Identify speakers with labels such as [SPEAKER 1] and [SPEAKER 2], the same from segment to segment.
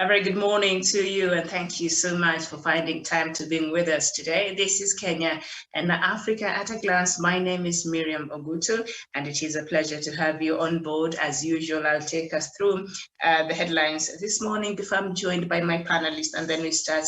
[SPEAKER 1] A very good morning to you, and thank you so much for finding time to be with us today. This is Kenya and Africa at a Glance. My name is Miriam Ogutu, and it is a pleasure to have you on board. As usual, I'll take us through the headlines this morning before I'm joined by my panelists, and then we start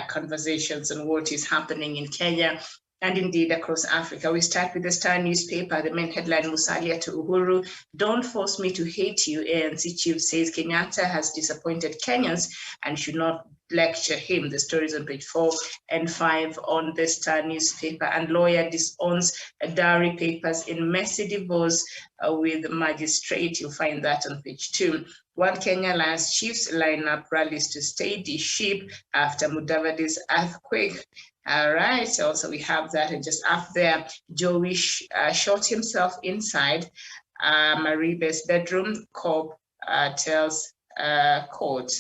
[SPEAKER 1] conversations on what is happening in Kenya and indeed across Africa. We start with the Star newspaper. The main headline, Musalia to Uhuru, "Don't force me to hate you." ANC chief says Kenyatta has disappointed Kenyans and should not lecture him. The story is on page 4 and 5 on the Star newspaper. And lawyer disowns dowry papers in messy divorce with magistrate. You'll find that on page 2. One Kenya Lions chiefs line up rallies to steady ship after Mudavadi's earthquake. All right, also we have that, and just up there, Joey shot himself inside Maribe's bedroom, cop tells court.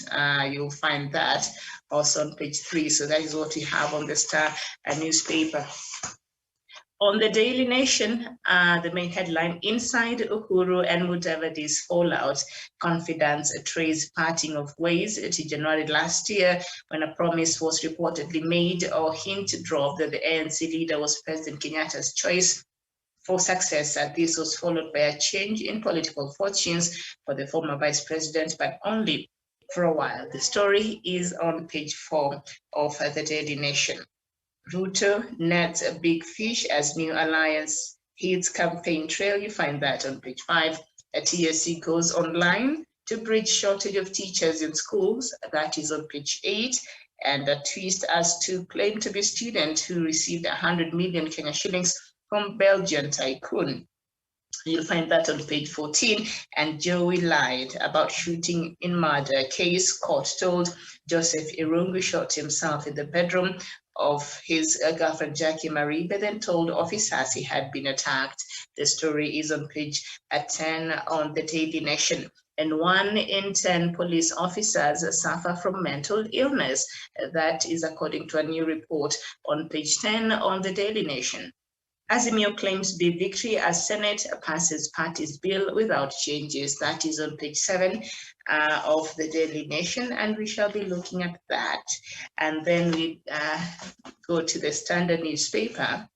[SPEAKER 1] You'll find that also on page 3. So that is what we have on the Star newspaper. On the Daily Nation, the main headline, "Inside Uhuru and Mudavadi's fallout, confidence trace parting of ways." To January last year, when a promise was reportedly made or hint dropped that the ANC leader was President Kenyatta's choice for success. This was followed by a change in political fortunes for the former vice president, but only for a while. The story is on page 4 of the Daily Nation. Ruto nets a big fish as new alliance hits campaign trail. You find that on page 5. A TSC goes online to bridge shortage of teachers in schools. That is on page 8. And a twist as to claim to be student who received 100 million Kenya shillings from Belgian tycoon. You'll find that on page 14. And Joey lied about shooting in murder case. Court told Joseph Irungu shot himself in the bedroom of his girlfriend Jackie Maribe, then told officers he had been attacked. The story is on page 10 on the Daily Nation. And 1 in 10 police officers suffer from mental illness. That is according to a new report on page 10 on the Daily Nation. Azimio claims big victory as Senate passes party's bill without changes. That is on page 7 of the Daily Nation, and we shall be looking at that. And then we go to the Standard newspaper.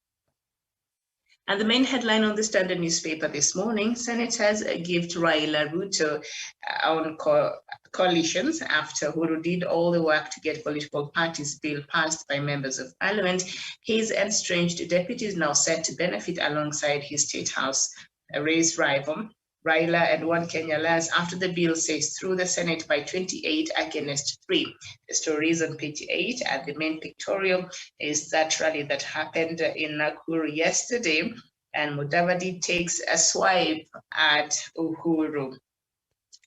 [SPEAKER 1] And the main headline on the Standard newspaper this morning, senators give to Raila Ruto on coalitions after Uhuru did all the work to get political parties bill passed by members of parliament. His estranged deputy is now set to benefit alongside his state house race rival. Raila and One Kenya Alliance after the bill says through the Senate by 28 against 3. The story is on page 8, and the main pictorial is that rally that happened in Nakuru yesterday, and Mudavadi takes a swipe at Uhuru.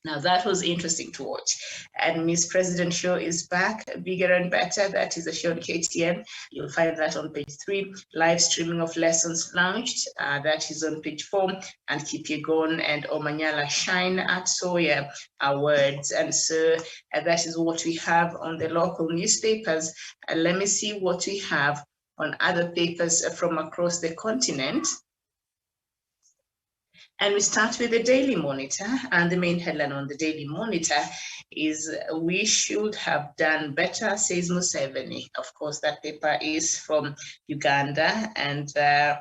[SPEAKER 1] Now that was interesting to watch. And Miss President show is back, bigger and better. That is a show on KTN. You'll find that on page 3. Live streaming of lessons launched. That is on page 4. And Kipyegon and Omanyala shine at Sawyer Awards. And so that is what we have on the local newspapers. Let me see what we have on other papers from across the continent. And we start with the Daily Monitor, and the main headline on the Daily Monitor is "We should have done better," says Museveni. Of course, that paper is from Uganda, and the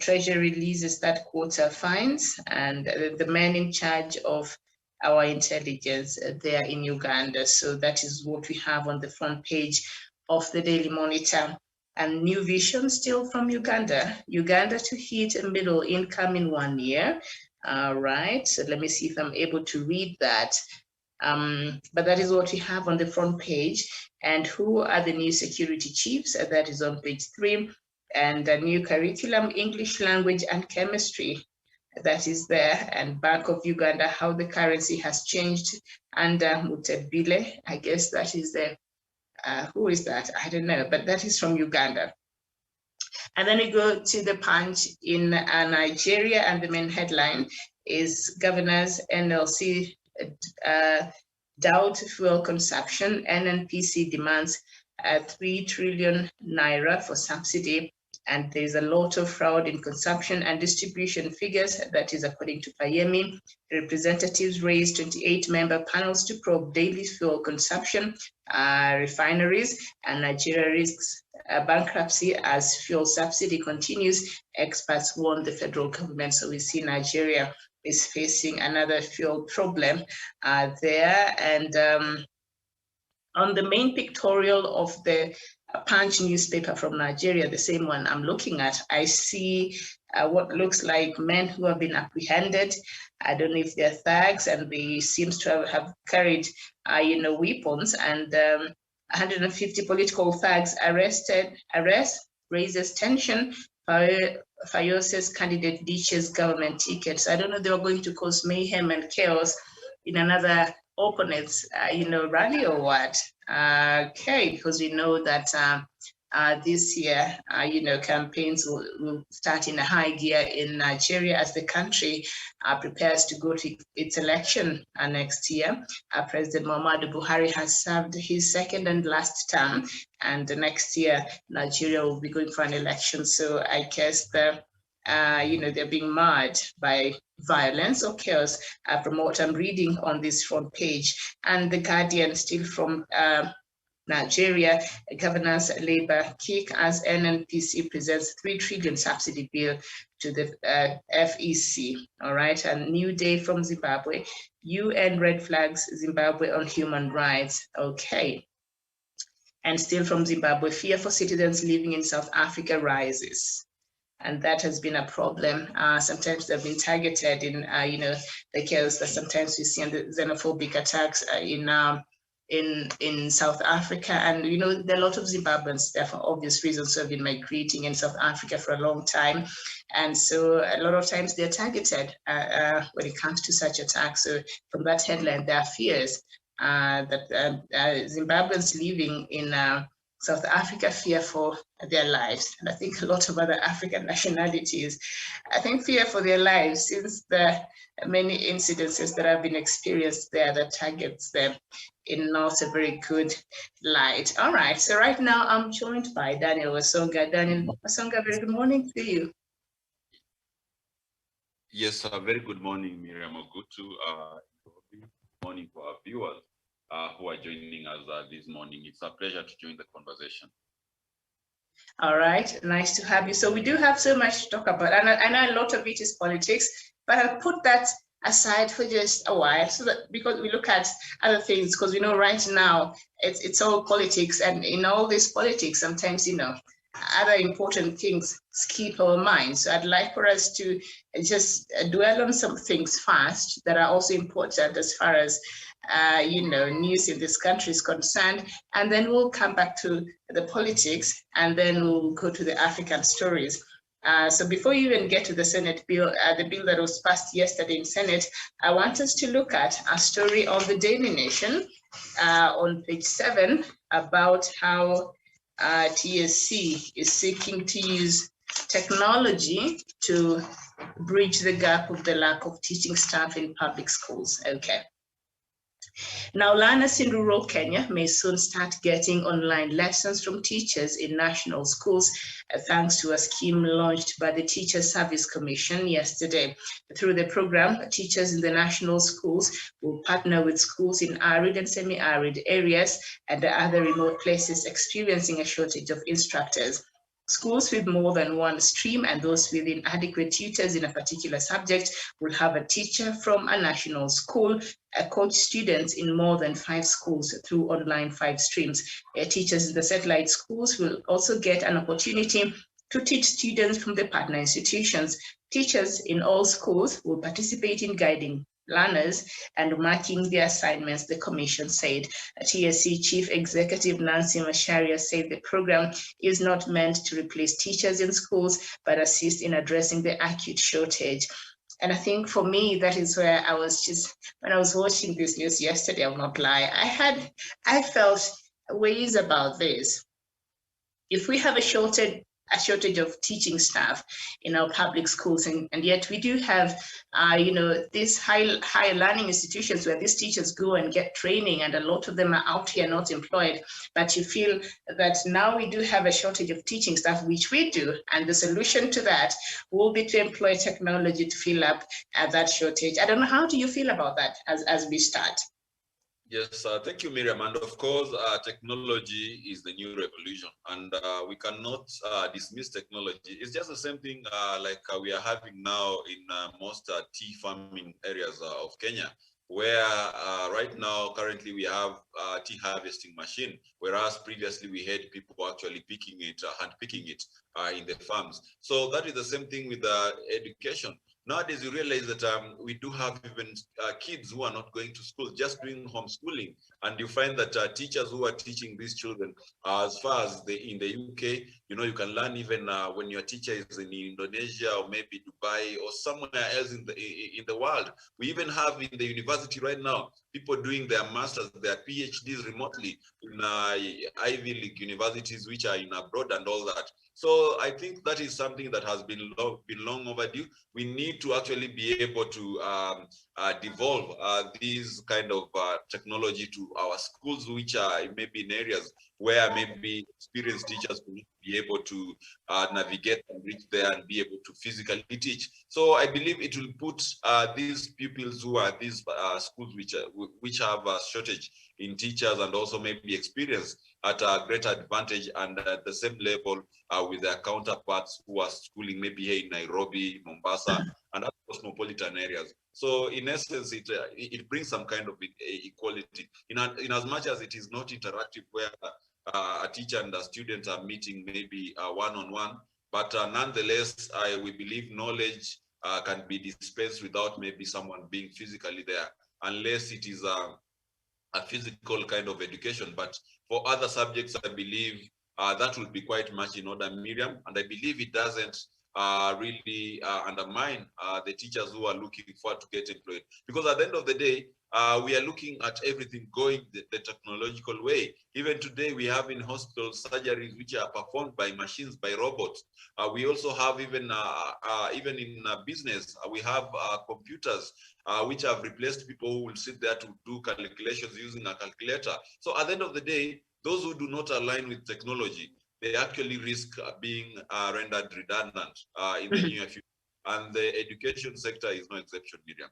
[SPEAKER 1] Treasury releases that quarter finds, and the men in charge of our intelligence, they are in Uganda. So that is what we have on the front page of the Daily Monitor. And new vision still from Uganda. Uganda to hit a middle income in 1 year. All right, so let me see if I'm able to read that. But that is what we have on the front page. And who are the new security chiefs? That is on page 3. And a new curriculum, English language and chemistry. That is there. And Bank of Uganda, how the currency has changed under Mutebile. I guess that is the who is that? I don't know, but that is from Uganda. And then we go to the Punch in Nigeria, and the main headline is Governors NLC doubt fuel consumption. NNPC demands 3 trillion naira for subsidy and there's a lot of fraud in consumption and distribution figures. That is according to Payemi. Representatives raised 28-member panels to probe daily fuel consumption, refineries, and Nigeria risks bankruptcy as fuel subsidy continues. Experts warn the federal government. So we see Nigeria is facing another fuel problem there. And on the main pictorial of the Punch newspaper from Nigeria, the same one I'm looking at, I see what looks like men who have been apprehended. I don't know if they're thugs, and they seem to have carried, weapons. And 150 political thugs arrested. Arrest raises tension. Fayose's candidate ditches government tickets. I don't know if they were going to cause mayhem and chaos in another opponent's, rally or what. Okay, because we know that this year, campaigns will start in a high gear in Nigeria as the country prepares to go to its election next year. President Muhammadu Buhari has served his second and last term, and the next year, Nigeria will be going for an election. So I guess they're being marred by violence or chaos from what I'm reading on this front page. And The Guardian, still from Nigeria, Governance Labour kick as NNPC presents 3 trillion subsidy bill to the FEC. All right, a new day from Zimbabwe. UN red flags Zimbabwe on human rights. Okay. And still from Zimbabwe, fear for citizens living in South Africa rises. And that has been a problem. Sometimes they've been targeted in, the chaos that sometimes we see on the xenophobic attacks in South Africa. And, there are a lot of Zimbabweans there for obvious reasons who have been migrating in South Africa for a long time. And so a lot of times they're targeted when it comes to such attacks. So from that headline, there are fears that Zimbabweans living in South Africa fear for their lives. And I think a lot of other African nationalities, I think fear for their lives since the many incidences that have been experienced there that targets them in not a very good light. All right, so right now I'm joined by Daniel Wasonga. Daniel Wasonga, very good morning to you.
[SPEAKER 2] Yes, very good morning, Miriam Ogutu. Good morning for our viewers who are joining us this morning. It's a pleasure to join the conversation.
[SPEAKER 1] All right, nice to have you. So we do have so much to talk about, and I know a lot of it is politics, but I'll put that aside for just a while, so that because we look at other things, because we know right now it's all politics, and in all this politics, sometimes other important things skip our minds. So I'd like for us to just dwell on some things first that are also important as far as news in this country is concerned, and then we'll come back to the politics, and then we'll go to the African stories. So before you even get to the Senate bill, the bill that was passed yesterday in Senate, I want us to look at a story on the Daily Nation on page 7 about how TSC is seeking to use technology to bridge the gap of the lack of teaching staff in public schools. Okay. Now, learners in rural Kenya may soon start getting online lessons from teachers in national schools, thanks to a scheme launched by the Teacher Service Commission yesterday. Through the program, teachers in the national schools will partner with schools in arid and semi-arid areas and other remote places experiencing a shortage of instructors. Schools with more than one stream and those with inadequate tutors in a particular subject will have a teacher from a national school coach students in more than 5 schools through online 5 streams. Teachers in the satellite schools will also get an opportunity to teach students from the partner institutions. Teachers in all schools will participate in guiding learners and marking their assignments, the commission said. TSC Chief Executive Nancy Macharia said the program is not meant to replace teachers in schools, but assist in addressing the acute shortage. And I think for me, that is where I was just, when I was watching this news yesterday, I will not lie, I felt ways about this. If we have a shortage a shortage of teaching staff in our public schools, and yet we do have, these higher learning institutions where these teachers go and get training, and a lot of them are out here not employed. But you feel that now we do have a shortage of teaching staff, which we do, and the solution to that will be to employ technology to fill up that shortage. I don't know, how do you feel about that as we start?
[SPEAKER 2] Yes, thank you, Miriam. And of course, technology is the new revolution, and we cannot dismiss technology. It's just the same thing like we are having now in most tea farming areas of Kenya, where right now, currently, we have tea harvesting machine, whereas previously we had people actually picking it, hand picking it in the farms. So that is the same thing with education. Nowadays, you realize that we do have even kids who are not going to school, just doing homeschooling. And you find that teachers who are teaching these children, as far as in the UK, you can learn even when your teacher is in Indonesia or maybe Dubai or somewhere else in the world. We even have in the university right now, people doing their masters, their PhDs remotely in Ivy League universities, which are in abroad and all that. So I think that is something that has been long overdue. We need to actually be able to devolve these kind of technology to our schools, which are maybe in areas where maybe experienced teachers will be able to navigate and reach there and be able to physically teach. So I believe it will put these pupils who are these schools which have a shortage in teachers and also maybe experience at a greater advantage and at the same level with their counterparts who are schooling maybe here in Nairobi, Mombasa, and other cosmopolitan areas. So in essence, it brings some kind of equality in as much as it is not interactive where a teacher and a student are meeting maybe one-on-one, but nonetheless, we believe knowledge can be dispensed without maybe someone being physically there, unless it is a physical kind of education. But for other subjects, I believe that will be quite much in order, Miriam, and I believe it doesn't really undermine the teachers who are looking forward to get employed. Because at the end of the day, we are looking at everything going the technological way. Even today, we have in hospitals surgeries which are performed by machines, by robots. We also have even in business, we have computers which have replaced people who will sit there to do calculations using a calculator. So at the end of the day, those who do not align with technology, they actually risk being rendered redundant in the near future. And the education sector is no exception, Miriam.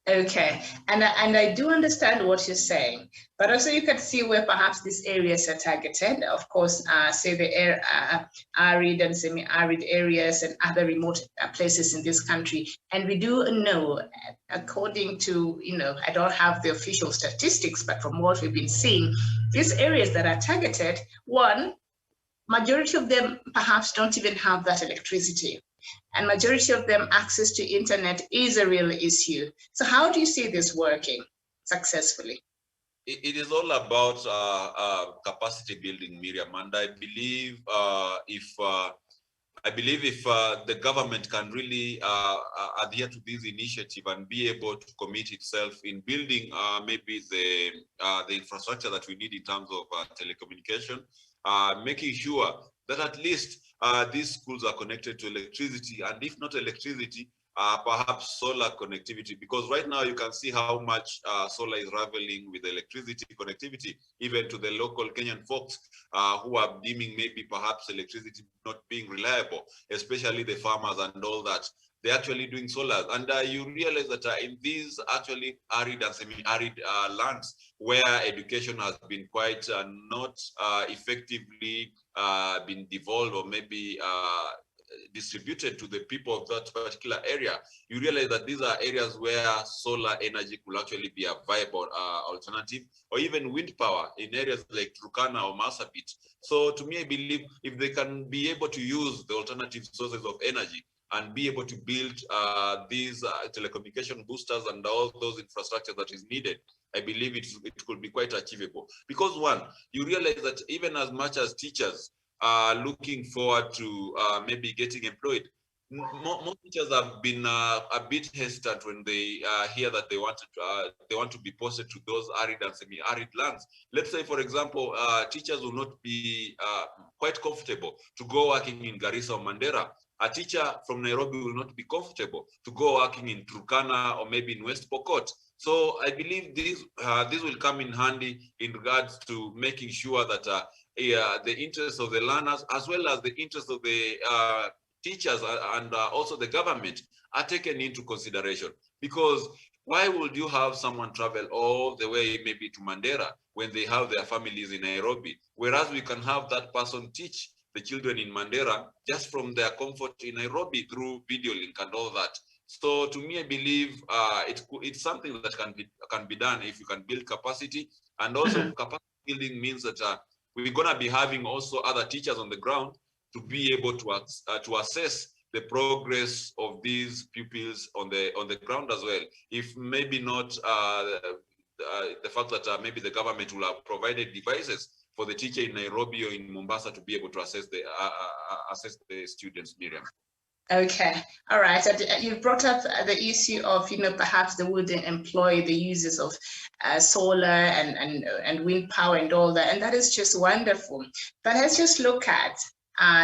[SPEAKER 1] Okay, and I do understand what you're saying, but also you can see where perhaps these areas are targeted. Of course, say the arid and semi-arid areas and other remote places in this country. And we do know, according to, I don't have the official statistics, but from what we've been seeing, these areas that are targeted, one, majority of them perhaps don't even have that electricity. And majority of them, access to internet is a real issue. So how do you see this working successfully?
[SPEAKER 2] It is all about capacity building, Miriam. And I believe if the government can really adhere to this initiative and be able to commit itself in building maybe the infrastructure that we need in terms of telecommunication, making sure that at least these schools are connected to electricity, and if not electricity, perhaps solar connectivity, because right now you can see how much solar is rivaling with electricity connectivity, even to the local Kenyan folks who are deeming maybe perhaps electricity not being reliable, especially the farmers and all that. They're actually doing solar. And you realize that in these actually arid and semi-arid lands where education has been quite not effectively been devolved or maybe distributed to the people of that particular area, you realize that these are areas where solar energy could actually be a viable alternative, or even wind power in areas like Turkana or Marsabit. So to me, I believe if they can be able to use the alternative sources of energy and be able to build these telecommunication boosters and all those infrastructure that is needed, I believe it could be quite achievable. Because one, you realize that even as much as teachers are looking forward to maybe getting employed, most teachers have been a bit hesitant when they hear that they want to be posted to those arid and semi-arid lands. Let's say, for example, teachers will not be quite comfortable to go working in Garissa or Mandera. A teacher from Nairobi will not be comfortable to go working in Turkana or maybe in West Pokot. So I believe this will come in handy in regards to making sure that the interests of the learners as well as the interests of the teachers and also the government are taken into consideration. Because why would you have someone travel all the way maybe to Mandera when they have their families in Nairobi, whereas we can have that person teach the children in Mandera just from their comfort in Nairobi through video link and all that. So to me, I believe it's something that can be done if you can build capacity. And also capacity building means that we're going to be having also other teachers on the ground to be able to assess the progress of these pupils on the ground as well. If maybe not the fact that maybe the government will have provided devices for the teacher in Nairobi or in Mombasa to be able to assess the students, Miriam.
[SPEAKER 1] Okay, all right. You brought up the issue of, perhaps they would employ the uses of solar and wind power and all that, and that is just wonderful. But let's just look at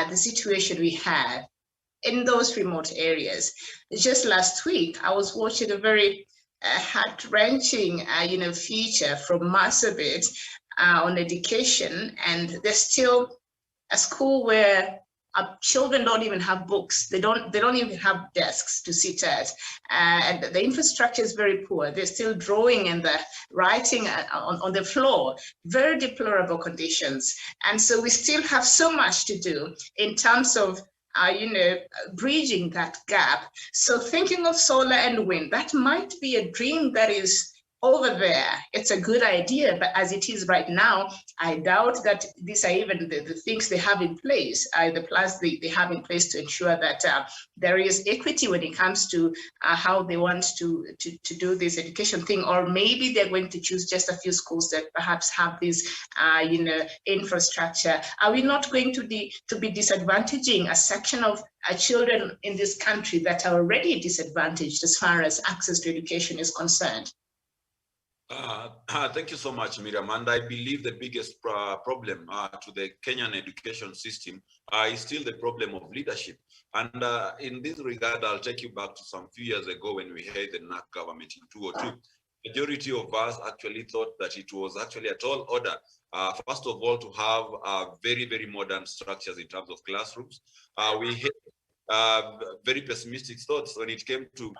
[SPEAKER 1] the situation we have in those remote areas. Just last week, I was watching a very heart-wrenching, feature from Marsabit on education, and there's still a school where children don't even have books. They don't even have desks to sit at, and the infrastructure is very poor. They're still drawing and the writing on the floor. Very deplorable conditions, and so we still have so much to do in terms of bridging that gap. So thinking of solar and wind, that might be a dream that is over there. It's a good idea, but as it is right now, I doubt that these are even the things they have in place, the plans they have in place to ensure that there is equity when it comes to how they want to do this education thing. Or maybe they're going to choose just a few schools that perhaps have this infrastructure. Are we not going to be disadvantaging a section of children in this country that are already disadvantaged as far as access to education is concerned?
[SPEAKER 2] Thank you so much, Miriam. And I believe the biggest problem to the Kenyan education system is still the problem of leadership. And in this regard, I'll take you back to some few years ago when we had the NAC government in 2002. Majority of us actually thought that it was actually a tall order, first of all, to have very, very modern structures in terms of classrooms. We had very pessimistic thoughts when it came to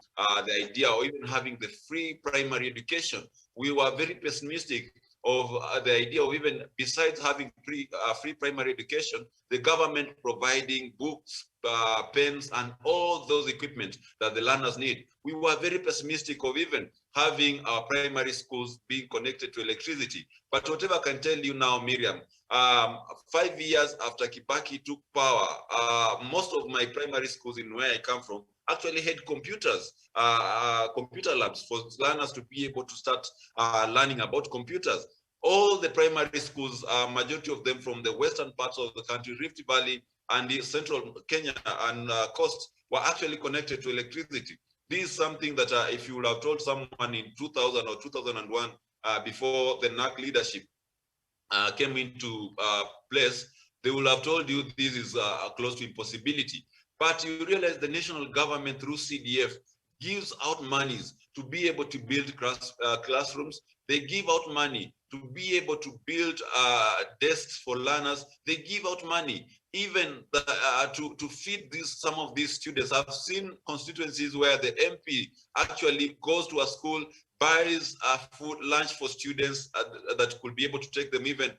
[SPEAKER 2] the idea of even having the free primary education. We were very pessimistic of the idea of even, besides having free primary education, the government providing books, pens, and all those equipment that the learners need. We were very pessimistic of even having our primary schools being connected to electricity. But whatever I can tell you now, Miriam, 5 years after Kibaki took power, most of my primary schools in where I come from actually had computers, computer labs for learners to be able to start learning about computers. All the primary schools, majority of them from the western parts of the country, Rift Valley and the central Kenya and coast, were actually connected to electricity. This is something that if you would have told someone in 2000 or 2001, before the NAC leadership came into place, they will have told you this is close to impossibility. But you realize the national government through CDF gives out monies to be able to build classrooms. They give out money to be able to build desks for learners. They give out money even to feed some of these students. I've seen constituencies where the MP actually goes to a school, buys food, lunch for students that could be able to take them even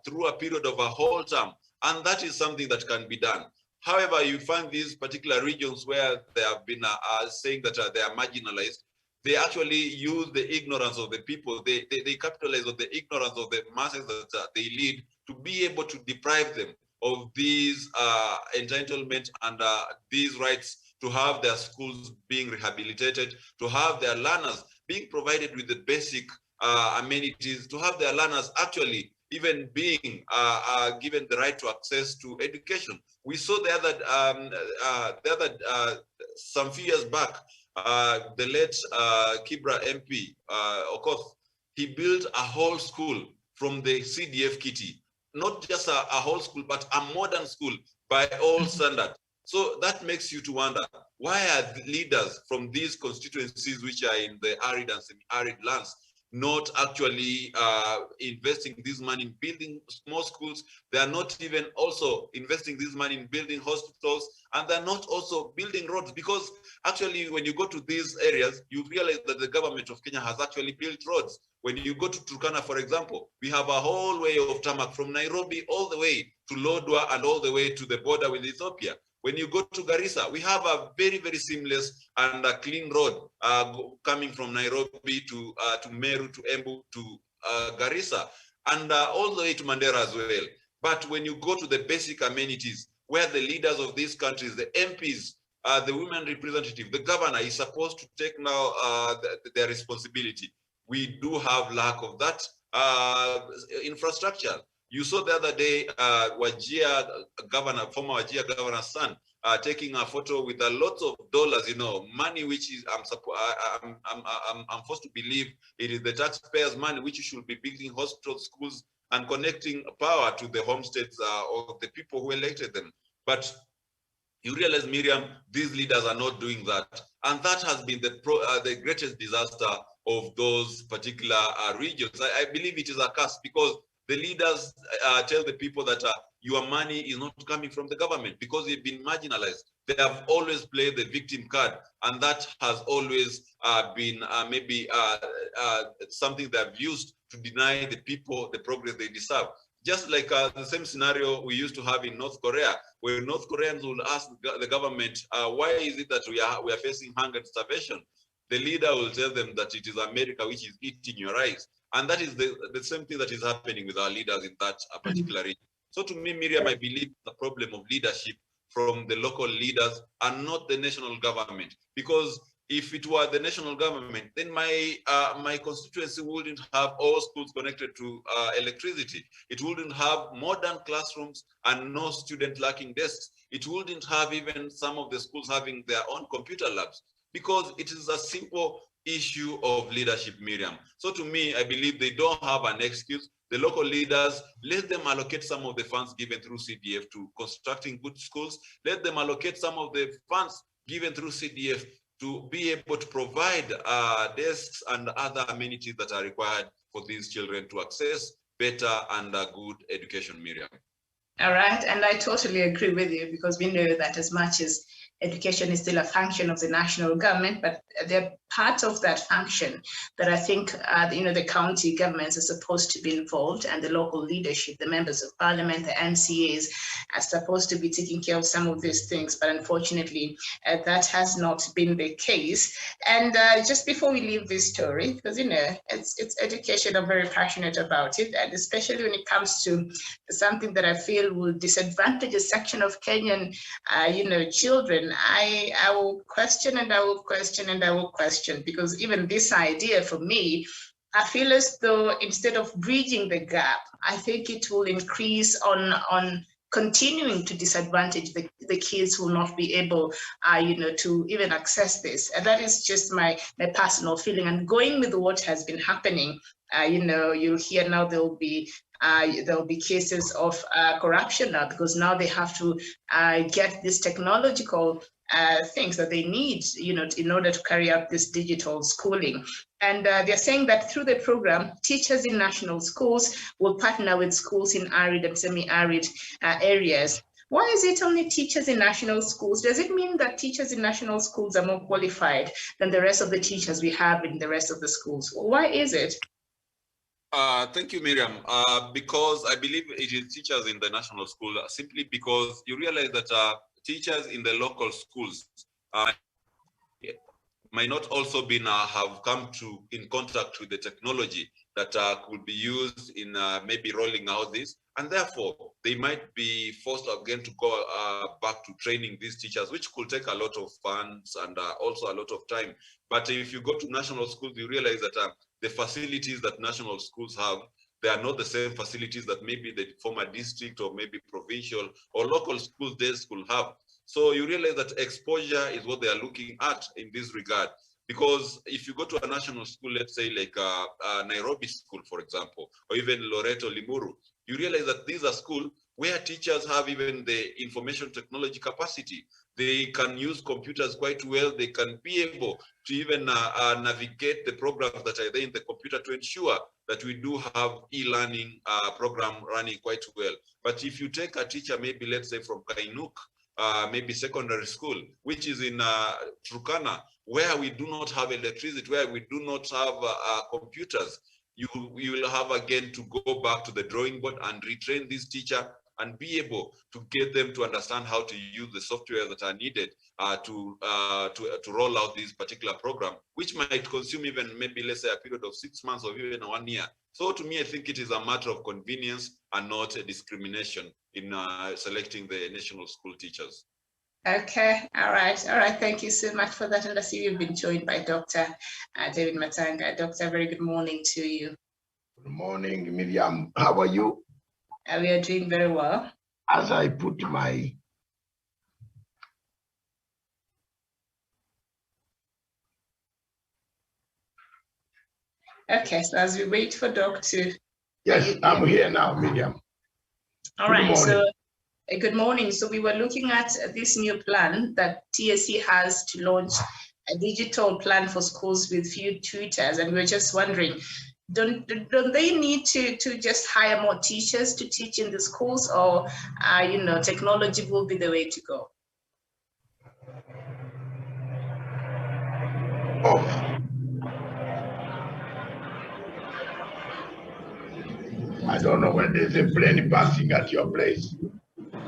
[SPEAKER 2] through a period of a whole term. And that is something that can be done. However, you find these particular regions where they have been saying that they are marginalized. They actually use the ignorance of the people. They capitalize on the ignorance of the masses that they lead to be able to deprive them of these entitlement and these rights to have their schools being rehabilitated, to have their learners being provided with the basic amenities, to have their learners actually even being given the right to access to education. We saw some few years back, the late Kibra MP, Okoth, he built a whole school from the CDF kitty, not just a whole school, but a modern school by all standards. So that makes you to wonder, why are the leaders from these constituencies, which are in the arid and semi-arid lands, not actually investing this money in building small schools? They are not even also investing this money in building hospitals, and they're not also building roads, because actually when you go to these areas, you realize that the government of Kenya has actually built roads. When you go to Turkana, for example, we have a whole way of tarmac from Nairobi all the way to Lodwar and all the way to the border with Ethiopia. When you go to Garissa, we have a very, very seamless and a clean road coming from Nairobi to Meru, to Embu, to Garissa, and all the way to Mandera as well. But when you go to the basic amenities, where the leaders of these countries, the MPs, the women representative, the governor is supposed to take now their responsibility, we do have lack of that infrastructure. You saw the other day Wajir governor, former Wajir governor's son, taking a photo with a lot of dollars, money which is I'm forced to believe it is the taxpayers' money, which should be building hospitals, schools, and connecting power to the homesteads of the people who elected them. But you realize, Miriam, these leaders are not doing that, and that has been the greatest disaster of those particular regions. I believe it is a curse, because the leaders tell the people that your money is not coming from the government because they've been marginalized. They have always played the victim card, and that has always been maybe something they've used to deny the people the progress they deserve. Just like the same scenario we used to have in North Korea, where North Koreans will ask the government, why is it that we are facing hunger and starvation? The leader will tell them that it is America which is eating your rice. And that is the same thing that is happening with our leaders in that particular region. So to me, Miriam, I believe the problem of leadership from the local leaders and not the national government. Because if it were the national government, then my constituency wouldn't have all schools connected to electricity. It wouldn't have modern classrooms and no student lacking desks. It wouldn't have even some of the schools having their own computer labs, because it is a simple issue of leadership, Miriam. So to me, I believe they don't have an excuse. The local leaders, let them allocate some of the funds given through CDF to constructing good schools. Let them allocate some of the funds given through CDF to be able to provide desks and other amenities that are required for these children to access better and good education, Miriam.
[SPEAKER 1] All right, and I totally agree with you, because we know that as much as education is still a function of the national government, but they're part of that function that I think, the county governments are supposed to be involved, and the local leadership, the members of parliament, the MCAs are supposed to be taking care of some of these things. But unfortunately, that has not been the case. And just before we leave this story, because, it's education, I'm very passionate about it, and especially when it comes to something that I feel will disadvantage a section of Kenyan, children, I will question and I will question and I will question, because even this idea for me, I feel as though instead of bridging the gap, I think it will increase on continuing to disadvantage the kids who will not be able, to even access this. And that is just my personal feeling. And going with what has been happening, you'll hear now there'll be cases of corruption now, because now they have to get this technological things that they need, in order to carry out this digital schooling. And they're saying that through the program, teachers in national schools will partner with schools in arid and semi-arid areas. Why is it only teachers in national schools? Does it mean that teachers in national schools are more qualified than the rest of the teachers we have in the rest of the schools? Why is it?
[SPEAKER 2] Thank you, Miriam. Because I believe it is teachers in the national school, simply because you realize that teachers in the local schools might not also have come in contact with the technology that could be used in maybe rolling out this, and therefore they might be forced again to go back to training these teachers, which could take a lot of funds and also a lot of time. But if you go to national schools, you realize that the facilities that national schools have, they are not the same facilities that maybe the former district or maybe provincial or local schools they will have. So you realize that exposure is what they are looking at in this regard. Because if you go to a national school, let's say like Nairobi school, for example, or even Loreto, Limuru, you realize that these are schools where teachers have even the information technology capacity. They can use computers quite well. They can be able to even navigate the programs that are there in the computer to ensure that we do have e-learning program running quite well. But if you take a teacher, maybe let's say from Kainuk, maybe secondary school, which is in Turkana, where we do not have electricity, where we do not have computers, you will have again to go back to the drawing board and retrain this teacher and be able to get them to understand how to use the software that are needed to roll out this particular program, which might consume even maybe let's say a period of 6 months or even 1 year. So to me, I think it is a matter of convenience and not a discrimination in selecting the national school teachers.
[SPEAKER 1] Okay, all right. Thank you so much for that. And I see you've been joined by Dr. David Matanga. Doctor, very good morning to you.
[SPEAKER 3] Good morning, Miriam. How are you?
[SPEAKER 1] We are doing very well.
[SPEAKER 3] As I put my
[SPEAKER 1] Okay, so as we wait for Doc to...
[SPEAKER 3] Yes, I'm here now, Miriam.
[SPEAKER 1] All right, so good morning. So we were looking at this new plan that TSC has to launch a digital plan for schools with few tutors, and we're just wondering, don't they need to just hire more teachers to teach in the schools, or technology will be the way to go?
[SPEAKER 3] I don't know when there's a plane passing at your place.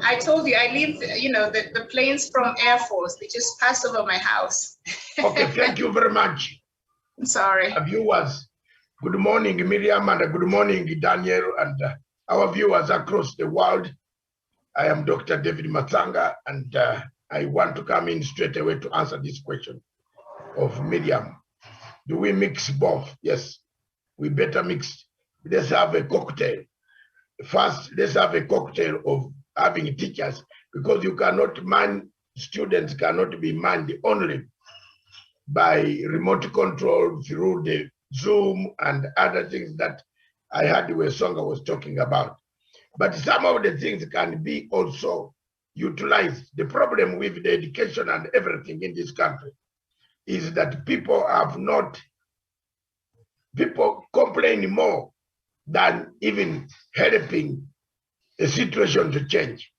[SPEAKER 1] I told you, I leave, the planes from Air Force, they just pass over my house.
[SPEAKER 3] Okay, thank you very much.
[SPEAKER 1] I'm sorry.
[SPEAKER 3] Viewers, good morning, Miriam, and good morning, Daniel, and our viewers across the world. I am Dr. David Matanga, and I want to come in straight away to answer this question of Miriam. Do we mix both? Yes, we better mix. Let's have a cocktail. First, let's have a cocktail of having teachers, because you cannot man, students cannot be manned only by remote control through the Zoom and other things that I heard where Songa was talking about. But some of the things can be also utilized. The problem with the education and everything in this country is that people complain more than even helping the situation to change.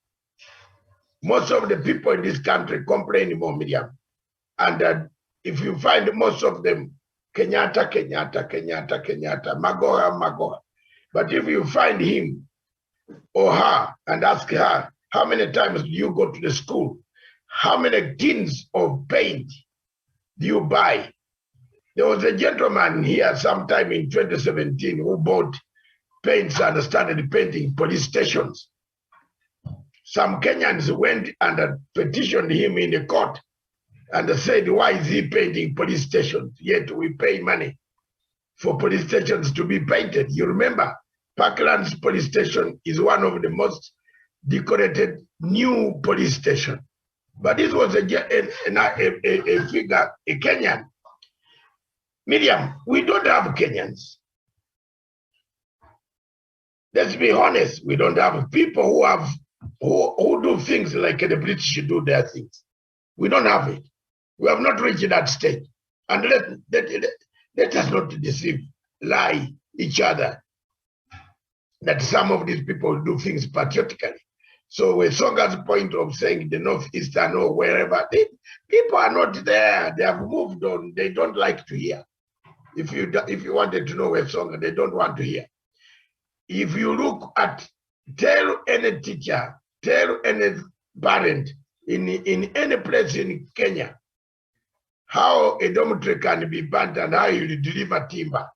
[SPEAKER 3] Most of the people in this country complain more, Miriam. And if you find most of them, Kenyatta, Magoha. But if you find him or her and ask her, how many times do you go to the school? How many tins of paint do you buy? There was a gentleman here sometime in 2017 who bought paints and started painting police stations. Some Kenyans went and petitioned him in the court and said, why is he painting police stations? Yet we pay money for police stations to be painted. You remember, Parkland's police station is one of the most decorated new police stations. But this was a figure, a Kenyan. Miriam, we don't have Kenyans. Let's be honest, we don't have people who do things like the British do their things. We don't have it. We have not reached that stage. And let us not deceive, lie each other that some of these people do things patriotically. So with Songa's point of saying the Northeastern or wherever, people are not there. They have moved on. They don't like to hear. If you wanted to know where Songa, they don't want to hear. If you look at, tell any teacher, tell any parent in any place in Kenya, how a dormitory can be burnt and how you deliver timber.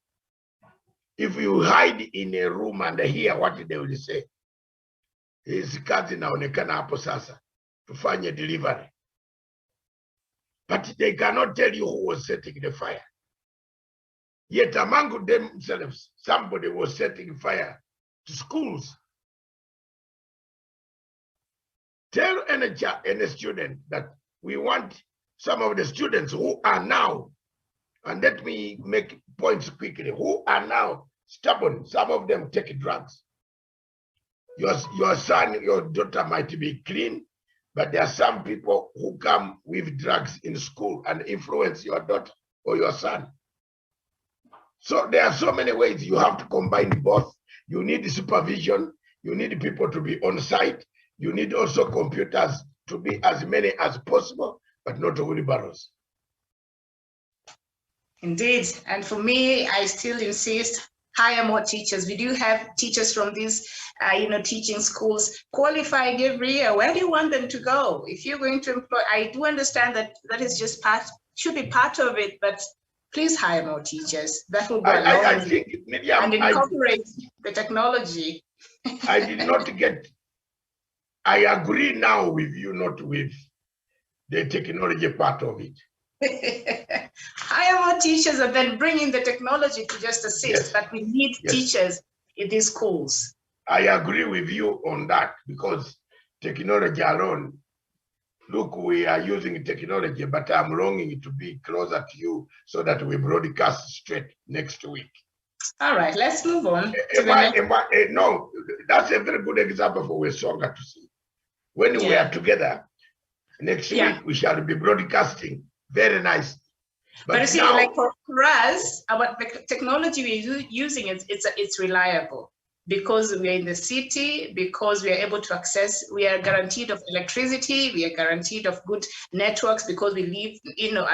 [SPEAKER 3] If you hide in a room and hear what they will say, his kazi inaonekana hapo sasa tufanye delivery. But they cannot tell you who was setting the fire. Yet among themselves, somebody was setting fire to schools. Tell any student that we want some of the students who are now, and let me make points quickly, who are now stubborn. Some of them take drugs. Your son, your daughter might be clean, but there are some people who come with drugs in school and influence your daughter or your son. So there are so many ways you have to combine both. You need supervision. You need people to be on site. You need also computers to be as many as possible, but not wheelbarrows.
[SPEAKER 1] Indeed. And for me, I still insist, hire more teachers. We do have teachers from these, teaching schools qualified every year. Where do you want them to go? If you're going to employ, I do understand that that is just should be part of it, but please hire more teachers. That will go a long way.
[SPEAKER 3] I think maybe
[SPEAKER 1] and incorporate the technology.
[SPEAKER 3] I did not get, I agree now with you, not with the technology part of it.
[SPEAKER 1] Hire more teachers and then bring in the technology to just assist,
[SPEAKER 3] yes.
[SPEAKER 1] but we need teachers in these schools.
[SPEAKER 3] I agree with you on that, because technology alone, look, we are using technology, but I'm longing to be closer to you so that we broadcast straight next week.
[SPEAKER 1] All right, let's move on.
[SPEAKER 3] No, that's a very good example for Wesonga to see. When we are together next week, we shall be broadcasting very nice.
[SPEAKER 1] But you see, now, like for us, our technology we're using, it's reliable. Because we are in the city, because we are able to access, we are guaranteed of electricity, we are guaranteed of good networks, because we live,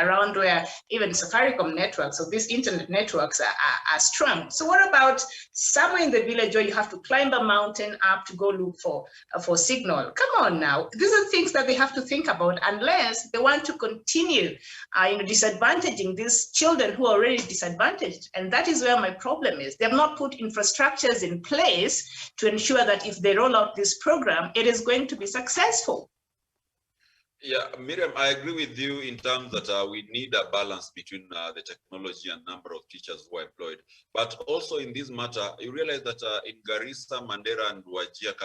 [SPEAKER 1] around where even Safaricom networks, so these internet networks are strong. So what about somewhere in the village where you have to climb a mountain up to go look for signal? Come on now, these are things that they have to think about, unless they want to continue, disadvantaging these children who are already disadvantaged. And that is where my problem is. They have not put infrastructures in place to ensure that if they roll out this program, it is going to be successful.
[SPEAKER 2] Yeah, Miriam, I agree with you in terms that we need a balance between the technology and number of teachers who are employed. But also in this matter, you realize that in Garissa, Mandera, and Wajir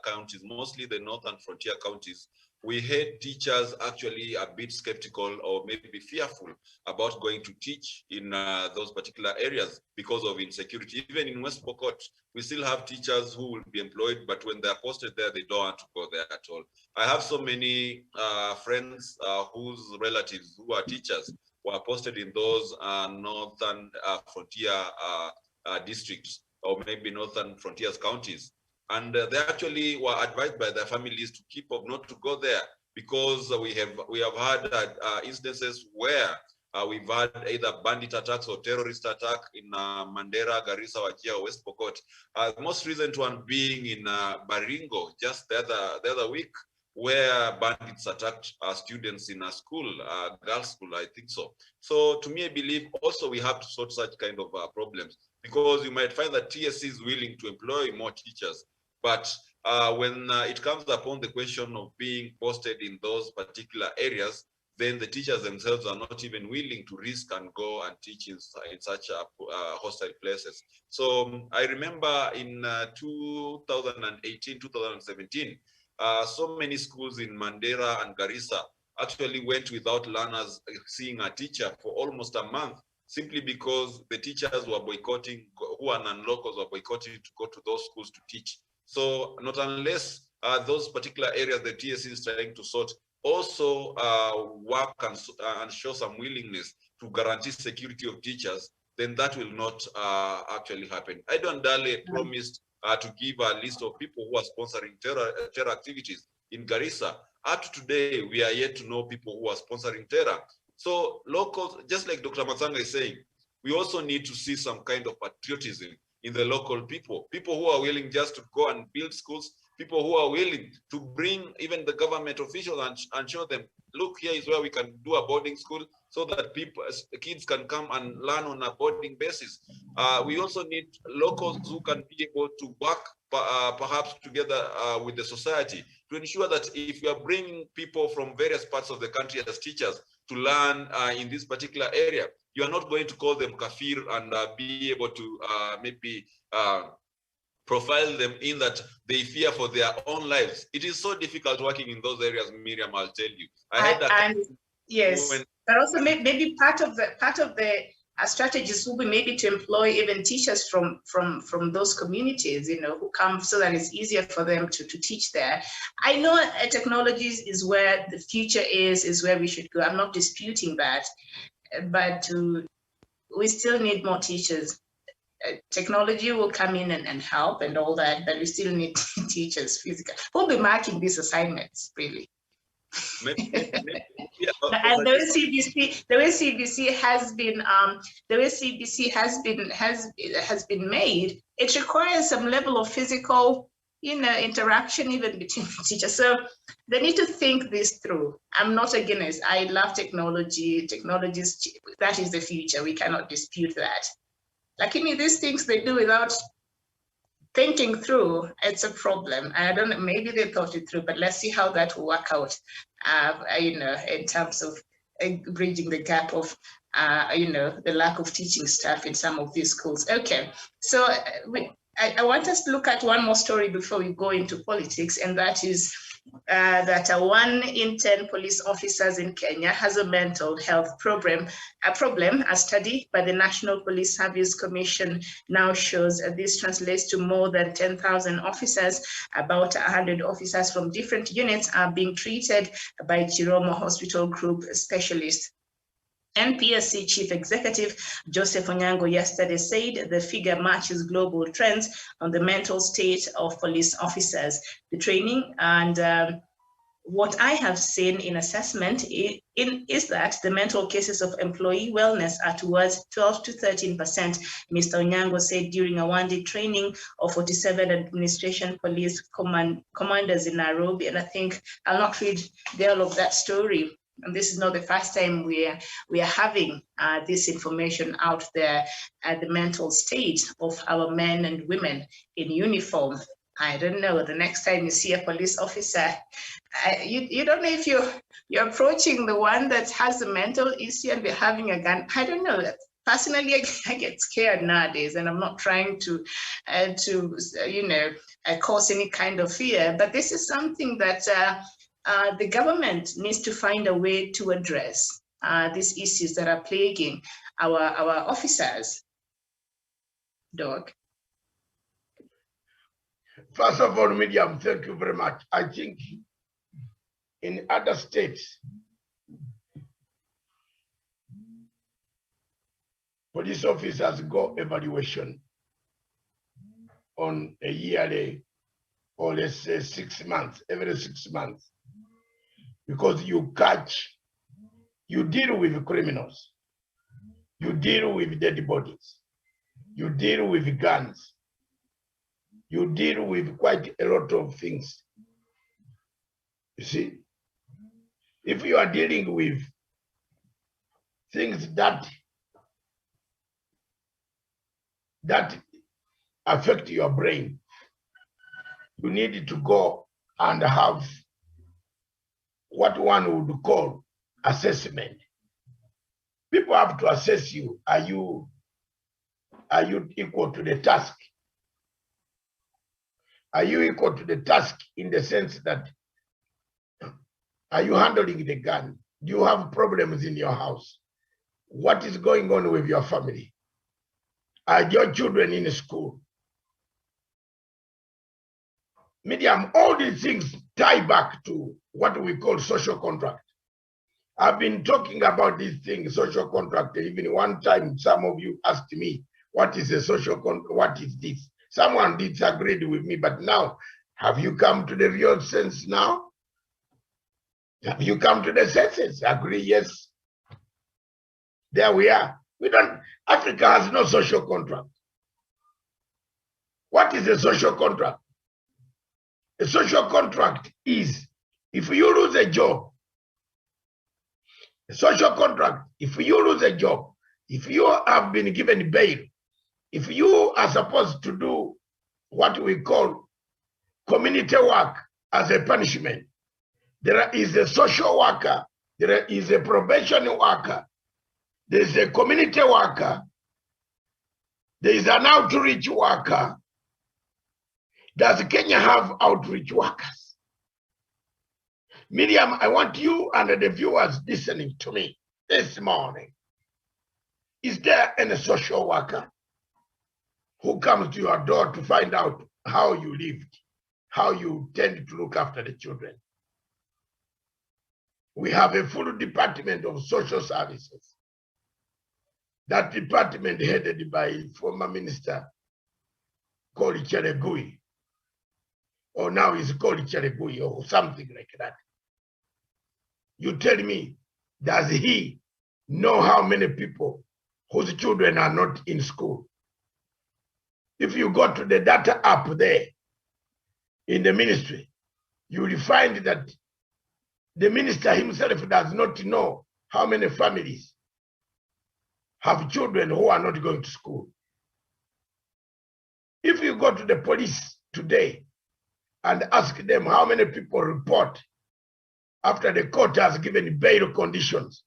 [SPEAKER 2] counties, mostly the northern frontier counties, we had teachers actually a bit skeptical or maybe fearful about going to teach in those particular areas because of insecurity. Even in West Pokot, we still have teachers who will be employed, but when they're posted there, they don't want to go there at all. I have so many friends whose relatives who are teachers were posted in those northern frontier districts, or maybe northern frontiers counties. And they actually were advised by their families to keep up, not to go there, because we have had instances where we've had either bandit attacks or terrorist attack in Mandera, Garissa, Wajir, West Pokot. Most recent one being in Baringo, just the other week, where bandits attacked students in a school, girls' school, I think so. So to me, I believe also we have to sort such kind of problems, because you might find that TSC is willing to employ more teachers, but when it comes upon the question of being posted in those particular areas, then the teachers themselves are not even willing to risk and go and teach in such hostile places. So I remember in 2018, 2017, so many schools in Mandera and Garissa actually went without learners seeing a teacher for almost a month, simply because the teachers were boycotting, who are non-locals were boycotting to go to those schools to teach. So not unless those particular areas the TSC is trying to sort also work and show some willingness to guarantee security of teachers, then that will not actually happen. Edwin Dale promised to give a list of people who are sponsoring terror activities in Garissa. Up to today, we are yet to know people who are sponsoring terror. So locals, just like Dr. Matsanga is saying, we also need to see some kind of patriotism in the local people who are willing just to go and build schools, people who are willing to bring even the government officials and show them, look, here is where we can do a boarding school so that kids can come and learn on a boarding basis. We also need locals who can be able to work perhaps together with the society to ensure that if we are bringing people from various parts of the country as teachers, to learn in this particular area. You are not going to call them kafir and be able to maybe profile them in that they fear for their own lives. It is so difficult working in those areas, Miriam, I'll tell you. I had that.
[SPEAKER 1] Yes, but also maybe part of the strategies will be maybe to employ even teachers from those communities, you know, who come, so that it's easier for them to teach there. I know technologies is where the future is where we should go. I'm not disputing that, but we still need more teachers. Technology will come in and help and all that, but we still need teachers physically. Who'll be marking these assignments, really?
[SPEAKER 2] Maybe, yeah,
[SPEAKER 1] and the way CBC has been made, it requires some level of physical, you know, interaction even between teachers. So they need to think this through. I'm not against. I love technology. Technologies, that is the future. We cannot dispute that. Like any of these things they do without thinking through, it's a problem. I don't know, maybe they thought it through, but let's see how that will work out, you know, in terms of bridging the gap of, you know, the lack of teaching staff in some of these schools. Okay, so I want us to look at one more story before we go into politics, and that is that 1 in 10 police officers in Kenya has a mental health problem. A study by the National Police Service Commission now shows this translates to more than 10,000 officers. About 100 officers from different units are being treated by Chiromo Hospital Group specialists. NPSC Chief Executive Joseph Onyango yesterday said the figure matches global trends on the mental state of police officers. The training and what I have seen in assessment is that the mental cases of employee wellness are towards 12 to 13%, Mr. Onyango said during a one-day training of 47 administration police commanders in Nairobi. And I think I'll not read the all of that story. And this is not the first time we are having this information out there at the mental state of our men and women in uniform. I don't know, the next time you see a police officer, you don't know if you're approaching the one that has a mental issue and they're having a gun. I don't know. Personally, I get scared nowadays, and I'm not trying to you know, cause any kind of fear. But this is something that the government needs to find a way to address these issues that are plaguing our officers. Doc.
[SPEAKER 3] First of all, Miriam, thank you very much. I think in other states, police officers go evaluation on a yearly, or let's say 6 months, every 6 months. Because you deal with criminals, you deal with dead bodies, you deal with guns, you deal with quite a lot of things. You see, if you are dealing with things that affect your brain, you need to go and have what one would call assessment. People have to assess you. Are you equal to the task? Are you equal to the task in the sense that, are you handling the gun? Do you have problems in your house? What is going on with your family? Are your children in school? Medium, all these things tie back to what we call social contract. I've been talking about these things, social contract. Even one time, some of you asked me, what is a social contract? What is this? Someone disagreed with me, but now, have you come to the real sense now? Have you come to the senses? Agree, yes. There we are. Africa has no social contract. What is a social contract? A social contract is, if you lose a job, a social contract, if you lose a job, if you have been given bail, if you are supposed to do what we call community work as a punishment, there is a social worker There is a probation worker. There is a community worker. There is an outreach worker. Does Kenya have outreach workers? Miriam, I want you and the viewers listening to me this morning. Is there any social worker who comes to your door to find out how you lived, how you tend to look after the children? We have a full department of social services. That department headed by former minister called Cheregui, or now is called Cheregui or something like that. You tell me, does he know how many people whose children are not in school? If you go to the data app there in the ministry, you will find that the minister himself does not know how many families have children who are not going to school. If you go to the police today and ask them how many people report after the court has given bail conditions,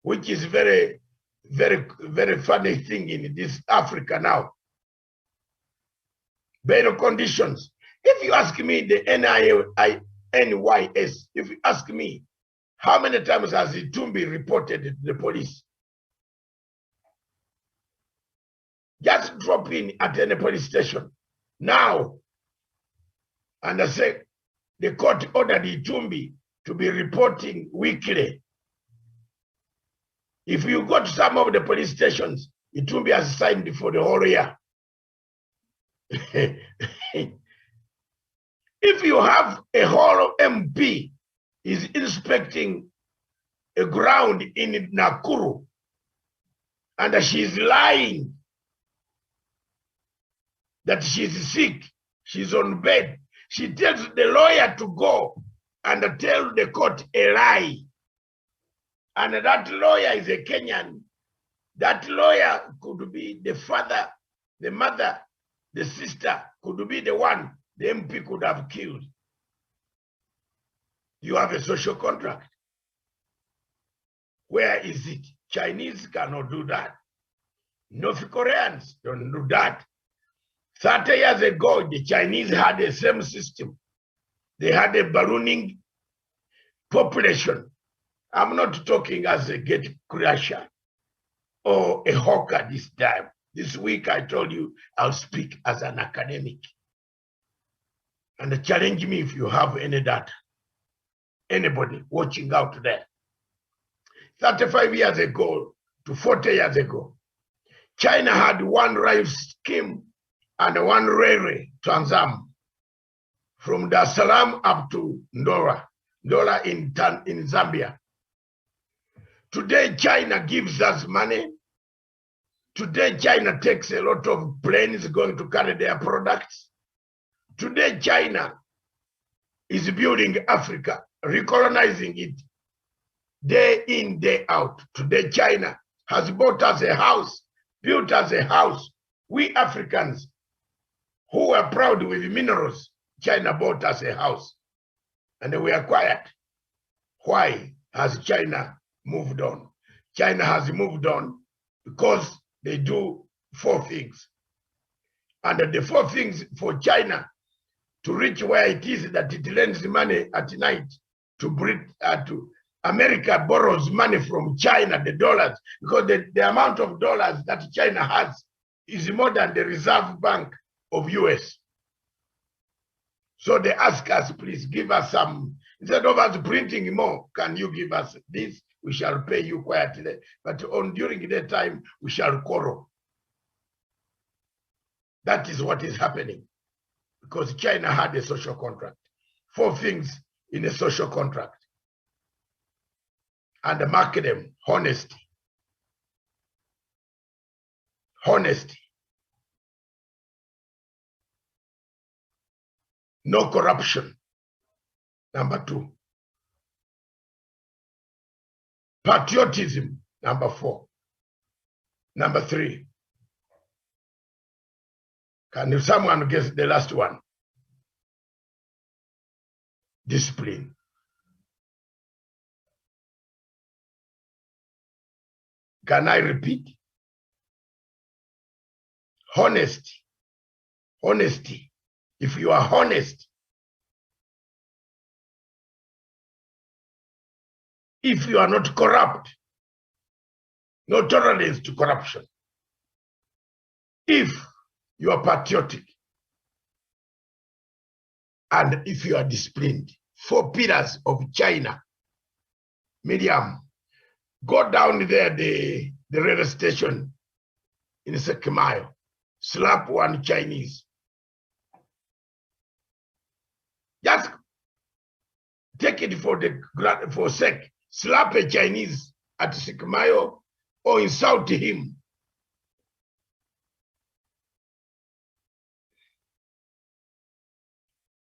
[SPEAKER 3] which is very, very, very funny thing in this Africa now. Bail conditions. If you ask me the NYS, if you ask me, how many times has Itumbi reported to the police? Just drop in at any police station now and I say the court ordered Itumbi to be reporting weekly. If you go to some of the police stations, Itumbi has signed for the whole year. If you have a whole MP is inspecting a ground in Nakuru and she's lying that she's sick, she's on bed, she tells the lawyer to go and tell the court a lie, and that lawyer is a Kenyan, that lawyer could be the father, the mother, the sister, could be the one the MP could have killed. You have a social contract. Where is it? Chinese cannot do that. North Koreans don't do that. 30 years ago, the Chinese had the same system. They had a ballooning population. I'm not talking as a gate crasher or a hawker this time. This week, I told you I'll speak as an academic. And challenge me if you have any data. Anybody watching out there. 35 years ago to 40 years ago, China had one rice scheme and one railway transam from Dar es Salaam up to Ndora in Zambia. Today, China gives us money. Today, China takes a lot of planes going to carry their products. Today, China is building Africa, recolonizing it day in, day out. Today, China has bought us a house, built us a house. We Africans who are proud with minerals, China bought us a house and we are quiet. Why has China moved on? China has moved on because they do 4 things. And the 4 things for China to reach where it is that it lends money at night to America borrows money from China, the dollars, because the amount of dollars that China has is more than the Reserve Bank of US. So they ask us, please give us some, instead of us printing more, can you give us this? We shall pay you quietly. But during that time, we shall quarrel. That is what is happening. Because China had a social contract. 4 things in a social contract. And mark them: honesty. Honesty. No corruption. Number 2. Patriotism. Number 4. Number 3. Can someone guess the last one? discipline. Can I repeat? Honesty. Honesty. If you are honest, if you are not corrupt, no tolerance to corruption. If you are patriotic, and if you are disciplined. 4 pillars of China. Miriam, go down there, the railway station in Sekimayo, slap one Chinese. Just take it for sake. Slap a Chinese at Sekimayo or insult him.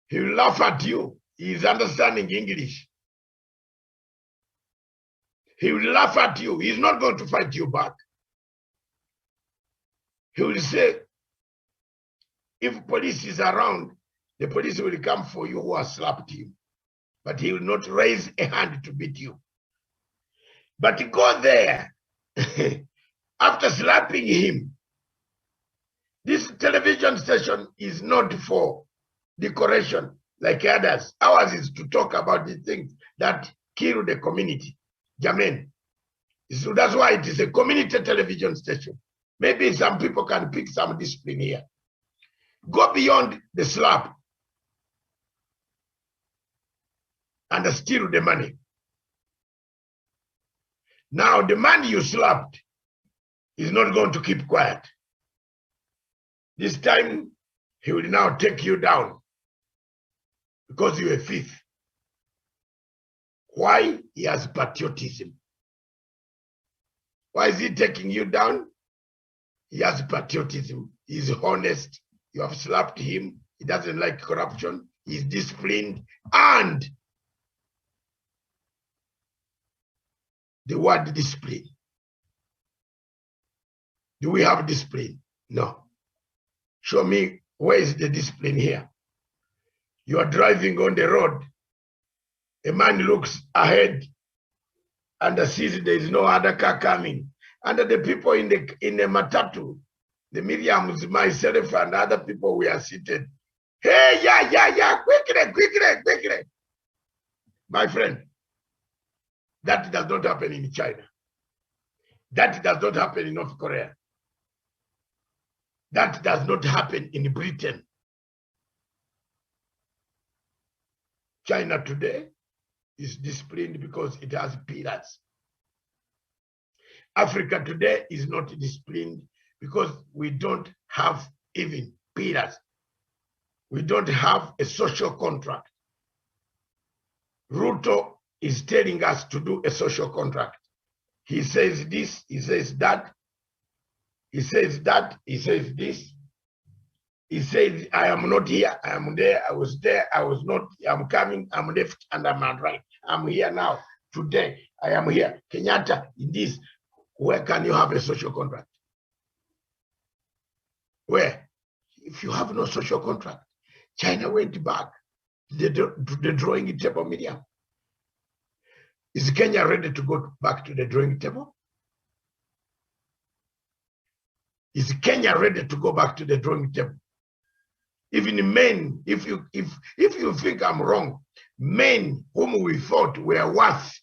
[SPEAKER 3] He will laugh at you. He is understanding English. He will laugh at you. He's not going to fight you back. He will say, if police is around, the police will come for you who has slapped him. But he will not raise a hand to beat you. But go there. After slapping him, this television station is not for decoration like others. Ours is to talk about the things that kill the community. Jamen. So that's why it is a community television station. Maybe some people can pick some discipline here. Go beyond the slap and steal the money. Now the man you slapped is not going to keep quiet. This time he will now take you down because you're a thief. Why? He has patriotism. Why is he taking you down? He has patriotism. He's honest. You have slapped him. He doesn't like corruption. He's disciplined. And the word discipline. Do we have discipline? No. Show me where is the discipline here. You are driving on the road. A man looks ahead and sees there is no other car coming. And the people in the matatu, the Miriams, myself, and other people, we are seated. Hey, yeah, quickly. My friend, that does not happen in China. That does not happen in North Korea. That does not happen in Britain. China today is disciplined because it has pillars. Africa today is not disciplined because we don't have even pillars. We don't have a social contract. Ruto is telling us to do a social contract. He says this, he says that, he says that, he says this. He says, I am not here, I am there, I was not, I'm coming, I'm left and I'm right. I'm here now, today, I am here. Kenyatta, in this, where can you have a social contract? Where? If you have no social contract, China went back to the drawing table medium. Is Kenya ready to go back to the drawing table? Is Kenya ready to go back to the drawing table? Even men, if you think I'm wrong, men whom we thought were worth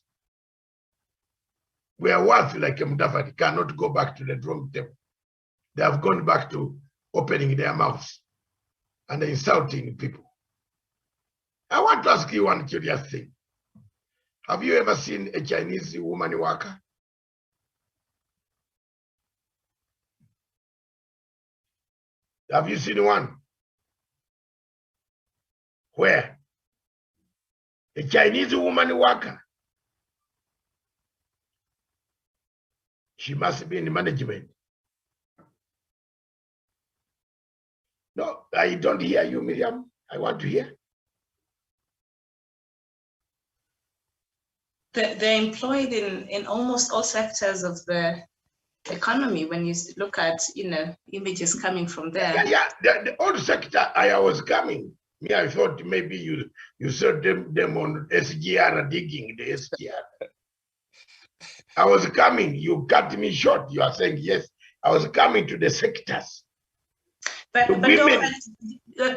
[SPEAKER 3] like Mudavadi cannot go back to the drawing table. They have gone back to opening their mouths and insulting people. I want to ask you one curious thing. Have you ever seen a Chinese woman worker? Have you seen one? Where? A Chinese woman worker. She must be in management. No, I don't hear you, Miriam. I want to hear.
[SPEAKER 1] They're employed in almost all sectors of the economy when you look at, images coming from there.
[SPEAKER 3] Yeah, the old sector I was coming. Me, I thought maybe you saw them on SGR digging the SGR. I was coming, you cut me short. You are saying yes. I was coming to the sectors.
[SPEAKER 1] But
[SPEAKER 3] women,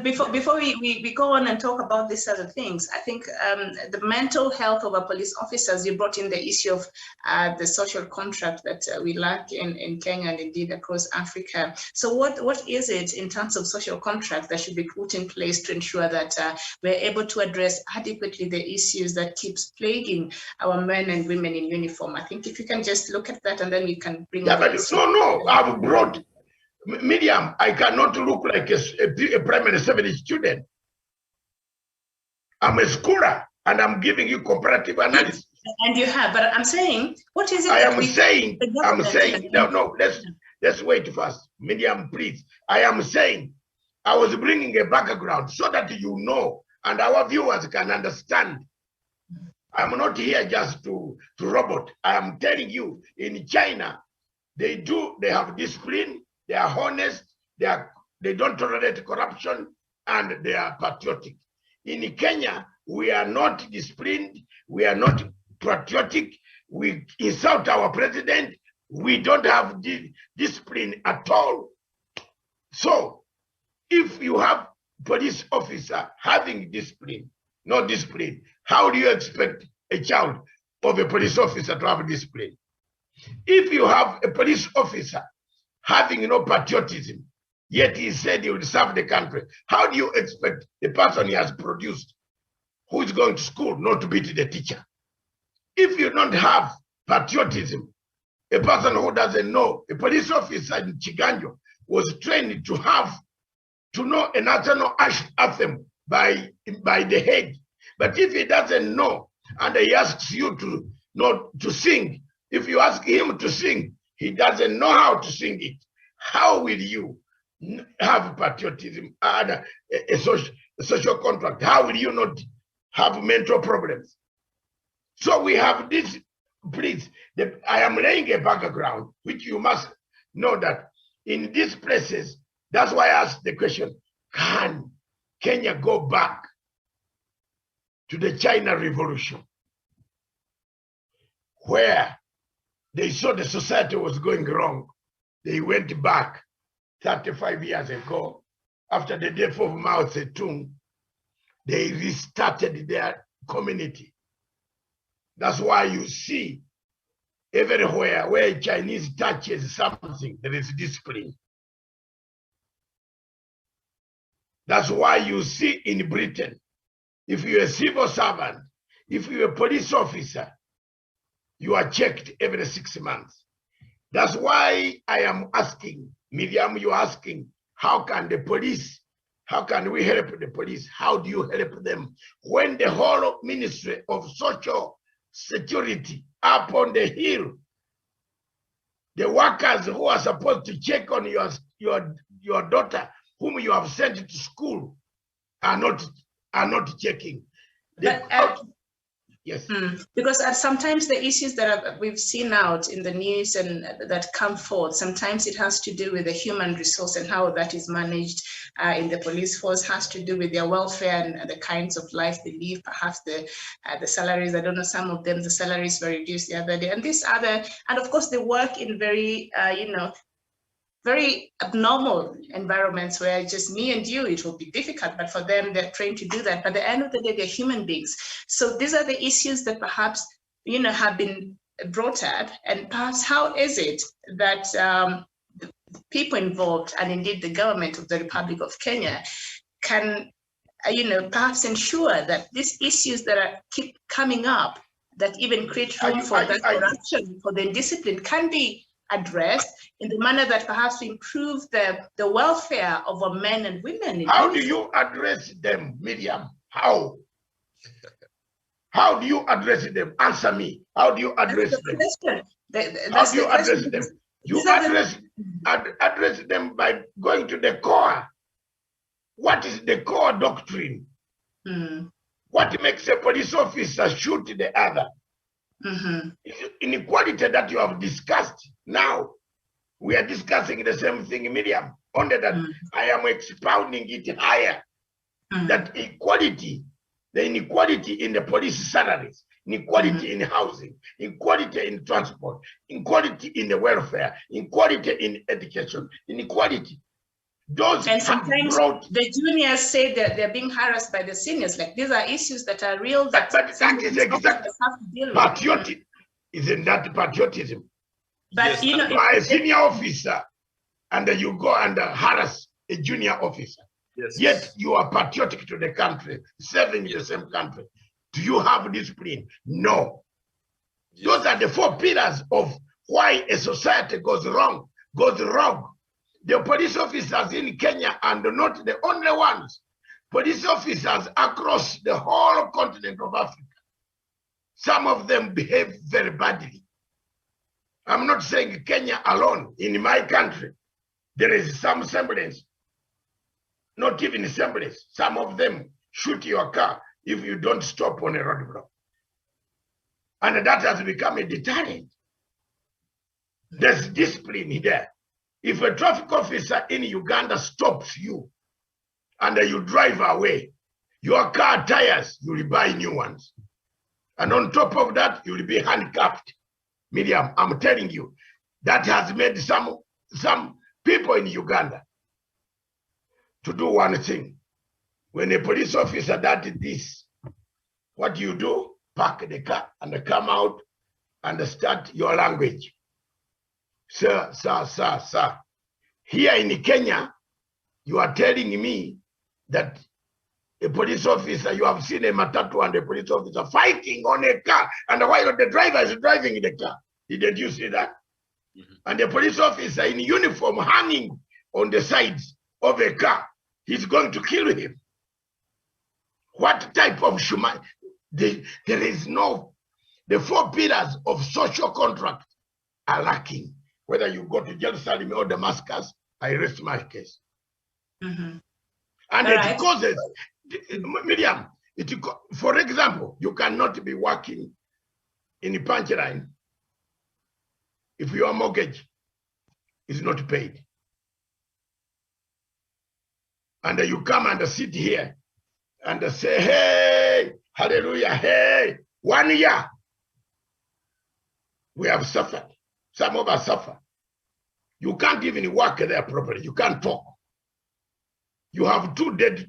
[SPEAKER 1] before we go on and talk about these other things, I think the mental health of our police officers, you brought in the issue of the social contract that we lack in Kenya and indeed across Africa. So what is it in terms of social contract that should be put in place to ensure that we're able to address adequately the issues that keeps plaguing our men and women in uniform? I think if you can just look at that and then you can bring
[SPEAKER 3] yeah, but no, I've brought Miriam, I cannot look like a primary 7 student. I'm a scholar and I'm giving you comparative analysis.
[SPEAKER 1] And you have, but I'm saying, what is it
[SPEAKER 3] I'm saying, no, let's wait first. Miriam, please. I am saying, I was bringing a background so that you know and our viewers can understand. I'm not here just to robot. I am telling you, in China, they have discipline. They are honest, they don't tolerate corruption, and they are patriotic. In Kenya, we are not disciplined, we are not patriotic, we insult our president, we don't have discipline at all. So, if you have police officer having discipline, no discipline, how do you expect a child of a police officer to have discipline? If you have a police officer having no patriotism, yet he said he would serve the country, how do you expect the person he has produced, who is going to school, not to beat the teacher? If you don't have patriotism, a person who doesn't know, a police officer in Chiganjo was trained to know a national anthem by the head. But if he doesn't know, and he asks you to sing, if you ask him to sing, he doesn't know how to sing it. How will you have patriotism and a social contract? How will you not have mental problems? So we have this, please, I am laying a background, which you must know that in these places, that's why I asked the question, can Kenya go back to the China Revolution, where they saw the society was going wrong? They went back 35 years ago, after the death of Mao Zedong, they restarted their community. That's why you see everywhere where Chinese touches something, there is discipline. That's why you see in Britain, if you're a civil servant, if you're a police officer, you are checked every 6 months. That's why I am asking, Miriam, you're asking, how can we help the police? How do you help them? When the whole Ministry of Social Security up on the hill, the workers who are supposed to check on your daughter, whom you have sent to school, are not checking. Yes.
[SPEAKER 1] Because sometimes the issues that we've seen out in the news and that come forth, sometimes it has to do with the human resource and how that is managed in the police force, has to do with their welfare and the kinds of life they live, perhaps the salaries. I don't know, some of them, the salaries were reduced the other day. And of course, they work in very, very abnormal environments where just me and you, it will be difficult, but for them, they're trained to do that. But at the end of the day, they're human beings. So these are the issues that perhaps, have been brought up, and perhaps how is it that the people involved and indeed the government of the Republic of Kenya can, perhaps ensure that these issues that keep coming up, that even create room for that corruption, for the indiscipline, can be addressed in the manner that perhaps to improve the welfare of our men and women.
[SPEAKER 3] How do you address them, Miriam? How? How do you address them? Answer me. How do you address them? How do you address them? You address them by going to the core. What is the core doctrine? What makes a police officer shoot the other? Inequality that you have discussed. Now we are discussing the same thing, Miriam, only that I am expounding it higher. that equality, the inequality in the police salaries, inequality in housing, inequality in transport, inequality in the welfare, inequality in education, inequality. Those
[SPEAKER 1] and sometimes the juniors say that they're being harassed by the seniors. Like, these are issues that are real that,
[SPEAKER 3] but that is exactly
[SPEAKER 1] have to deal with.
[SPEAKER 3] patriotism. Isn't that patriotism?
[SPEAKER 1] But
[SPEAKER 2] yes,
[SPEAKER 1] you know,
[SPEAKER 3] you are a senior officer and you go and harass a junior officer.
[SPEAKER 2] yes,
[SPEAKER 3] Yet you are patriotic to the country, serving the same country. Do you have discipline? No.
[SPEAKER 2] yes.
[SPEAKER 3] Those are the 4 pillars of why a society goes wrong. The police officers in Kenya are not the only ones. Police officers across the whole continent of Africa, some of them behave very badly. I'm not saying Kenya alone. In my country, there is some semblance, not even semblance. Some of them shoot your car if you don't stop on a roadblock. And that has become a deterrent. There's discipline there. If a traffic officer in Uganda stops you and you drive away, your car tires, you will buy new ones. And on top of that, you will be handcuffed. Miriam, I'm telling you, that has made some people in Uganda to do one thing. When a police officer did this, what do? Park the car and come out and start your language. Sir. Here in Kenya, you are telling me that a police officer, you have seen a matatu and a police officer fighting on a car, and while the driver is driving the car. Didn't you see that? And the police officer in uniform hanging on the sides of a car, he's going to kill him. What type of human? There is no, the 4 pillars of social contract are lacking. Whether you go to Jerusalem or Damascus, I rest my case. And it causes, Miriam, for example, you cannot be working in a punchline if your mortgage is not paid. And you come and sit here and say, hey, hallelujah, hey, 1 year. We have suffered. Some of us suffer. You can't even work there properly. You can't talk. You have 2 dead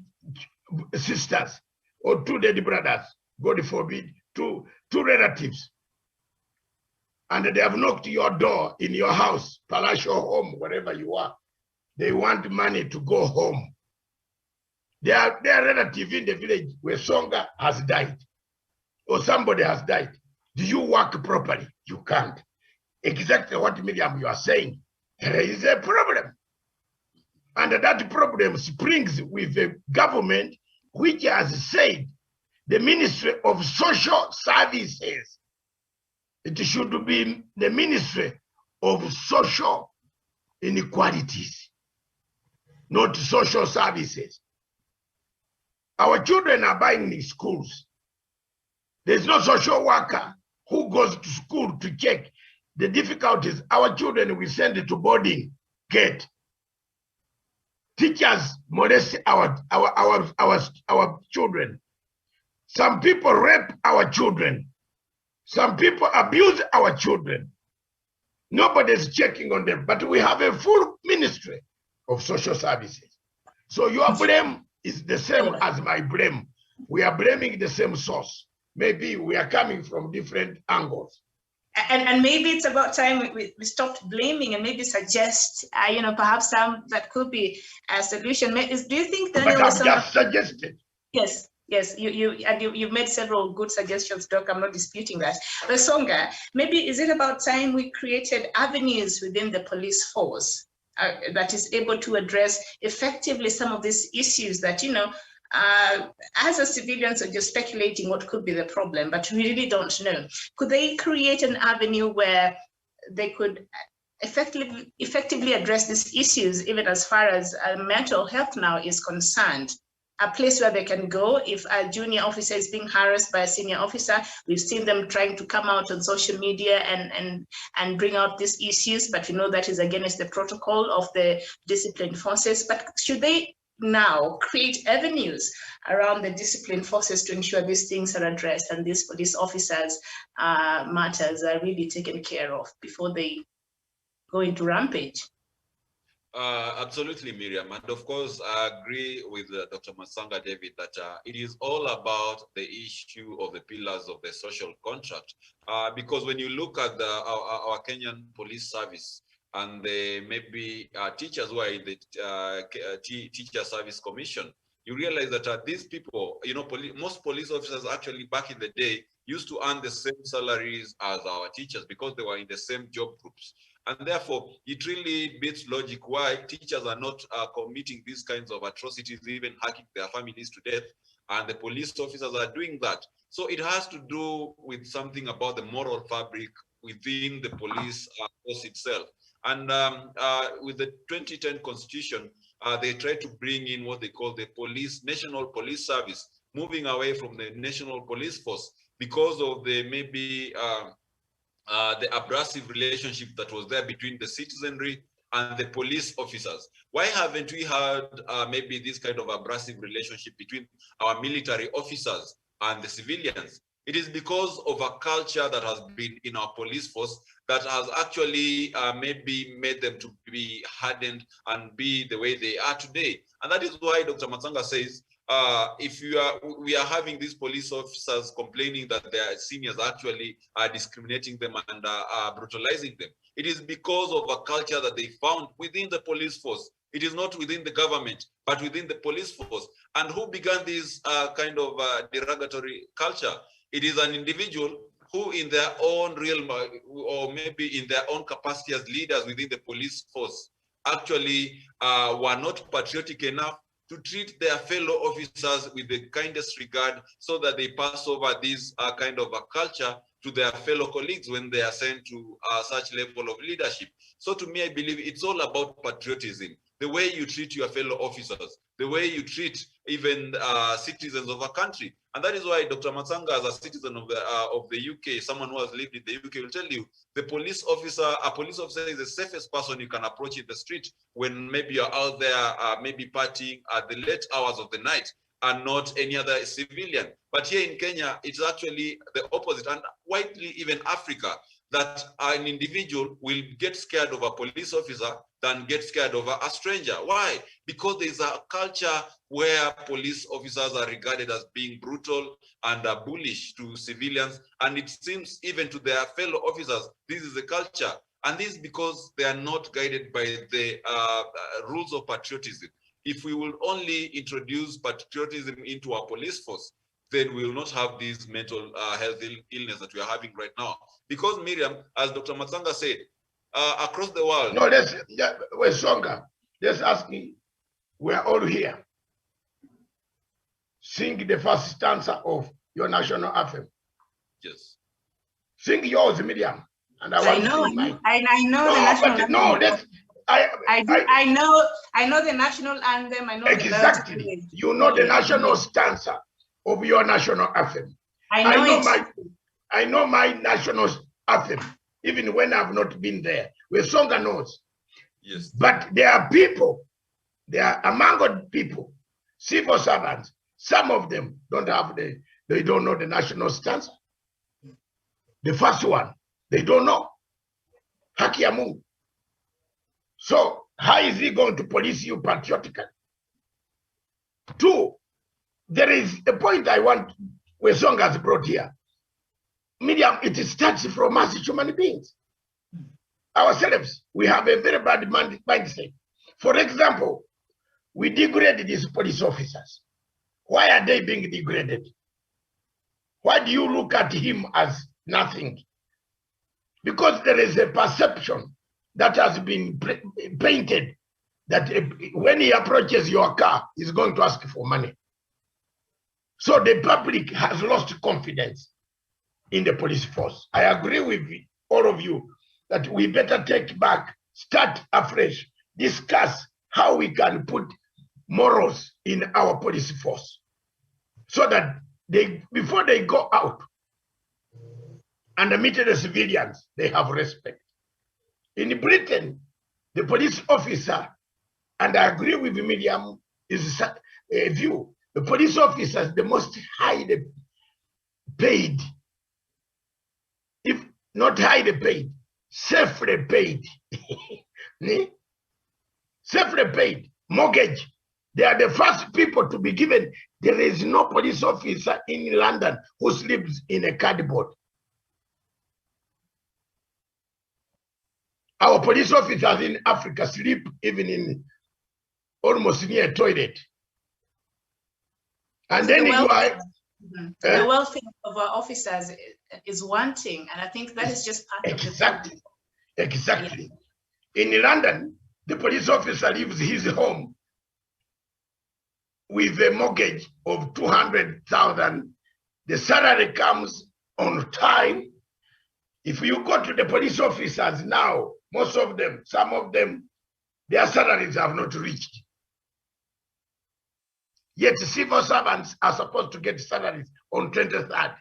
[SPEAKER 3] sisters or 2 dead brothers, God forbid, two relatives. And they have knocked your door in your house, palatial home, wherever you are. They want money to go home. Their relative in the village where Songa has died, or somebody has died. Do you work properly? You can't. Exactly what, Miriam, you are saying. There is a problem. And that problem springs with the government, which has said the Ministry of Social Services. It should be the Ministry of Social Inequalities, not social services. Our children are buying in schools. There's no social worker who goes to school to check the difficulties. Our children we send it to boarding gate. Teachers molest our children. Some people rape our children. Some people abuse our children. Nobody's checking on them, but we have a full ministry of social services. So your blame is the same as my blame. We are blaming the same source. Maybe we are coming from different angles.
[SPEAKER 1] And maybe it's about time we stopped blaming and maybe suggest, perhaps that could be a solution. Do you think that
[SPEAKER 3] But I've just suggested.
[SPEAKER 1] Yes, you've made several good suggestions, Doc. I'm not disputing that. But Songa, maybe is it about time we created avenues within the police force that is able to address effectively some of these issues that, as a civilians are just speculating what could be the problem, but we really don't know. Could they create an avenue where they could effectively address these issues, even as far as mental health now is concerned? A place where they can go if a junior officer is being harassed by a senior officer. We've seen them trying to come out on social media and bring out these issues, but we know that is against the protocol of the disciplined forces. But should they now create avenues around the discipline forces to ensure these things are addressed and these police officers' matters are really taken care of before they go into rampage?
[SPEAKER 2] Absolutely, Miriam. And of course, I agree with Dr. Masanga David that it is all about the issue of the pillars of the social contract. Because when you look at our Kenyan police service and the maybe teachers who are in the Teacher Service Commission, you realize that these people, you know, most police officers actually back in the day used to earn the same salaries as our teachers because they were in the same job groups. And therefore, it really beats logic why teachers are not committing these kinds of atrocities, even hacking their families to death, and the police officers are doing that. So it has to do with something about the moral fabric within the police force itself. And with the 2010 Constitution, they tried to bring in what they call the National Police Service, moving away from the National Police Force because of the maybe the abrasive relationship that was there between the citizenry and the police officers. Why haven't we had maybe this kind of abrasive relationship between our military officers and the civilians? It is because of a culture that has been in our police force that has actually maybe made them to be hardened and be the way they are today. And that is why Dr. Matsanga says, if we are having these police officers complaining that their seniors actually are discriminating them and brutalizing them, it is because of a culture that they found within the police force. It is not within the government, but within the police force. And who began this kind of derogatory culture? It is an individual who in their own realm or maybe in their own capacity as leaders within the police force actually were not patriotic enough to treat their fellow officers with the kindest regard so that they pass over this kind of a culture to their fellow colleagues when they are sent to such level of leadership. So to me, I believe it's all about patriotism. The way you treat your fellow officers, the way you treat even citizens of a country. And that is why Dr. Matsanga, as a citizen of the UK, someone who has lived in the UK, will tell you a police officer is the safest person you can approach in the street when maybe you're out there, maybe partying at the late hours of the night and not any other civilian. But here in Kenya, it's actually the opposite, and widely even Africa, that an individual will get scared of a police officer than get scared of a stranger. Why? Because there's a culture where police officers are regarded as being brutal and bullish to civilians. And it seems even to their fellow officers, this is the culture. And this is because they are not guided by the rules of patriotism. If we will only introduce patriotism into our police force, then we will not have this mental health illness that we are having right now. Because Miriam, as Dr. Matsanga said, across the world.
[SPEAKER 3] No, we're stronger. Just asking, we're all here. Sing the first stanza of your national anthem.
[SPEAKER 2] Yes.
[SPEAKER 3] Sing yours, Miriam. And I know the national anthem.
[SPEAKER 1] I know the national anthem. I know
[SPEAKER 3] exactly. You know the national stanza of your national anthem. I know my national anthem, even when I've not been there. Where Songa knows.
[SPEAKER 2] Yes.
[SPEAKER 3] But there are people, there are among people, civil servants. Some of them don't have they don't know the national stanza. The first one, they don't know. Haki ya Mungu. So how is he going to police you patriotically? Two, there is a point I want where Song has brought here. Miriam, it starts from us human beings. Ourselves, we have a very bad mindset. For example, we degrade these police officers. Why are they being degraded? Why do you look at him as nothing? Because there is a perception that has been painted that when he approaches your car, he's going to ask for money. So the public has lost confidence in the police force. I agree with all of you that we better take back, start afresh, discuss how we can put morals in our police force so that before they go out and meet the civilians, they have respect. In Britain, the police officer, and I agree with Miriam, is a view. The police officers, the most highly paid, if not highly paid, safely paid, safely paid, mortgage. They are the first people to be given. There is no police officer in London who sleeps in a cardboard. Our police officers in Africa sleep even in almost near a toilet. And then you are...
[SPEAKER 1] The welfare of our officers is wanting, and I think that is just part of the problem.
[SPEAKER 3] Exactly. Yeah. In London, the police officer leaves his home with a mortgage of 200,000. The salary comes on time. If you go to the police officers now, most of them, some of them, their salaries have not reached. Yet civil servants are supposed to get salaries on 23rd.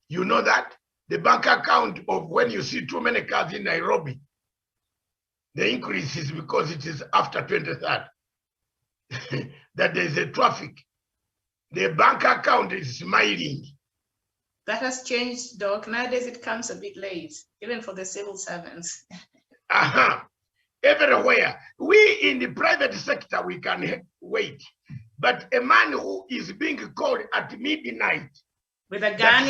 [SPEAKER 3] You know that? The bank account of when you see too many cars in Nairobi, the increase is because it is after 23rd. That there is a traffic. The bank account is smiling.
[SPEAKER 1] That has changed, Doc. Nowadays it comes a bit late, even for the civil servants.
[SPEAKER 3] Everywhere. We in the private sector, we can wait. But a man who is being called at midnight
[SPEAKER 1] with a gun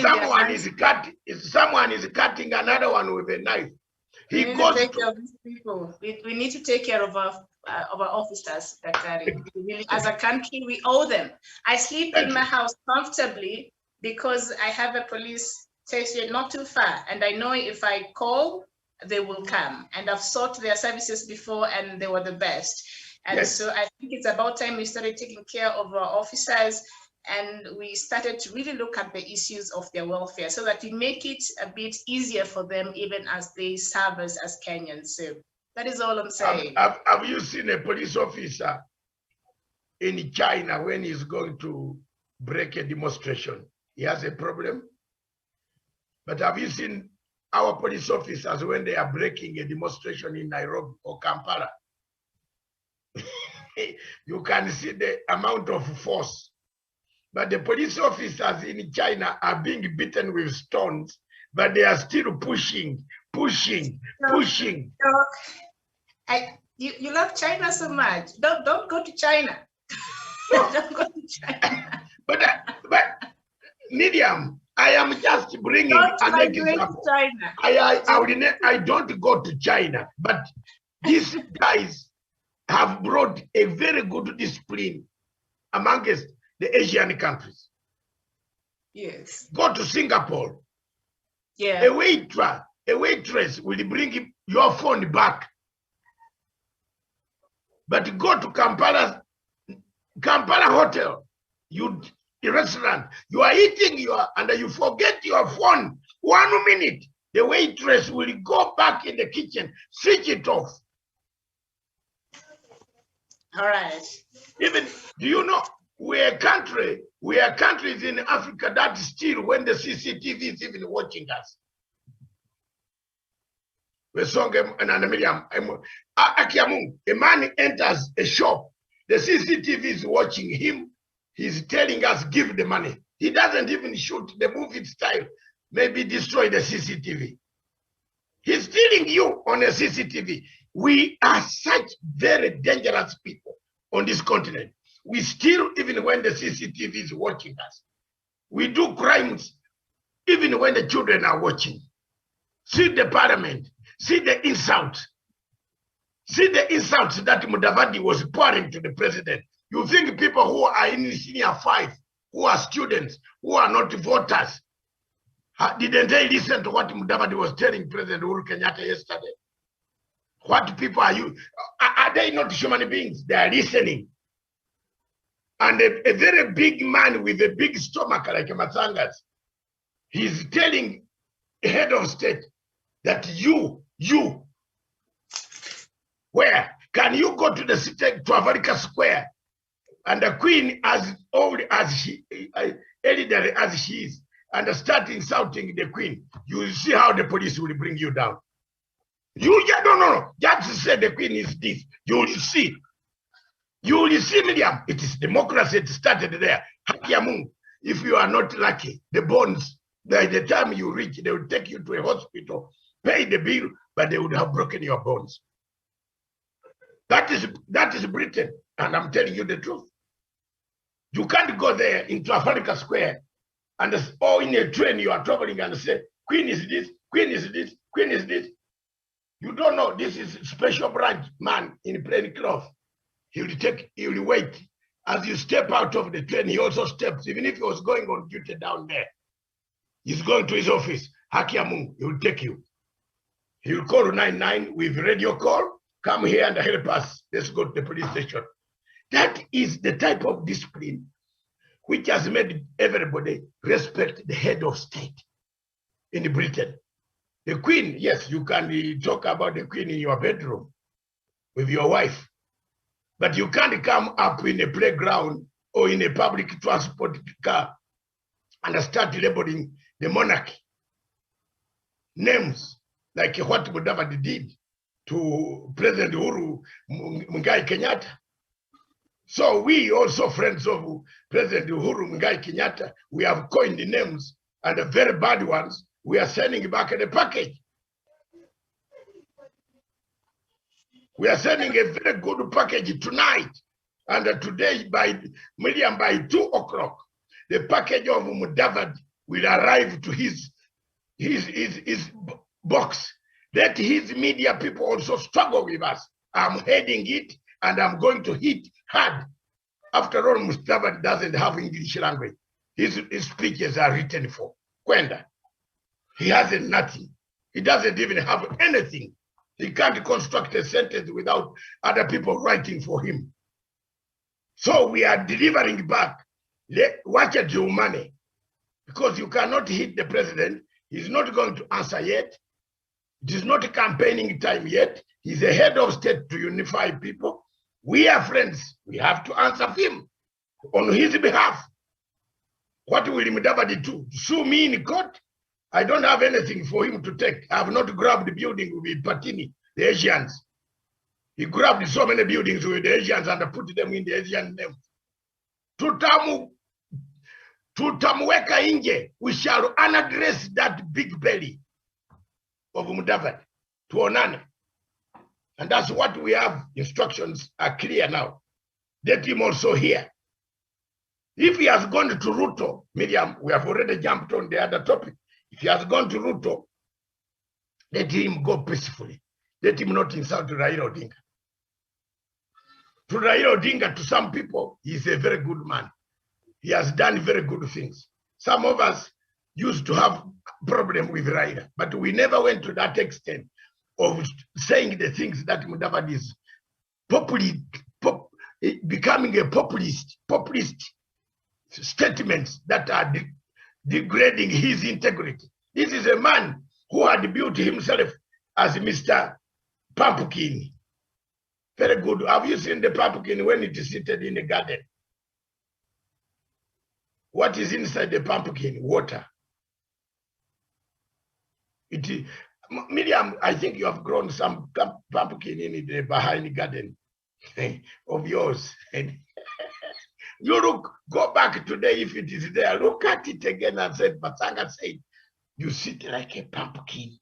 [SPEAKER 1] in
[SPEAKER 3] someone is cutting another one with a knife.
[SPEAKER 1] We need to take care of these people. We need to take care of our officers, Really, as a country, we owe them. I sleep in my house comfortably because I have a police station not too far, and I know if I call, they will come. And I've sought their services before, and they were the best. And so I think it's about time we started taking care of our officers, and we started to really look at the issues of their welfare so that we make it a bit easier for them, even as they serve us as Kenyans. So that is all I'm saying.
[SPEAKER 3] Have you seen a police officer in China when he's going to break a demonstration? He has a problem. But have you seen our police officers when they are breaking a demonstration in Nairobi or Kampala? You can see the amount of force. But the police officers in China are being beaten with stones, but they are still pushing.
[SPEAKER 1] You love China so much. Don't go to China. Don't go to China.
[SPEAKER 3] But Miriam, I am just bringing an example. I don't go to China, but these guys have brought a very good discipline amongst the Asian countries.
[SPEAKER 1] Yes.
[SPEAKER 3] Go to Singapore.
[SPEAKER 1] Yeah.
[SPEAKER 3] A waitress will bring your phone back. But go to Kampala hotel, a restaurant, you are eating and you forget your phone 1 minute. The waitress will go back in the kitchen, switch it off.
[SPEAKER 1] All right.
[SPEAKER 3] Even, do you know, we are countries in Africa that still, when the CCTV is even watching us. A man enters a shop, the CCTV is watching him, he's telling us, give the money. He doesn't even shoot the movie style, maybe destroy the CCTV. He's stealing you on a CCTV. We are such very dangerous people on this continent. We steal even when the CCTV is watching us. We do crimes even when the children are watching. See the parliament, see the insults. See the insults that Mudavadi was pouring to the president. You think people who are in senior 5, who are students, who are not voters, didn't they listen to what Mudavadi was telling President Uhuru Kenyatta yesterday? What people are you? Are they not human beings? They are listening. And a very big man with a big stomach like Matsanga's, he's telling a head of state that you, where can you go to the city, to Africa Square, and the queen, as old as she, elderly as she is, and start insulting the queen, you will see how the police will bring you down. You just no, just say the queen is this. You will see. You will see, Miriam, it is democracy. It started there. Haki ya Mungu. If you are not lucky, the bones, by the time you reach, they will take you to a hospital, pay the bill, but they would have broken your bones. That is Britain, and I'm telling you the truth. You can't go there into Africa Square and or in a train you are traveling and say, Queen is this, Queen is this, Queen is this. You don't know this is special branch man in plain cloth. He will wait. As you step out of the train, he also steps. Even if he was going on duty down there, he's going to his office. Haki ya Mungu, he will take you. He will call 99 with radio call. Come here and help us. Let's go to the police station. That is the type of discipline which has made everybody respect the head of state in Britain. The Queen, yes, you can talk about the Queen in your bedroom with your wife, but you can't come up in a playground or in a public transport car and start labeling the monarchy names like what Mudavadi did to President Uhuru Muigai Kenyatta. So we also friends of President Uhuru Muigai Kenyatta, we have coined the names and the very bad ones, we are sending back in the package. We are sending a very good package tonight. And today by 2 o'clock, the package of Mudavadi will arrive to his box. Let his media people also struggle with us. I'm heading it and I'm going to hit hard. After all, Mudavadi doesn't have English language. His speeches are written for Kwenda. He has nothing. He doesn't even have anything. He can't construct a sentence without other people writing for him. So we are delivering back. Watch it, your money. Because you cannot hit the president. He's not going to answer yet. It is not campaigning time yet. He's a head of state to unify people. We are friends. We have to answer him on his behalf. What will Mudavadi do? Sue me in court? I don't have anything for him to take. I have not grabbed the building with Patini, the Asians. He grabbed so many buildings with the Asians and put them in the Asian name. Tutamweka inje. We shall unaddress that big belly of Mudavadi. Tuonane. And that's what we have. Instructions are clear now. Let him also hear. If he has gone to Ruto, Miriam, we have already jumped on the other topic. If he has gone to Ruto, let him go peacefully. Let him not insult Raila Odinga. To Raila Odinga, to some people, he is a very good man. He has done very good things. Some of us used to have problem with Raila, but we never went to that extent of saying the things that Mudavadi is becoming a populist statements that are degrading his integrity. This is a man who had built himself as Mr. Pumpkin. Very good. Have you seen the pumpkin when it is seated in a garden? What is inside the pumpkin? Water. It is, Miriam, I think you have grown some pumpkin in the behind the garden of yours. You look, go back today if it is there, look at it again and said, Basanga said, you sit like a pumpkin.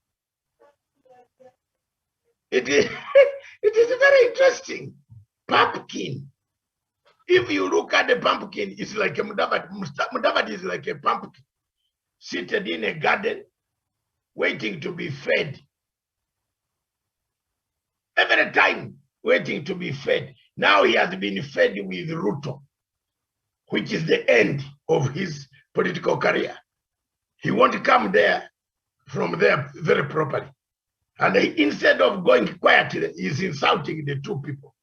[SPEAKER 3] It is, it is very interesting. Pumpkin. If you look at the pumpkin, it's like a Mudavadi. Mudavadi is like a pumpkin, seated in a garden, waiting to be fed. Every time, waiting to be fed. Now he has been fed with Ruto, which is the end of his political career. He won't come there from there very properly. And instead of going quietly, he's insulting the two people.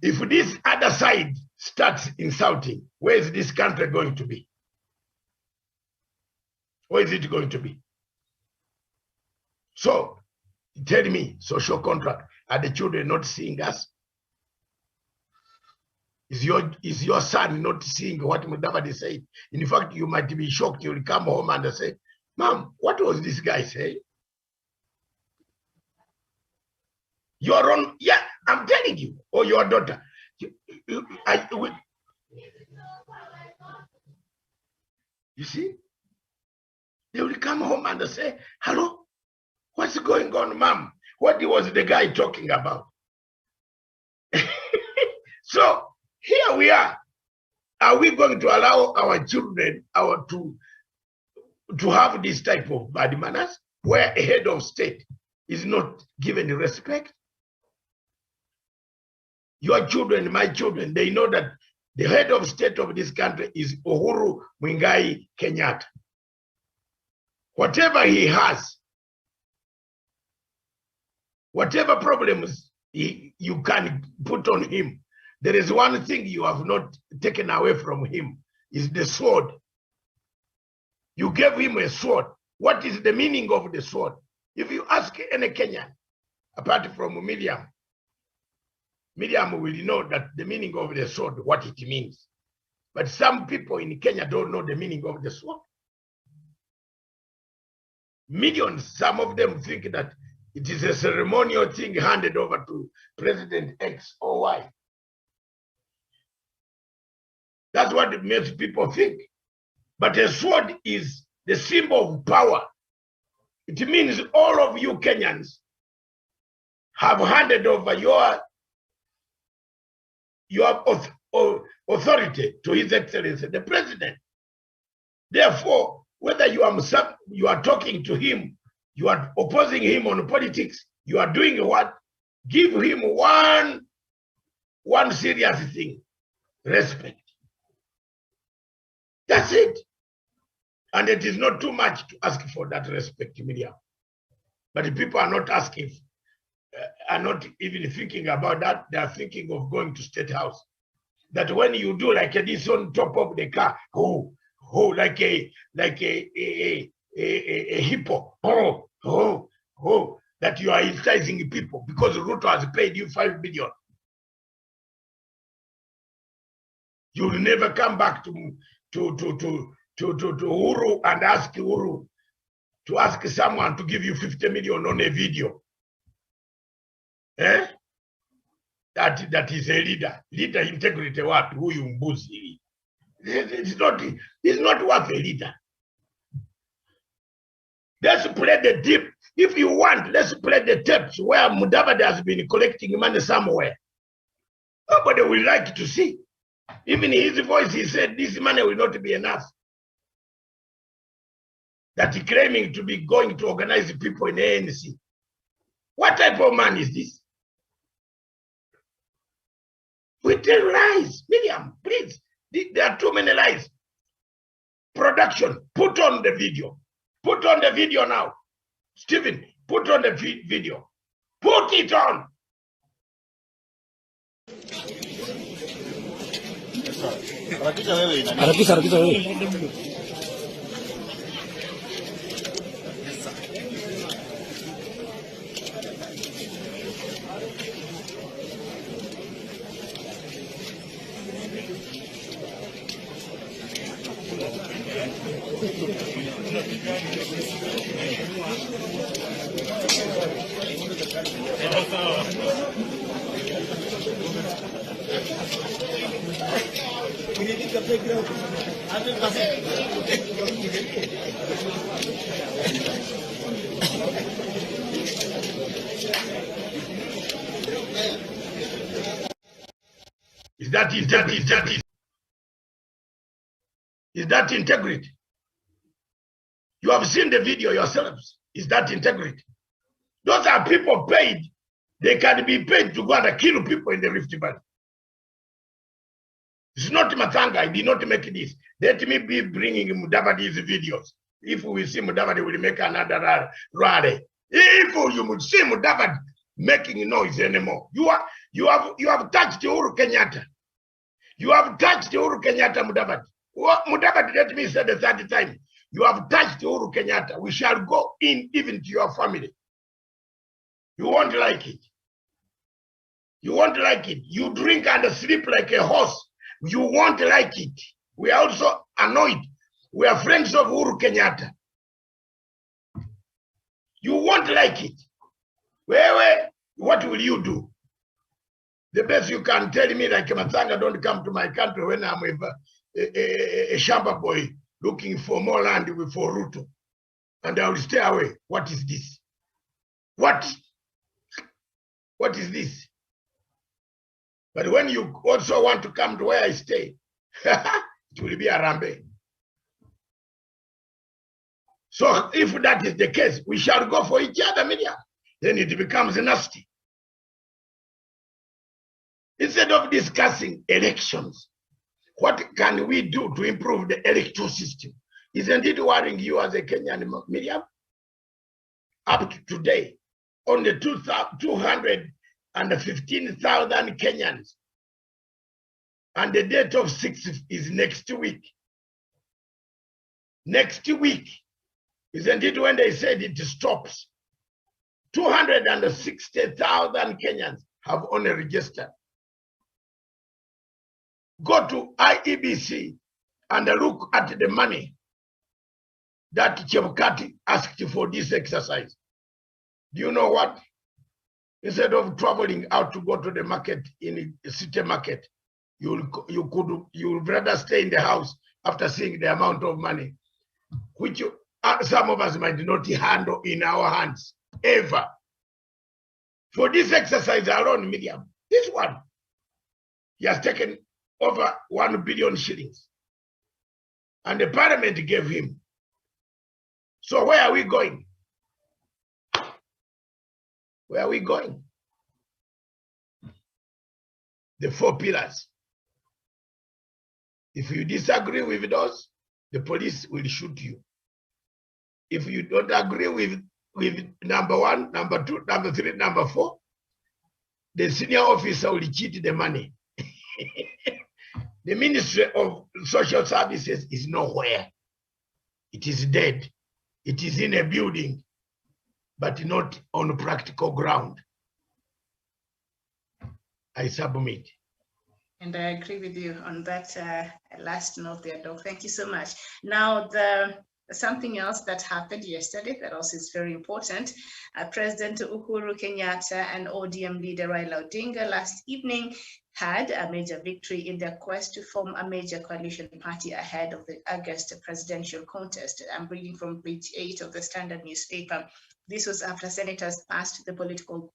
[SPEAKER 3] If this other side starts insulting, where is this country going to be? Where is it going to be? So, tell me, social contract, are the children not seeing us? Is your son not seeing what Mudavadi said? In fact, you might be shocked. You will come home and say, Mom, what was this guy saying? Your own, yeah, I'm telling you, or your daughter. You see, they will come home and say, hello, what's going on, mom? What was the guy talking about? So here we are. Are we going to allow our children to have this type of bad manners where a head of state is not given respect? Your children, my children, they know that the head of state of this country is Uhuru Muigai Kenyatta. Whatever he has, whatever problems you can put on him, there is one thing you have not taken away from him, is the sword. You gave him a sword. What is the meaning of the sword? If you ask any Kenyan, apart from Miriam will know that the meaning of the sword, what it means. But some people in Kenya don't know the meaning of the sword. Millions, some of them think that it is a ceremonial thing handed over to President X or Y. That's what most people think. But a sword is the symbol of power. It means all of you Kenyans have handed over your authority to His Excellency, the President. Therefore, whether you are talking to him, you are opposing him on politics, you are doing what? Give him one serious thing: respect. That's it. And it is not too much to ask for that respect, Miriam. But people are not asking, are not even thinking about that. They are thinking of going to State House. That when you do like this on top of the car, like a hippo, that you are inciting people because Ruto has paid you 5 billion. You will never come back to Uhuru and ask Uhuru to ask someone to give you 50 million on a video. Eh? That is a leader. Leader integrity what? Who you mbuzi? It's not worth a leader. Let's play the deep. If you want, let's play the tapes where Mudavadi has been collecting money somewhere. Nobody will like to see. Even his voice, he said this money will not be enough. That he claiming to be going to organize people in ANC. What type of man is this? We tell lies. Miriam, please. There are too many lies. Production, put on the video. Put on the video now. Stephen, put on the video. Put it on. Is that integrity? You have seen the video yourselves. Is that integrity? Those are people paid. They can be paid to go and kill people in the Rift Valley. It's not Matanga. I did not make this. Let me be bringing Mudavadi's videos. If we see Mudavadi, will make another rally. If you see Mudavadi making noise anymore, you have touched Uhuru Kenyatta. You have touched Uhuru Kenyatta, Mudavadi. Mudavadi, let me say the third time. You have touched Uhuru Kenyatta. We shall go in even to your family. You won't like it. You won't like it. You drink and sleep like a horse. You won't like it. We are also annoyed. We are friends of Uhuru Kenyatta. You won't like it. What will you do? The best you can tell me, like Matanga, don't come to my country when I'm with a Shamba boy looking for more land for Ruto. And I will stay away. What is this? What is this? But when you also want to come to where I stay, it will be a rambe. So if that is the case, we shall go for each other, media. Then it becomes nasty. Instead of discussing elections, what can we do to improve the electoral system? Isn't it worrying you as a Kenyan, Miriam? Up to today, only 215,000 Kenyans. And the date of 6th is next week. Next week. Isn't it when they said it stops? 260,000 Kenyans have only registered. Go to IEBC and look at the money that Chebukati asked for this exercise. Do you know what? Instead of traveling out to go to the market in the city market, you'd rather stay in the house after seeing the amount of money, which some of us might not handle in our hands ever. For this exercise alone, Miriam, this one, he has taken over 1 billion shillings. And the parliament gave him. So where are we going? Where are we going? The 4 pillars. If you disagree with those, the police will shoot you. If you don't agree with number 1, number 2, number 3, number 4, the senior officer will cheat the money. The Ministry of Social Services is nowhere. It is dead. It is in a building, but not on practical ground. I submit.
[SPEAKER 1] And I agree with you on that last note there, Doc. Thank you so much. Now, something else that happened yesterday that also is very important. President Uhuru Kenyatta and ODM leader Raila Odinga last evening had a major victory in their quest to form a major coalition party ahead of the August presidential contest. I'm reading from page 8 of the Standard newspaper. This was after senators passed the Political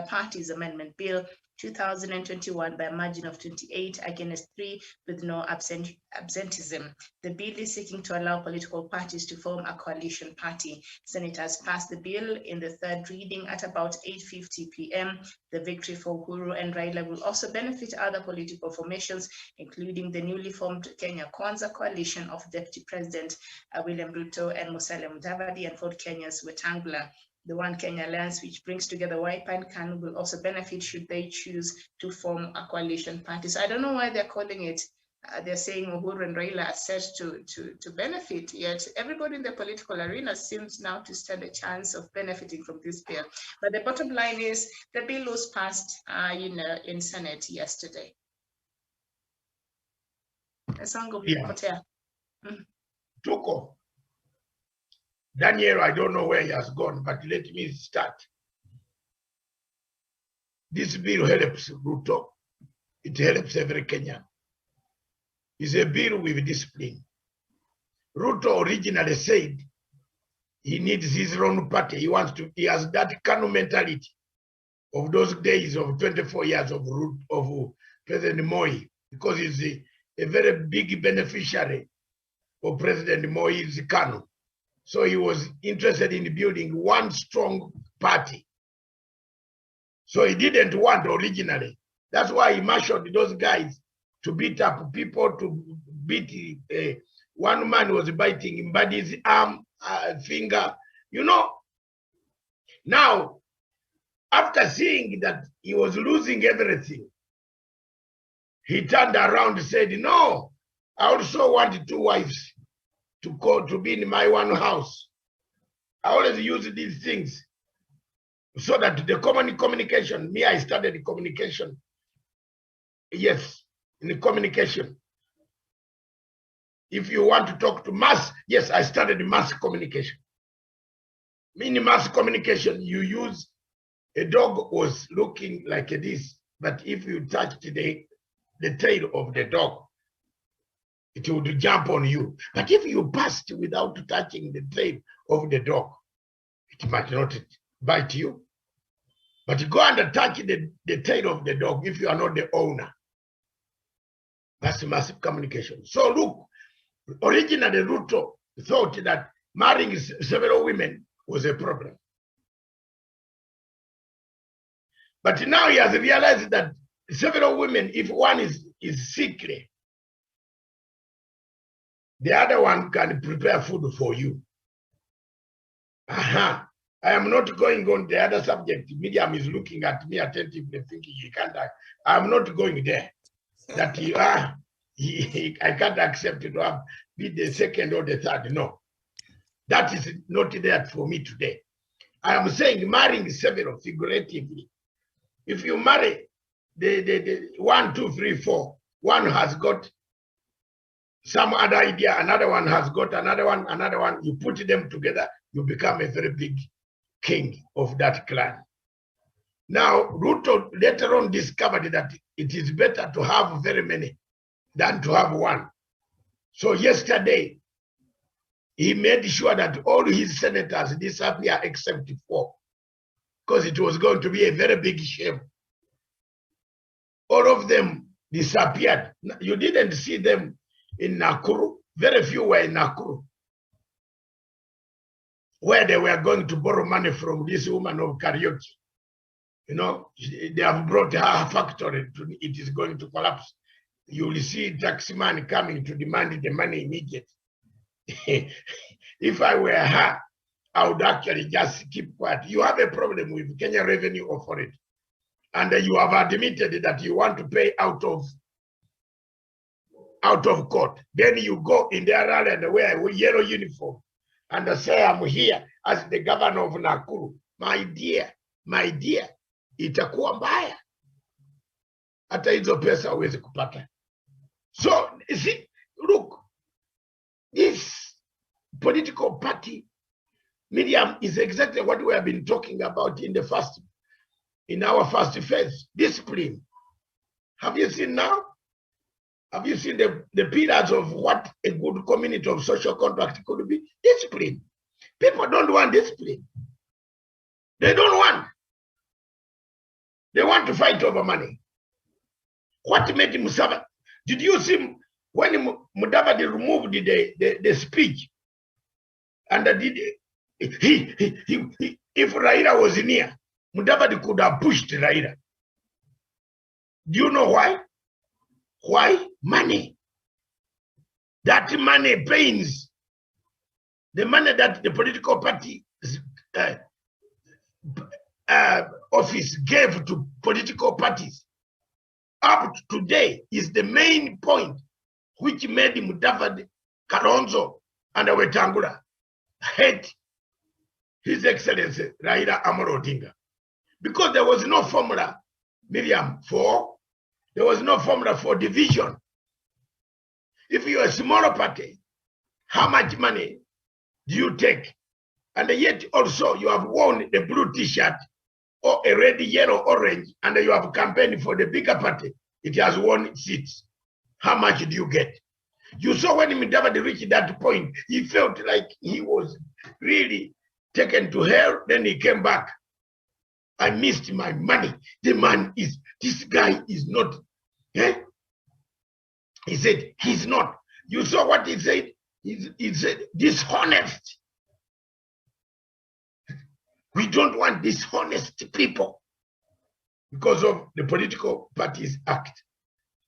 [SPEAKER 1] Parties Amendment Bill 2021 by a margin of 28 against 3 with no absenteeism. The bill is seeking to allow political parties to form a coalition party. Senators passed the bill in the 3rd reading at about 8:50 p.m. The victory for Uhuru and Raila will also benefit other political formations, including the newly formed Kenya Kwanza coalition of Deputy President William Ruto and Musalia Mudavadi and Ford Kenya's Wetangula. The One Kenya Alliance, which brings together Wiper and KANU, will also benefit should they choose to form a coalition party. So I don't know why they're calling it, they're saying Uhuru and Raila are set to benefit, yet everybody in the political arena seems now to stand a chance of benefiting from this bill. But the bottom line is the bill was passed in Senate yesterday.
[SPEAKER 3] Yeah. Tuko. Daniel, I don't know where he has gone, but let me start. This bill helps Ruto. It helps every Kenyan. It's a bill with discipline. Ruto originally said he needs his own party. He has that KANU mentality of those days of 24 years of President Moi, because he's a very big beneficiary of President Moi's KANU. So he was interested in building one strong party. So he didn't want originally. That's why he marshaled those guys to beat up people, to beat, one man was biting Mbadi's arm, finger, Now, after seeing that he was losing everything, he turned around and said, no, I also want 2 wives to be in my one house. I always use these things so that the common communication, I studied communication. Yes, in the communication. If you want to talk to mass, yes, I studied mass communication. In mass communication, you use, a dog was looking like this, but if you touch the tail of the dog, it would jump on you. But if you passed without touching the tail of the dog, it might not bite you. But go and touch the tail of the dog if you are not the owner. That's massive communication. So look, originally Ruto thought that marrying several women was a problem. But now he has realized that several women, if one is sickly, the other one can prepare food for you. I am not going on the other subject. Miriam is looking at me attentively, thinking he can't. I'm not going there. That I can't accept it to be the second or the third. No, that is not there for me today. I am saying marrying several figuratively. If you marry the 1, 2, 3, 4, one has got some other idea, another one has got another one, you put them together, you become a very big king of that clan. Now, Ruto later on discovered that it is better to have very many than to have one. So yesterday, he made sure that all his senators disappear except 4, because it was going to be a very big shame. All of them disappeared. You didn't see them in Nakuru. Very few were in Nakuru, where they were going to borrow money from this woman of karaoke. You know, they have brought her factory. It is going to collapse. You will see taxman coming to demand the money immediately. If I were her, I would actually just keep quiet. You have a problem with Kenya Revenue Authority, and you have admitted that you want to pay out of court. Then you go in the rally and wear a yellow uniform and say, I'm here as the governor of Nakuru. My dear, itakuwa mbaya. Hata hizo pesa huwezi kupata. So, you see, look, this political party, Miriam, is exactly what we have been talking about in our first phase. Discipline. Have you seen now? Have you seen the pillars of what a good community of social contract could be? Discipline. People don't want discipline. They don't want. They want to fight over money. What made him suffer? Did you see when Mudavadi removed the speech? And if Raila was near, Mudavadi could have pushed Raila. Do you know why? Why? Money. That money pains. The money that the political party office gave to political parties up to today is the main point which made Mudavadi, Kalonzo, and Wetangula hate His Excellency Raila Amolo Odinga. Because there was no formula, Miriam, there was no formula for division. If you're a smaller party, how much money do you take? And yet also you have worn the blue t-shirt or a red, yellow, orange, and you have campaigned for the bigger party. It has won seats. How much do you get? You saw when Mudavadi reached that point, he felt like he was really taken to hell. Then he came back. I missed my money. This guy is not. Eh? He said, he's not. You saw what he said? He said, dishonest. We don't want dishonest people because of the Political Parties Act.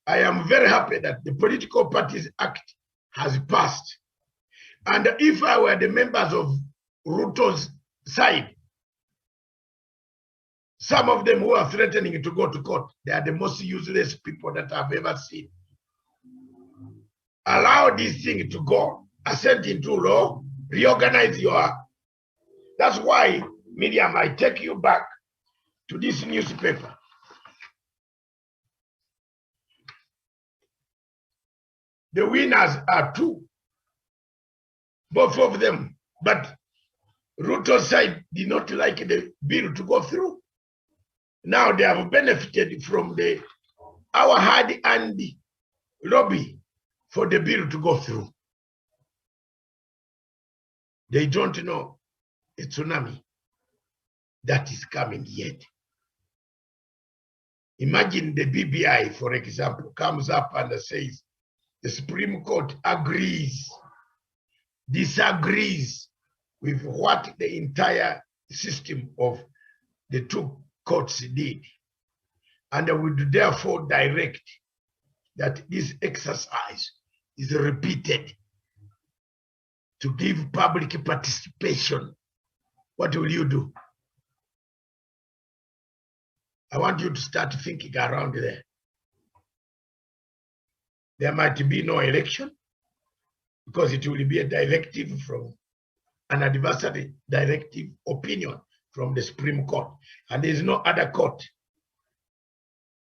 [SPEAKER 3] I am very happy that the Political Parties Act has passed. And if I were the members of Ruto's side, some of them who are threatening to go to court, they are the most useless people that I've ever seen. Allow this thing to go, assent into law, reorganize your. That's why, Miriam, I take you back to this newspaper. The winners are 2, both of them, but Ruto's side did not like the bill to go through. Now they have benefited from our hard-earned lobby for the bill to go through. They don't know a tsunami that is coming yet. Imagine the BBI, for example, comes up and says the Supreme Court agrees, disagrees with what the entire system of the two courts did, and would therefore direct that this exercise is repeated to give public participation. What will you do? I want you to start thinking around there. There might be no election because it will be a directive from an adversary directive opinion from the Supreme Court. And there is no other court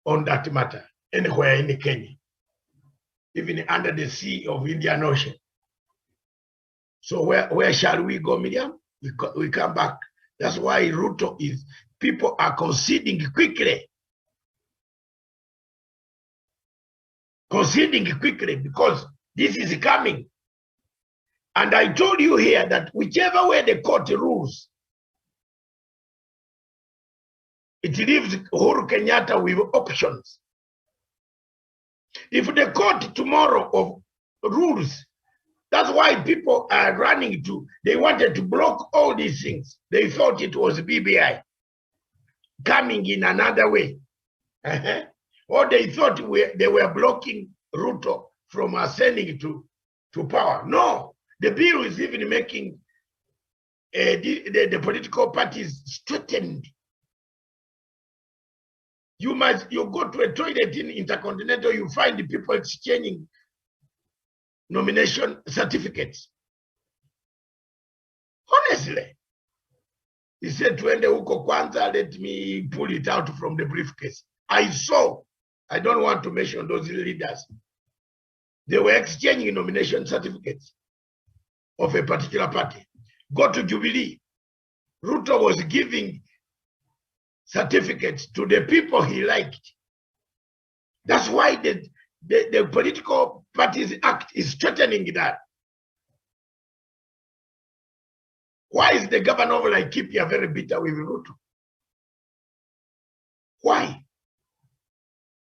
[SPEAKER 3] on that matter anywhere in Kenya, even under the sea of Indian Ocean. So where shall we go, Miriam? We come back. That's why Ruto is, people are conceding quickly. Conceding quickly because this is coming. And I told you here that whichever way the court rules, it leaves Uhuru Kenyatta with options. If the court tomorrow of rules, that's why people are running to, they wanted to block all these things. They thought it was BBI coming in another way. Or they thought they were blocking Ruto from ascending to power. No, the bill is even making the political parties straightened. You go to a toilet in Intercontinental, you find the people exchanging nomination certificates. Honestly, he said, "Tuende huko kwanza, let me pull it out from the briefcase." I saw, I don't want to mention those leaders. They were exchanging nomination certificates of a particular party. Go to Jubilee. Ruto was giving certificates to the people he liked. That's why the Political Parties Act is strengthening that. Why is the governor of Laikipia very bitter with Ruto? Why?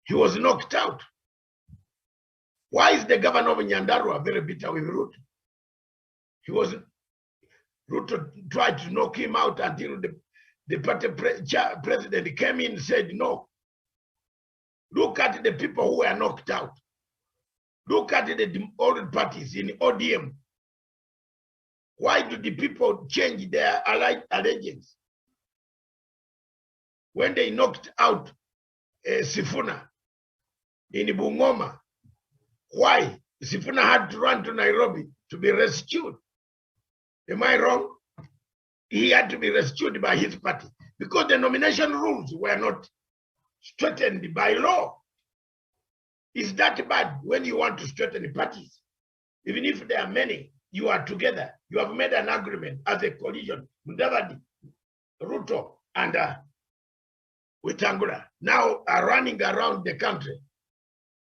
[SPEAKER 3] He was knocked out. Why is the governor of Nyandarua very bitter with Ruto? Ruto tried to knock him out until the party president came in and said, no. Look at the people who were knocked out. Look at the old parties in ODM. Why do the people change their allegiance? When they knocked out Sifuna in Bungoma, why? Sifuna had to run to Nairobi to be rescued. Am I wrong? He had to be rescued by his party because the nomination rules were not straightened by law. Is that bad when you want to straighten parties? Even if there are many, you are together. You have made an agreement as a coalition. Mudavadi, Ruto, and Wetangula now are running around the country.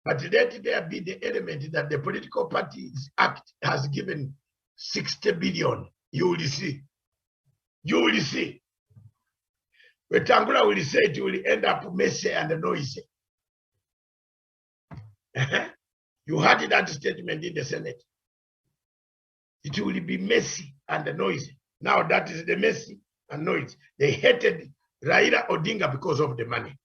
[SPEAKER 3] But let there be the element that the Political Parties Act has given 60 billion. You will see. You will see. Wetangula will say it will end up messy and noisy. You heard that statement in the Senate. It will be messy and noisy. Now that is the messy and noisy. They hated Raila Odinga because of the money.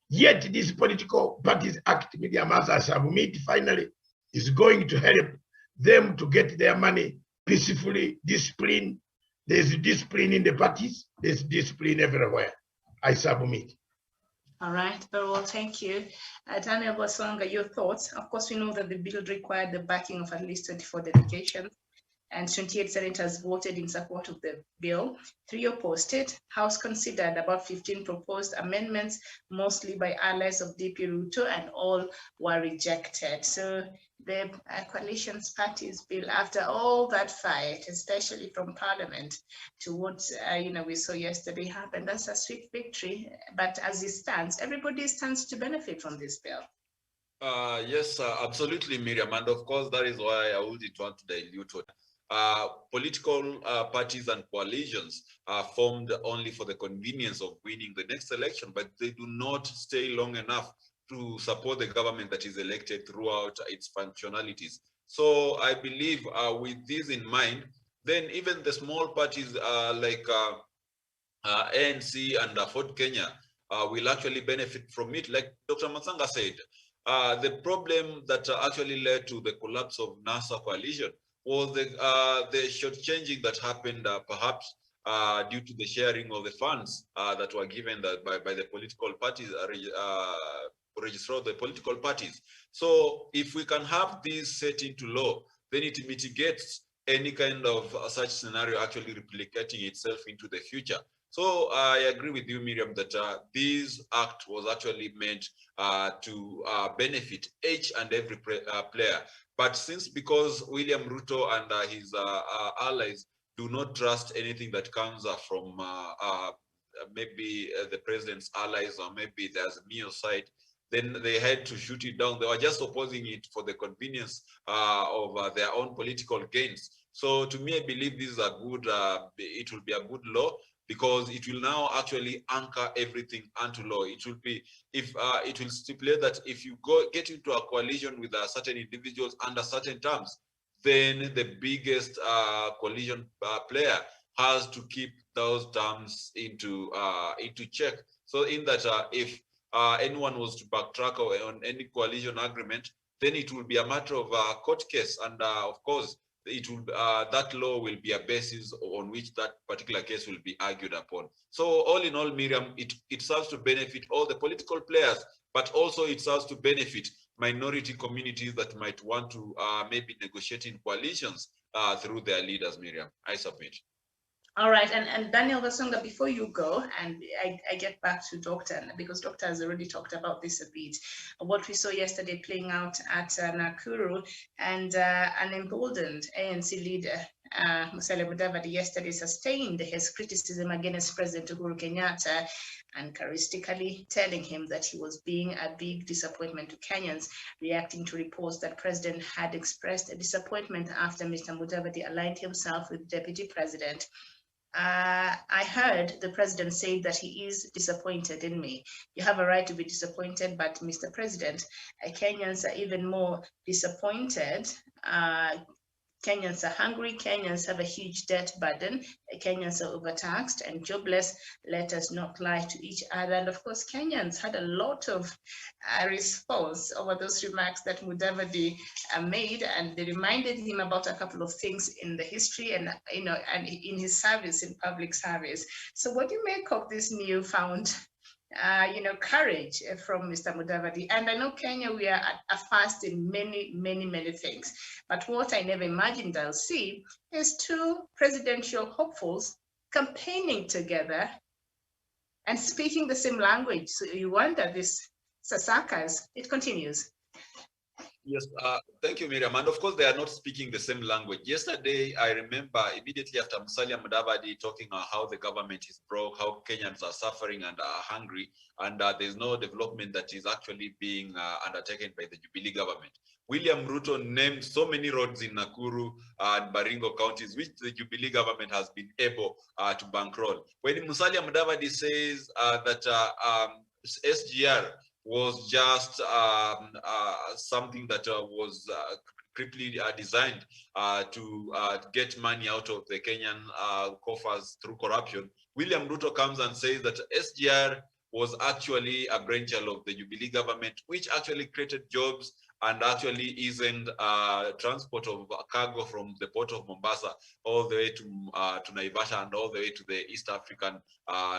[SPEAKER 3] Yet this Political Parties Act, Media Master Submit, finally is going to help them to get their money peacefully, discipline. There's discipline in the parties. There's discipline everywhere. I submit.
[SPEAKER 1] All right, very well, thank you. Daniel Bosonga, your thoughts? Of course, we know that the bill required the backing of at least 24 delegations, and 28 senators voted in support of the bill. 3 opposed it. House considered about 15 proposed amendments, mostly by allies of DP Ruto, and all were rejected. So the coalition's parties bill after all that fight, especially from Parliament, to what we saw yesterday happen. That's a sweet victory. But as it stands, everybody stands to benefit from this bill.
[SPEAKER 2] Yes, absolutely, Miriam. And of course, that is why I wouldn't want to dilute it. Political parties and coalitions are formed only for the convenience of winning the next election, but they do not stay long enough to support the government that is elected throughout its functionalities. So I believe with this in mind, then even the small parties like ANC and Ford Kenya will actually benefit from it. Like Dr. Matsanga said, the problem that actually led to the collapse of NASA coalition was the shortchanging that happened perhaps due to the sharing of the funds that were given by the political parties, registrar of the political parties. So if we can have this set into law, then it mitigates any kind of such scenario actually replicating itself into the future. So I agree with you, Miriam, that this act was actually meant to benefit each and every player. But because William Ruto and his allies do not trust anything that comes from maybe the president's allies, or maybe there's Mio side, then they had to shoot it down. They were just opposing it for the convenience of their own political gains. So to me, I believe this is a good, it will be a good law, because it will now actually anchor everything onto law. It will be, if it will stipulate that if you get into a coalition with certain individuals under certain terms, then the biggest coalition player has to keep those terms into check. So in that if anyone was to backtrack on any coalition agreement, then it will be a matter of court case, and of course it will that law will be a basis on which that particular case will be argued upon. So all in all, Miriam, it serves to benefit all the political players, but also it serves to benefit minority communities that might want to maybe negotiate in coalitions through their leaders. Miriam, I submit.
[SPEAKER 1] All right, and Daniel Vasonga, before you go, and I get back to Doctor, because Doctor has already talked about this a bit, what we saw yesterday playing out at Nakuru, and an emboldened ANC leader, Musalia Mudavadi, yesterday sustained his criticism against President Uhuru Kenyatta, uncharacteristically telling him that he was being a big disappointment to Kenyans, reacting to reports that President had expressed a disappointment after Mr. Mudavadi aligned himself with Deputy President. I heard the president say that he is disappointed in me. You have a right to be disappointed, but Mr. President, Kenyans are even more disappointed. Kenyans are hungry, Kenyans have a huge debt burden, Kenyans are overtaxed and jobless. Let us not lie to each other. And of course, Kenyans had a lot of response over those remarks that Mudavadi made, and they reminded him about a couple of things in the history and and in his service, in public service. So what do you make of this newfound courage from Mr. Mudavadi? And I know Kenya, we are at first in many things, but what I never imagined I'll see is two presidential hopefuls campaigning together and speaking the same language. So you wonder, this Sasakas, it continues.
[SPEAKER 2] Yes, thank you, Miriam. And of course, they are not speaking the same language. Yesterday, I remember immediately after Musalia Mudavadi talking about how the government is broke, how Kenyans are suffering and are hungry, and there's no development that is actually being undertaken by the Jubilee government. William Ruto named so many roads in Nakuru and Baringo counties, which the Jubilee government has been able to bankroll. When Musalia Mudavadi says that SGR was just something that was creepily designed to get money out of the Kenyan coffers through corruption, William Ruto comes and says that SGR was actually a brainchild of the Jubilee government, which actually created jobs and actually isn't transport of cargo from the port of Mombasa all the way to Naivasha and all the way to the East African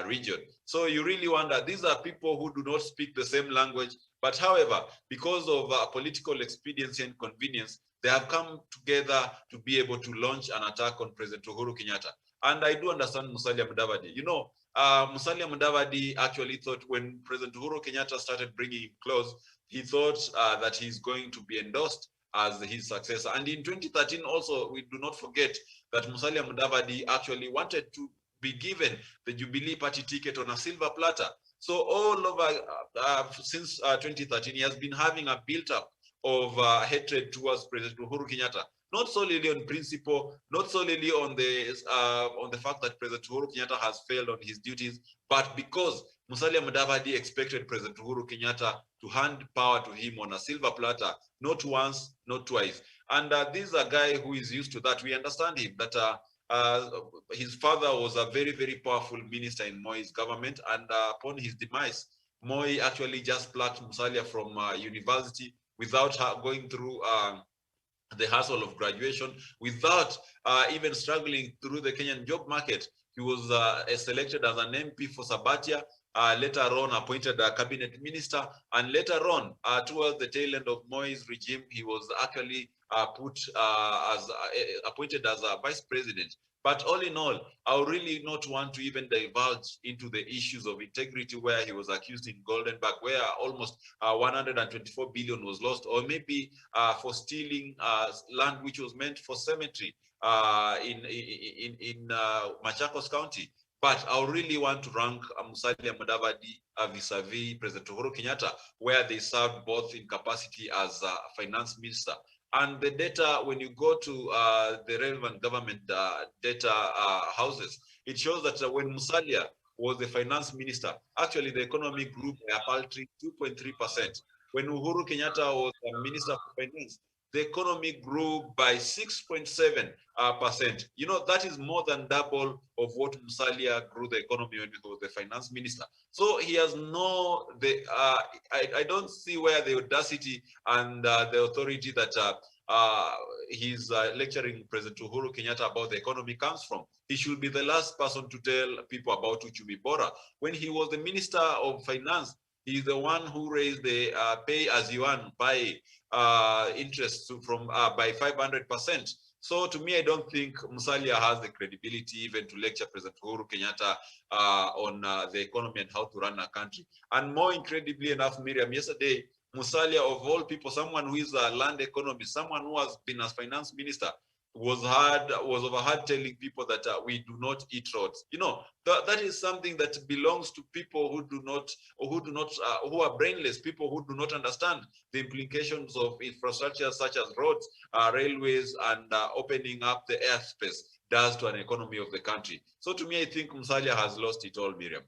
[SPEAKER 2] region. So you really wonder, these are people who do not speak the same language, but however, because of political expediency and convenience, they have come together to be able to launch an attack on President Uhuru Kenyatta. And I do understand Musalia Mudavadi. You know, Musalia Mudavadi actually thought when President Uhuru Kenyatta started bringing him close, he thought that he's going to be endorsed as his successor. And in 2013 also, we do not forget that Musalia Mudavadi actually wanted to be given the Jubilee Party ticket on a silver platter. So all over since 2013, he has been having a built-up of hatred towards President Uhuru Kenyatta, not solely on principle, not solely on the fact that President Uhuru Kenyatta has failed on his duties, but because Musalia Mudavadi expected President Uhuru Kenyatta to hand power to him on a silver platter, not once, not twice. And this is a guy who is used to that. We understand him, that his father was a very, very powerful minister in Moi's government, and upon his demise, Moi actually just plucked Musalia from university without going through the hassle of graduation, without even struggling through the Kenyan job market. He was selected as an MP for Sabatia, later on appointed a cabinet minister, and later on, towards the tail end of Moi's regime, he was actually appointed as a vice president. But all in all, I would really not want to even divulge into the issues of integrity where he was accused in Goldenberg, where almost 124 billion was lost, or maybe for stealing land which was meant for cemetery in Machakos County. But I really want to rank Musalia Mudavadi vis-a-vis President Uhuru Kenyatta, where they served both in capacity as finance minister. And the data, when you go to the relevant government data houses, it shows that when Musalia was the finance minister, actually the economy grew by a paltry 2.3%. When Uhuru Kenyatta was the minister for finance, the economy grew by 6.7%. You know, that is more than double of what Musalia grew the economy when he was the finance minister. So he has I don't see where the audacity and the authority that he's lecturing President Uhuru Kenyatta about the economy comes from. He should be the last person to tell people about Uchumi Bora. When he was the Minister of Finance, he's the one who raised the pay as you earn by interest from by 500%. So to me, I don't think Musalia has the credibility even to lecture President Uhuru Kenyatta on the economy and how to run a country. And more incredibly enough, Miriam, yesterday, Musalia, of all people, someone who is a land economist, someone who has been as finance minister, was overheard telling people that we do not eat roads. You know, that is something that belongs to people who are brainless, people who do not understand the implications of infrastructure such as roads, railways, and opening up the airspace does to an economy of the country. So to me, I think Musalia has lost it all, Miriam.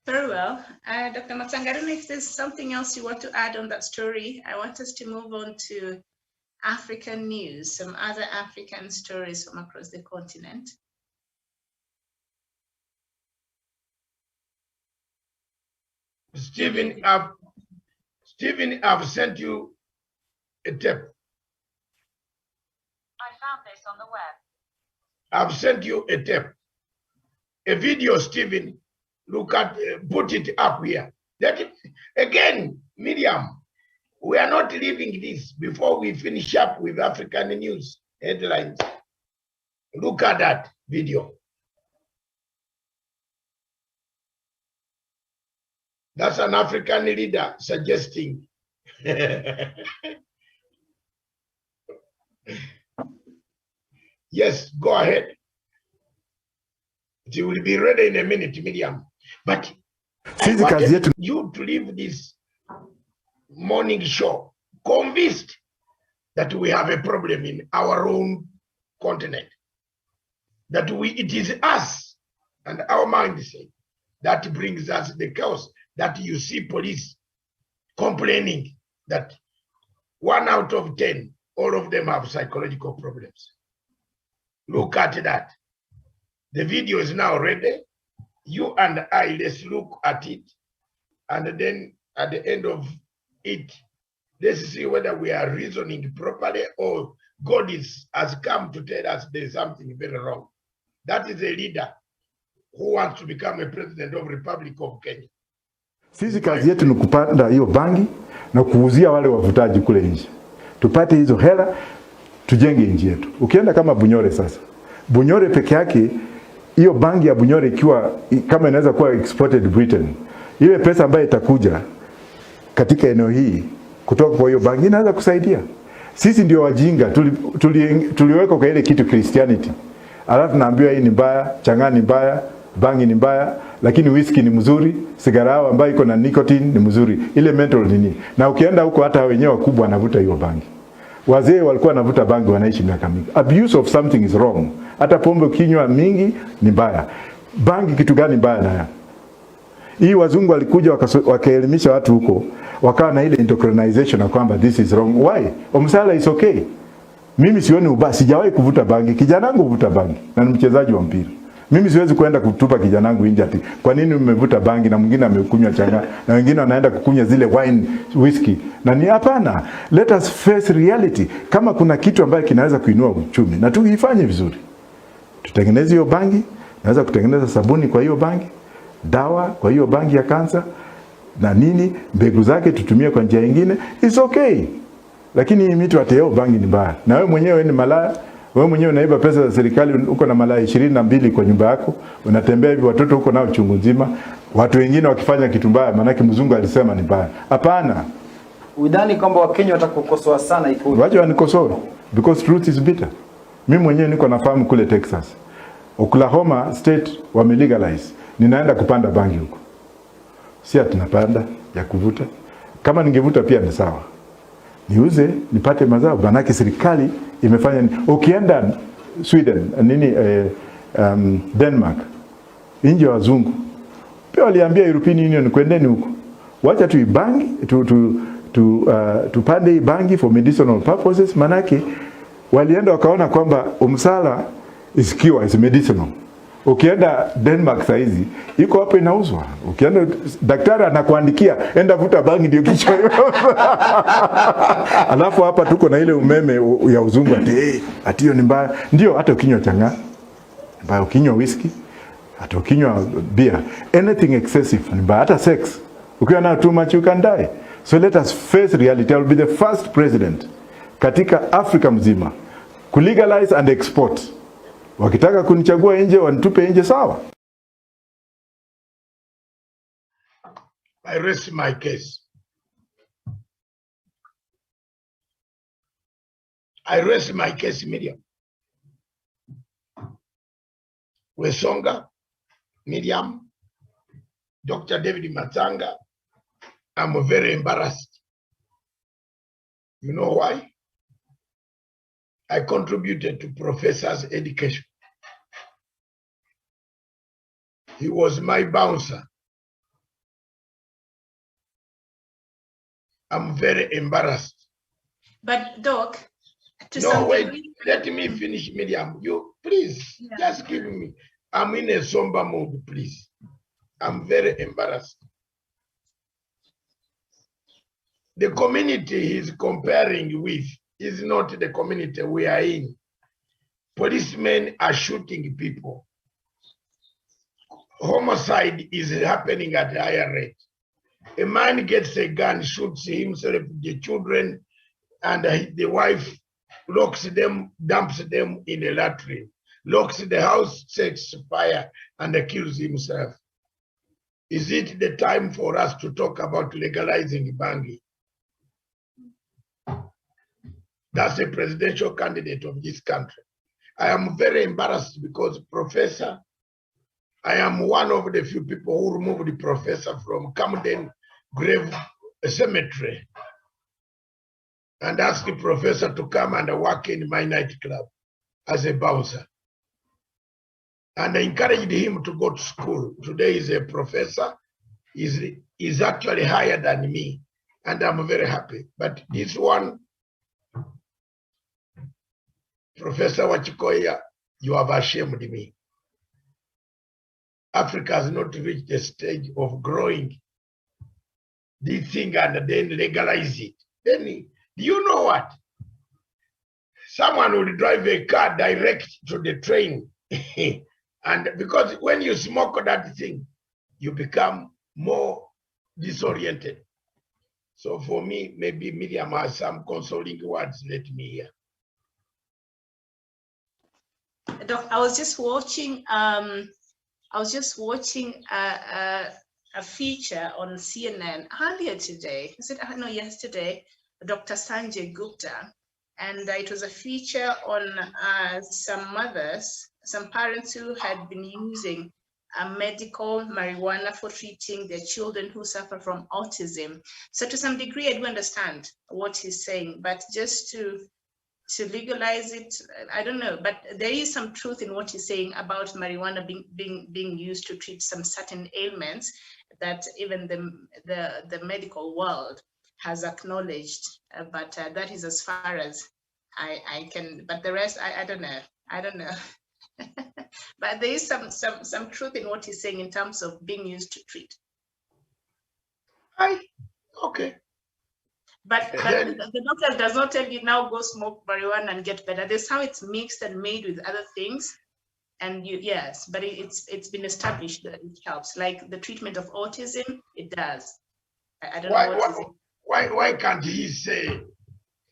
[SPEAKER 1] Very well. Dr. Matsanga, I don't know if there's something else you want to add on that story. I want us to move on to African news, some other African stories from across the continent.
[SPEAKER 3] Stephen, I've sent you a tape.
[SPEAKER 4] I found this on the web.
[SPEAKER 3] I've sent you a tape, a video, Stephen. Look at, put it up here. That again, Miriam, we are not leaving this before we finish up with African news headlines. Look at that video. That's an African leader suggesting. Yes, go ahead. It will be ready in a minute, Miriam. But I wanted you to leave this morning show convinced that we have a problem in our own continent. That it is us and our mindset that brings us the chaos that you see police complaining that 1 out of 10, all of them have psychological problems. Look at that. The video is now ready. You and I, let's look at it. And then at the end of it, let's see whether we are reasoning properly or God has come to tell us there's something very wrong. That is a leader who wants to become a president of the Republic of Kenya.
[SPEAKER 5] Sisi kazi yetu ni kupanda hiyo bangi na kuuzia wale wavutaji kule nje. Tupate hizo hela, tujenge nchi yetu. Ukienda kama Bunyore sasa. Bunyore peke yake, hiyo bangi ya Bunyore ikiwa kama inaweza kuwa exported Britain. Ile pesa ambayo itakuja katika eneo hii kutoka kwa hiyo bangi inaweza kusaidia. Sisi ndio wajinga, tuliweka kwa ile kitu Christianity. Alafu naambiwa hii ni mbaya, chang'aa ni mbaya, bangi ni mbaya, lakini whisky ni mzuri, sigara ambayo iko na nicotine ni mzuri. Ile mental nini? Na ukienda huko hata wenyewe wakubwa wanavuta hiyo bangi. Wazee walikuwa wanavuta bangi wanaishi miaka mingi. Abuse of something is wrong. Hata pombe kinywa mingi ni mbaya. Bangi kitu gani mbaya nayo? Hii wazungu walikuja wakaelimisha watu huko, wakawa na ile indoctrination na kwamba this is wrong. Why? Omsala is okay. Mimi sioni ubaya, sijawahi kuvuta bangi. Kijana wangu huvuta bangi na ni mchezaji wa mpira. Mimi siwezi kwenda kutupa kijana wangu nje ati kwa nini umevuta bangi na mwingine amekunywa changa na wengine wanaenda kukunywa zile wine whiskey. Na ni hapana. Let us face reality. Kama kuna kitu ambacho kinaweza kuinua uchumi na tuifanye vizuri. Tutengeneze hiyo bangi, naweza kutengeneza sabuni kwa hiyo bangi, dawa kwa hiyo bangi ya kansa na nini, mbegu zake tutumie kwa njia nyingine, it's okay. Lakini hii mtu ateo bangi ni mbaya. Na wewe mwenyewe ni malaya, wewe mwenyewe unaiba pesa za serikali, uko na malaya 22 kwa nyumba yako, unatembea hivi watoto huko nao chungu nzima, watu wengine wakifanya kitu mbaya maana mzungu alisema ni mbaya. Hapana.
[SPEAKER 4] Udhani kwamba Wakenya watakukosoa sana iko.
[SPEAKER 5] Waje wanikosoe because truth is bitter. Mimi mwenyewe niko nafahamu kule Texas. Oklahoma state wamelegalize. Ninaenda kupanda bangi huko. Si tunapanda ya kuvuta. Kama ningevuta pia ni sawa. Niuze, nipate mazao. Manake serikali imefanya ukienda Sweden, Denmark, nje wazungu. Pia waliambia European Union kwendeni huko. Wacha tuibangi, tupande bangi for medicinal purposes. Manake walienda wakaona kwamba umsala is cure, is medicinal. Ukienda Denmark saizi iko hapo inauzwa. Ukienda daktari anakuandikia enda vuta bangi ndio kichwa. Alafu hapa tuko na ile umeme ya uzungu ati hiyo ni mbaya. Ndio hata ukinywa changa, mbaya ukinywa whisky, hata ukinywa beer, anything excessive ni mbaya, hata sex. Ukiwa na too much you can die. So let us face reality. I will be the first president katika Afrika mzima ku legalize and export. Wakitaka kunichagua nje wanitupe nje sawa.
[SPEAKER 3] I rest my case. I rest my case, Miriam. Wesonga, Miriam, Dr. David Matanga, I'm very embarrassed. You know why? I contributed to professor's education. He was my bouncer. I'm very embarrassed.
[SPEAKER 1] But Doc,
[SPEAKER 3] let me finish, Miriam. You please just give me. I'm in a somber mood, please. I'm very embarrassed. The community he's comparing with is not the community we are in. Policemen are shooting people. Homicide is happening at a higher rate. A man gets a gun, shoots himself, the children, and the wife locks them, dumps them in a latrine, locks the house, sets fire, and kills himself. Is it the time for us to talk about legalizing bangi? That's a presidential candidate of this country. I am very embarrassed because Professor, I am one of the few people who removed the professor from Camden Grave Cemetery and asked the professor to come and work in my nightclub as a bouncer. And I encouraged him to go to school. Today he's a professor. He's actually higher than me. And I'm very happy. But this one, Professor Wachikoya, you have ashamed me. Africa has not reached the stage of growing this thing and then legalize it. Then, do you know what? Someone will drive a car direct to the train. And because when you smoke that thing, you become more disoriented. So for me, maybe Miriam has some consoling words. Let me hear.
[SPEAKER 1] Doc, I was just watching a feature on CNN earlier today. Is it, no, yesterday, Dr. Sanjay Gupta, and it was a feature on some mothers, some parents who had been using medical marijuana for treating their children who suffer from autism. So to some degree, I do understand what he's saying, but just to legalize it, I don't know. But there is some truth in what he's saying about marijuana being used to treat some certain ailments that even the medical world has acknowledged. But that is as far as I can. But the rest, I don't know. I don't know. But there is some truth in what he's saying in terms of being used to treat.
[SPEAKER 3] Okay.
[SPEAKER 1] But the doctor does not tell you now go smoke marijuana and get better. There's how it's mixed and made with other things. And yes, but it's been established that it helps. Like the treatment of autism, it does. I don't know
[SPEAKER 3] why can't he say,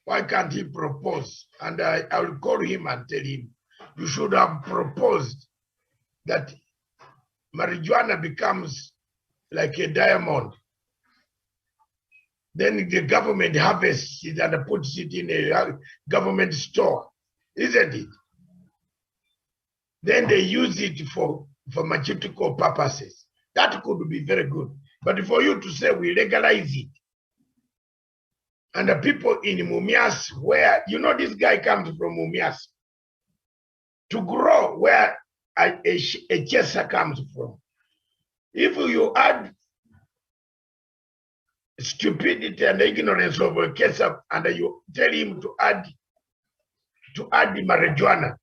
[SPEAKER 3] why can't he propose? And I will call him and tell him, you should have proposed that marijuana becomes like a diamond. Then the government harvests it and puts it in a government store, isn't it? Then they use it for pharmaceutical purposes. That could be very good. But for you to say we legalize it, and the people in Mumias, where, you know, this guy comes from Mumias, to grow where a chaser comes from. If you add stupidity and ignorance of a chaser and you tell him to add the marijuana,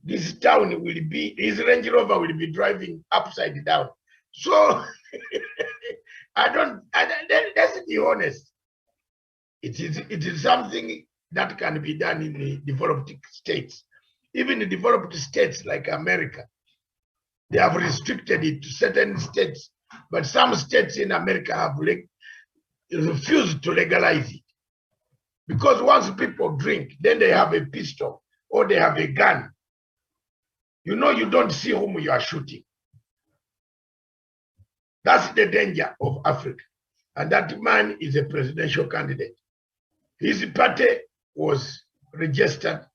[SPEAKER 3] this town will be, his Range Rover will be driving upside down. So let's be honest. It is something that can be done in the developed states. Even in developed states like America, they have restricted it to certain states, but some states in America have refused to legalize it. Because once people drink, then they have a pistol or they have a gun. You know, you don't see whom you are shooting. That's the danger of Africa. And that man is a presidential candidate. His party was registered.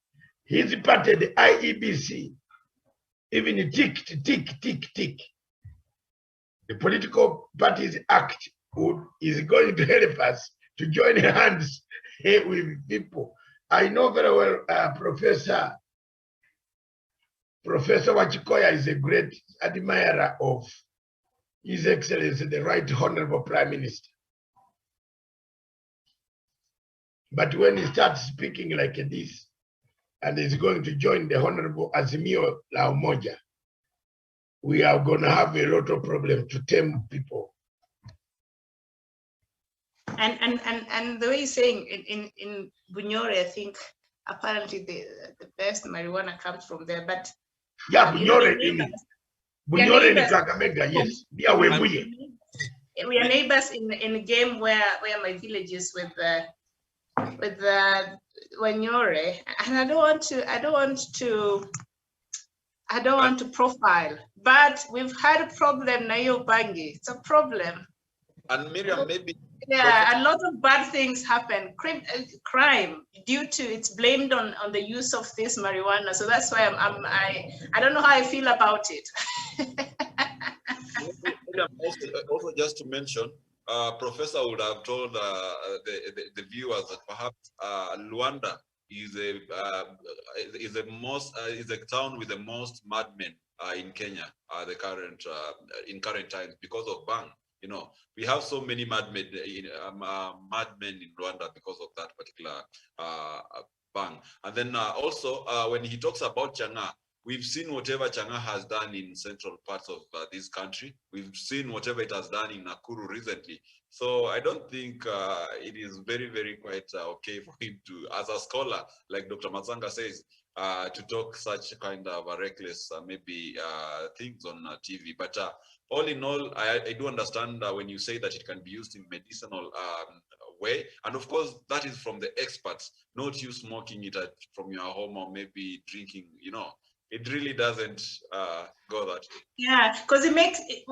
[SPEAKER 3] His party, the IEBC, even ticked. The Political Parties Act is going to help us to join hands with people. I know very well Professor Wachikoya is a great admirer of His Excellency, the Right Honorable Prime Minister. But when he starts speaking like this, and is going to join the Honorable Azimio La Umoja, we are going to have a lot of problems to tame people.
[SPEAKER 1] And the way he's saying in Bunyore, I think apparently the best marijuana comes from there. But
[SPEAKER 3] yeah, Bunyore in Kakamega, yes. Yeah, we
[SPEAKER 1] are neighbors in a game where my village is with Bunyore, and I don't want to profile, but we've had a problem na hiyo bangi. It's a problem.
[SPEAKER 2] And Miriam, maybe
[SPEAKER 1] a lot of bad things happen. Crime due to it's blamed on the use of this marijuana. So that's why I don't know how I feel about it.
[SPEAKER 2] Also, just to mention, Professor would have told the viewers that perhaps Luanda is a town with the most madmen in Kenya in current times because of bang. You know, we have so many madmen in Rwanda because of that particular bang. And then also, when he talks about Changa, we've seen whatever Changa has done in central parts of this country. We've seen whatever it has done in Nakuru recently. So I don't think it is very, very quite okay for him to, as a scholar, like Dr. Matsanga says, to talk such kind of reckless maybe things on TV. But all in all, I do understand when you say that it can be used in medicinal way. And of course, that is from the experts, not you smoking it from your home or maybe drinking, you know. it really doesn't go that way.
[SPEAKER 1] Yeah, because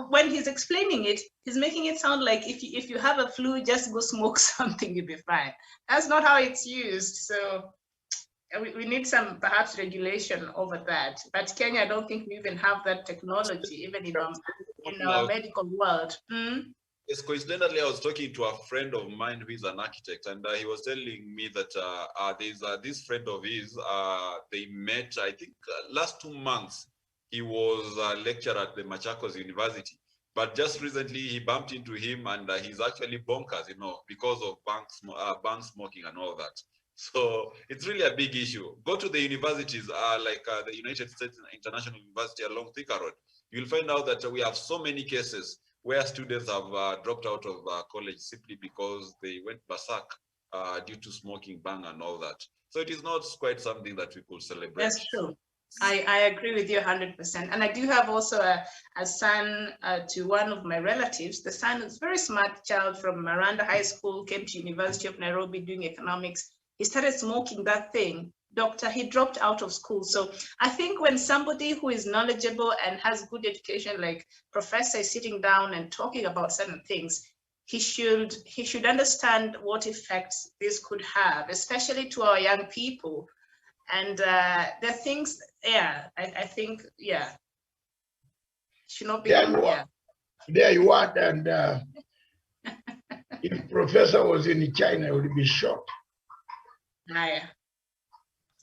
[SPEAKER 1] when he's explaining it, he's making it sound like if you have a flu, just go smoke something, you'll be fine. That's not how it's used. So we need some perhaps regulation over that. But Kenya, I don't think we even have that technology, even in our medical world.
[SPEAKER 2] Yes, coincidentally, I was talking to a friend of mine who is an architect, and he was telling me that there's this friend of his, they met, I think, last 2 months. He was a lecturer at the Machakos University, but just recently he bumped into him, and he's actually bonkers, because of bank smoking and all that. So it's really a big issue. Go to the universities, like the United States International University along Thika Road. You'll find out that we have so many cases where students have dropped out of college simply because they went berserk due to smoking, bang, and all that. So it is not quite something that we could celebrate.
[SPEAKER 1] That's true. I agree with you 100%. And I do have also a son to one of my relatives. The son is a very smart child from Maranda High School, came to University of Nairobi doing economics. He started smoking that thing. Doctor, he dropped out of school. So I think when somebody who is knowledgeable and has good education, like professor, is sitting down and talking about certain things, he should understand what effects this could have, especially to our young people. And the things, yeah, I think, yeah, should not be.
[SPEAKER 3] There you are, and if professor was in China, it would be shocked.
[SPEAKER 1] Yeah.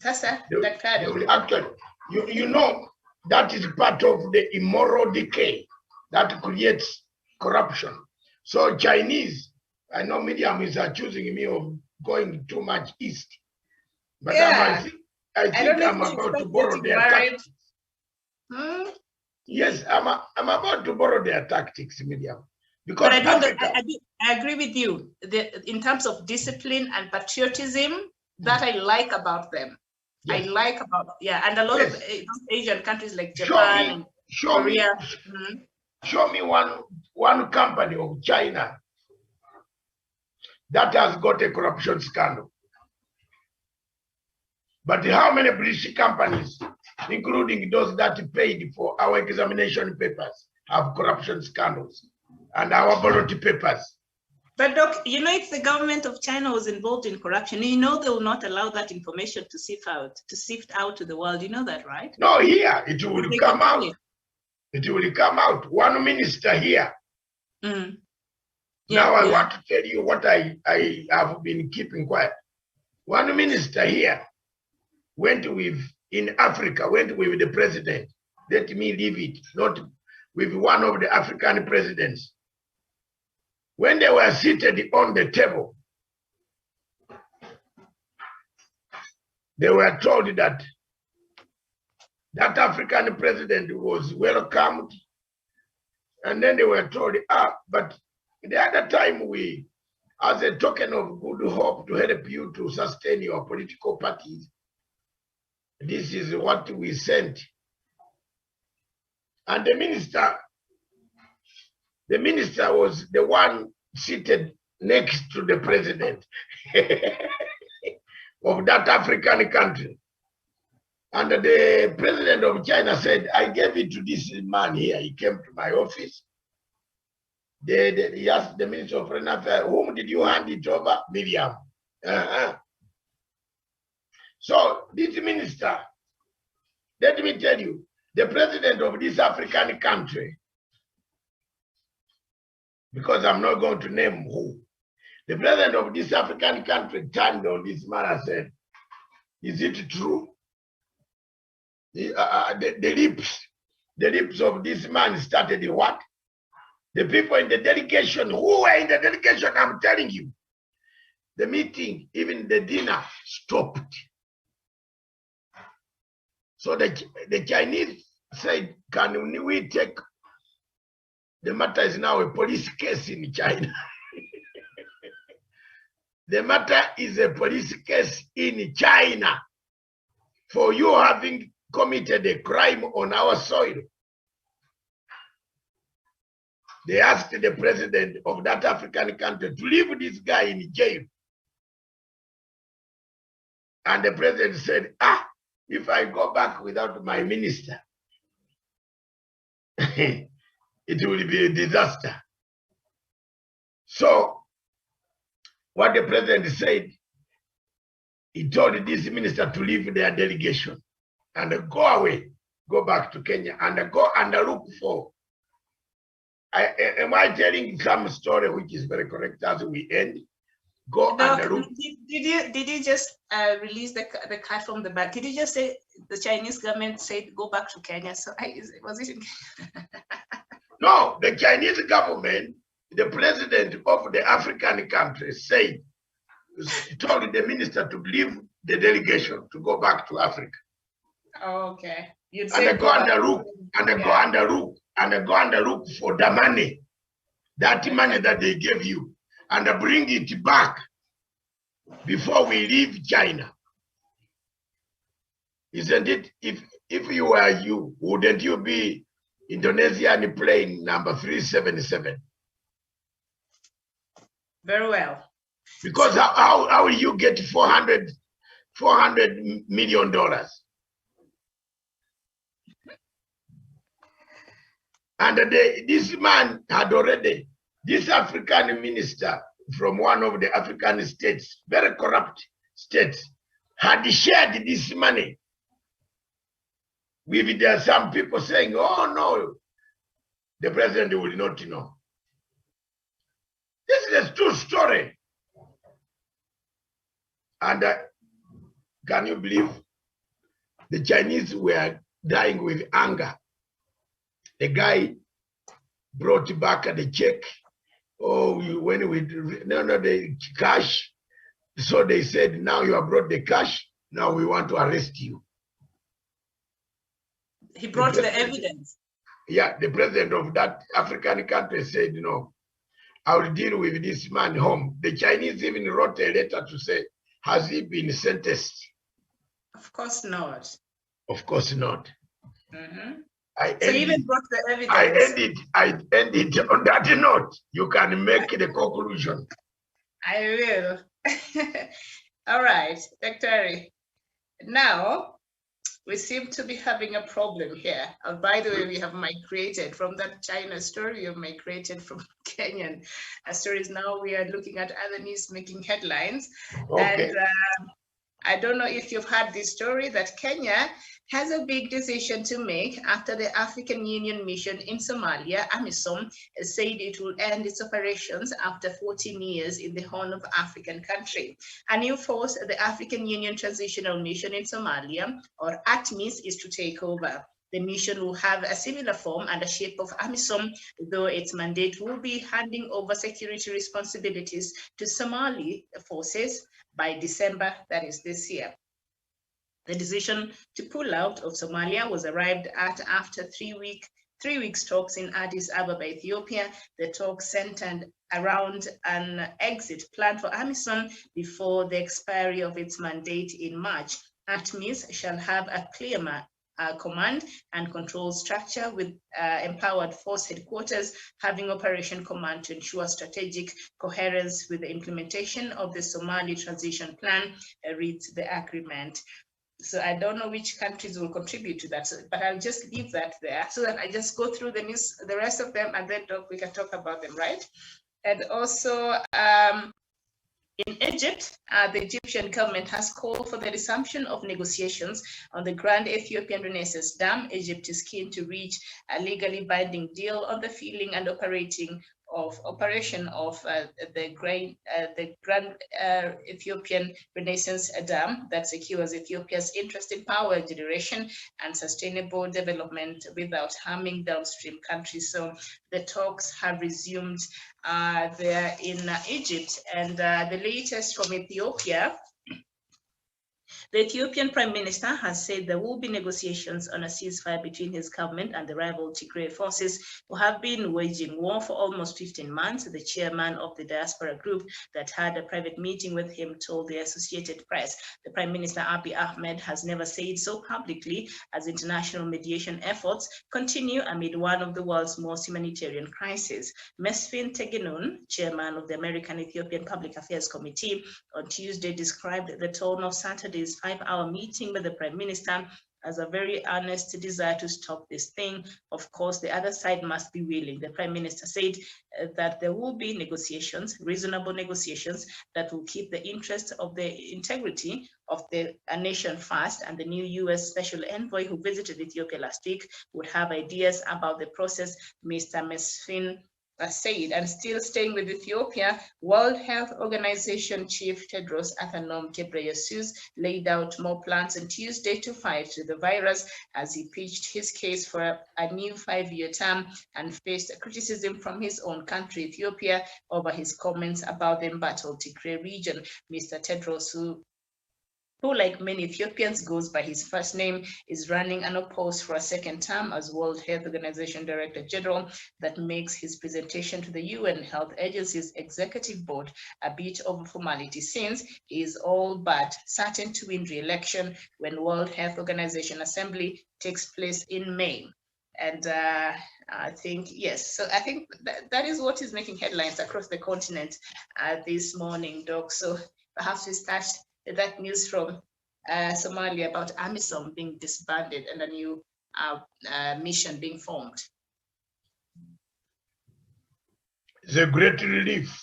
[SPEAKER 1] Actually,
[SPEAKER 3] that is part of the immoral decay that creates corruption. So Chinese, I know Miriam is accusing me of going too much east, but
[SPEAKER 1] yeah.
[SPEAKER 3] I think I'm about to borrow their tactics. Yes, I'm about to borrow their tactics, Miriam. Because
[SPEAKER 1] I agree with you. In terms of discipline and patriotism, that I like about them. Yes. I like about, and a lot of Asian countries like Japan and Korea.
[SPEAKER 3] Show me one company of China that has got a corruption scandal. But how many British companies, including those that paid for our examination papers, have corruption scandals and our ballot papers?
[SPEAKER 1] But Doc, if the government of China was involved in corruption, they will not allow that information to sift out to the world. You know that, right?
[SPEAKER 3] No, here it will come out. It will come out. One minister here. Now I want to tell you what I have been keeping quiet. One minister here went in Africa with the president. Let me leave it, not with one of the African presidents. When they were seated on the table, they were told that African president was welcomed. And then they were told, but the other time we, as a token of good hope to help you to sustain your political parties, this is what we sent. And the minister was the one seated next to the president of that African country. And the president of China said, I gave it to this man here. He came to my office. He asked the Minister of Foreign Affairs, whom did you hand it over? Miriam. So this minister, let me tell you, the president of this African country, because I'm not going to name who, the president of this African country turned on this man and said, is it true? The lips of this man started what? The people in the delegation, who were in the delegation, I'm telling you, the meeting, even the dinner stopped. So the Chinese said, can we take, the matter is now a police case in China. The matter is a police case in China for you having committed a crime on our soil. They asked the president of that African country to leave this guy in jail. And the president said, if I go back without my minister, it will be a disaster. So what the president said, he told this minister to leave their delegation and go away, go back to Kenya and go and look for. Am I telling some story which is very correct as we end? Go and look.
[SPEAKER 1] Did you just release the cat from the bag? Did you just say the Chinese government said go back to Kenya? So was it?
[SPEAKER 3] No, the Chinese government, the president of the African country said, told the minister to leave the delegation to go back to Africa.
[SPEAKER 1] Oh, okay. You'd
[SPEAKER 3] and go and look and go and look for the money, that money that they gave you, and bring it back before we leave China. Isn't it? If you were you, wouldn't you be Indonesian plane number 377?
[SPEAKER 1] Very well.
[SPEAKER 3] Because how will you get $400 million? And this man had already, this African minister from one of the African states, very corrupt states, had shared this money with some people saying, oh no, the president will not know. This is a true story. And can you believe the Chinese were dying with anger? The guy brought back the check. Oh, the cash. So they said, now you have brought the cash. Now we want to arrest you.
[SPEAKER 1] He brought the evidence.
[SPEAKER 3] Yeah, the president of that African country said, no, I will deal with this man home. The Chinese even wrote a letter to say, has he been sentenced?
[SPEAKER 1] Of course not.
[SPEAKER 3] Of course not.
[SPEAKER 1] Mm-hmm. So you even brought the evidence.
[SPEAKER 3] I ended on that note. You can make the conclusion.
[SPEAKER 1] I will. All right, Dr. Now, we seem to be having a problem here. And by the way, we have migrated from that China story, you've migrated from Kenyan stories. Now we are looking at other news making headlines.
[SPEAKER 3] Okay.
[SPEAKER 1] And I don't know if you've heard this story that Kenya has a big decision to make after the African Union mission in Somalia, AMISOM, said it will end its operations after 14 years in the Horn of African country. A new force, the African Union Transitional Mission in Somalia, or ATMIS, is to take over. The mission will have a similar form and a shape of AMISOM, though its mandate will be handing over security responsibilities to Somali forces by December, that is this year. The decision to pull out of Somalia was arrived at after three weeks talks in Addis Ababa, Ethiopia. The talks centered around an exit plan for AMISOM before the expiry of its mandate in March. ATMIS shall have a clear command and control structure with empowered force headquarters having operation command to ensure strategic coherence with the implementation of the Somali transition plan, reads the agreement. So I don't know which countries will contribute to that, but I'll just leave that there so that I just go through the news, the rest of them, and then we can talk about them, right? And also in Egypt, the Egyptian government has called for the resumption of negotiations on the Grand Ethiopian Renaissance Dam. Egypt is keen to reach a legally binding deal on the filling and operation of the Grand Ethiopian Renaissance Dam that secures Ethiopia's interest in power generation and sustainable development without harming downstream countries. So the talks have resumed there in Egypt, and the latest from Ethiopia. The Ethiopian Prime Minister has said there will be negotiations on a ceasefire between his government and the rival Tigray forces who have been waging war for almost 15 months. The chairman of the diaspora group that had a private meeting with him told the Associated Press. The Prime Minister Abiy Ahmed has never said so publicly as international mediation efforts continue amid one of the world's most humanitarian crises. Mesfin Tegenun, chairman of the American Ethiopian Public Affairs Committee, on Tuesday described the tone of Saturday's his 5-hour meeting with the Prime Minister as a very earnest desire to stop this thing. Of course, the other side must be willing. The Prime Minister said that there will be negotiations, reasonable negotiations, that will keep the interest of the integrity of the nation first. And the new US Special Envoy who visited Ethiopia last week would have ideas about the process, Mr. Mesfin said. And still staying with Ethiopia, World Health Organization Chief Tedros Adhanom Ghebreyesus laid out more plans on Tuesday to fight the virus as he pitched his case for a new 5-year term and faced criticism from his own country, Ethiopia, over his comments about the embattled Tigray region. Mr. Tedros, who like many Ethiopians goes by his first name, is running unopposed for a second term as World Health Organization Director General. That makes his presentation to the UN Health Agency's Executive Board a bit of a formality, since he is all but certain to win re-election when World Health Organization Assembly takes place in May. And I think, yes, so I think that is what is making headlines across the continent this morning, Doc. So perhaps we start that news from Somalia about AMISOM being disbanded and a new mission being formed.
[SPEAKER 3] It's a great relief.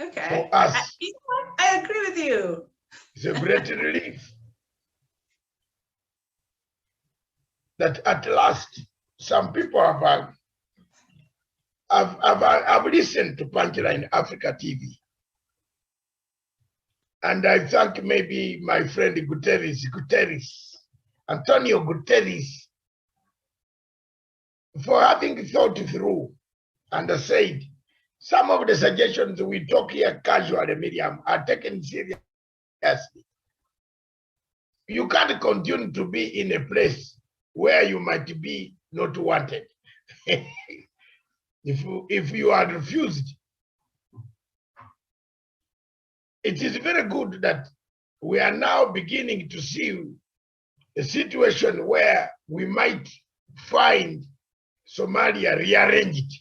[SPEAKER 1] Okay.
[SPEAKER 3] For us.
[SPEAKER 1] I agree with you.
[SPEAKER 3] It's a great relief that at last some people have listened to Punchline Africa TV. And I thank maybe my friend Antonio Guterres, for having thought through and said some of the suggestions we talk here casually, Miriam, are taken seriously. You can't continue to be in a place where you might be not wanted. If you are refused, it is very good that we are now beginning to see a situation where we might find Somalia rearranged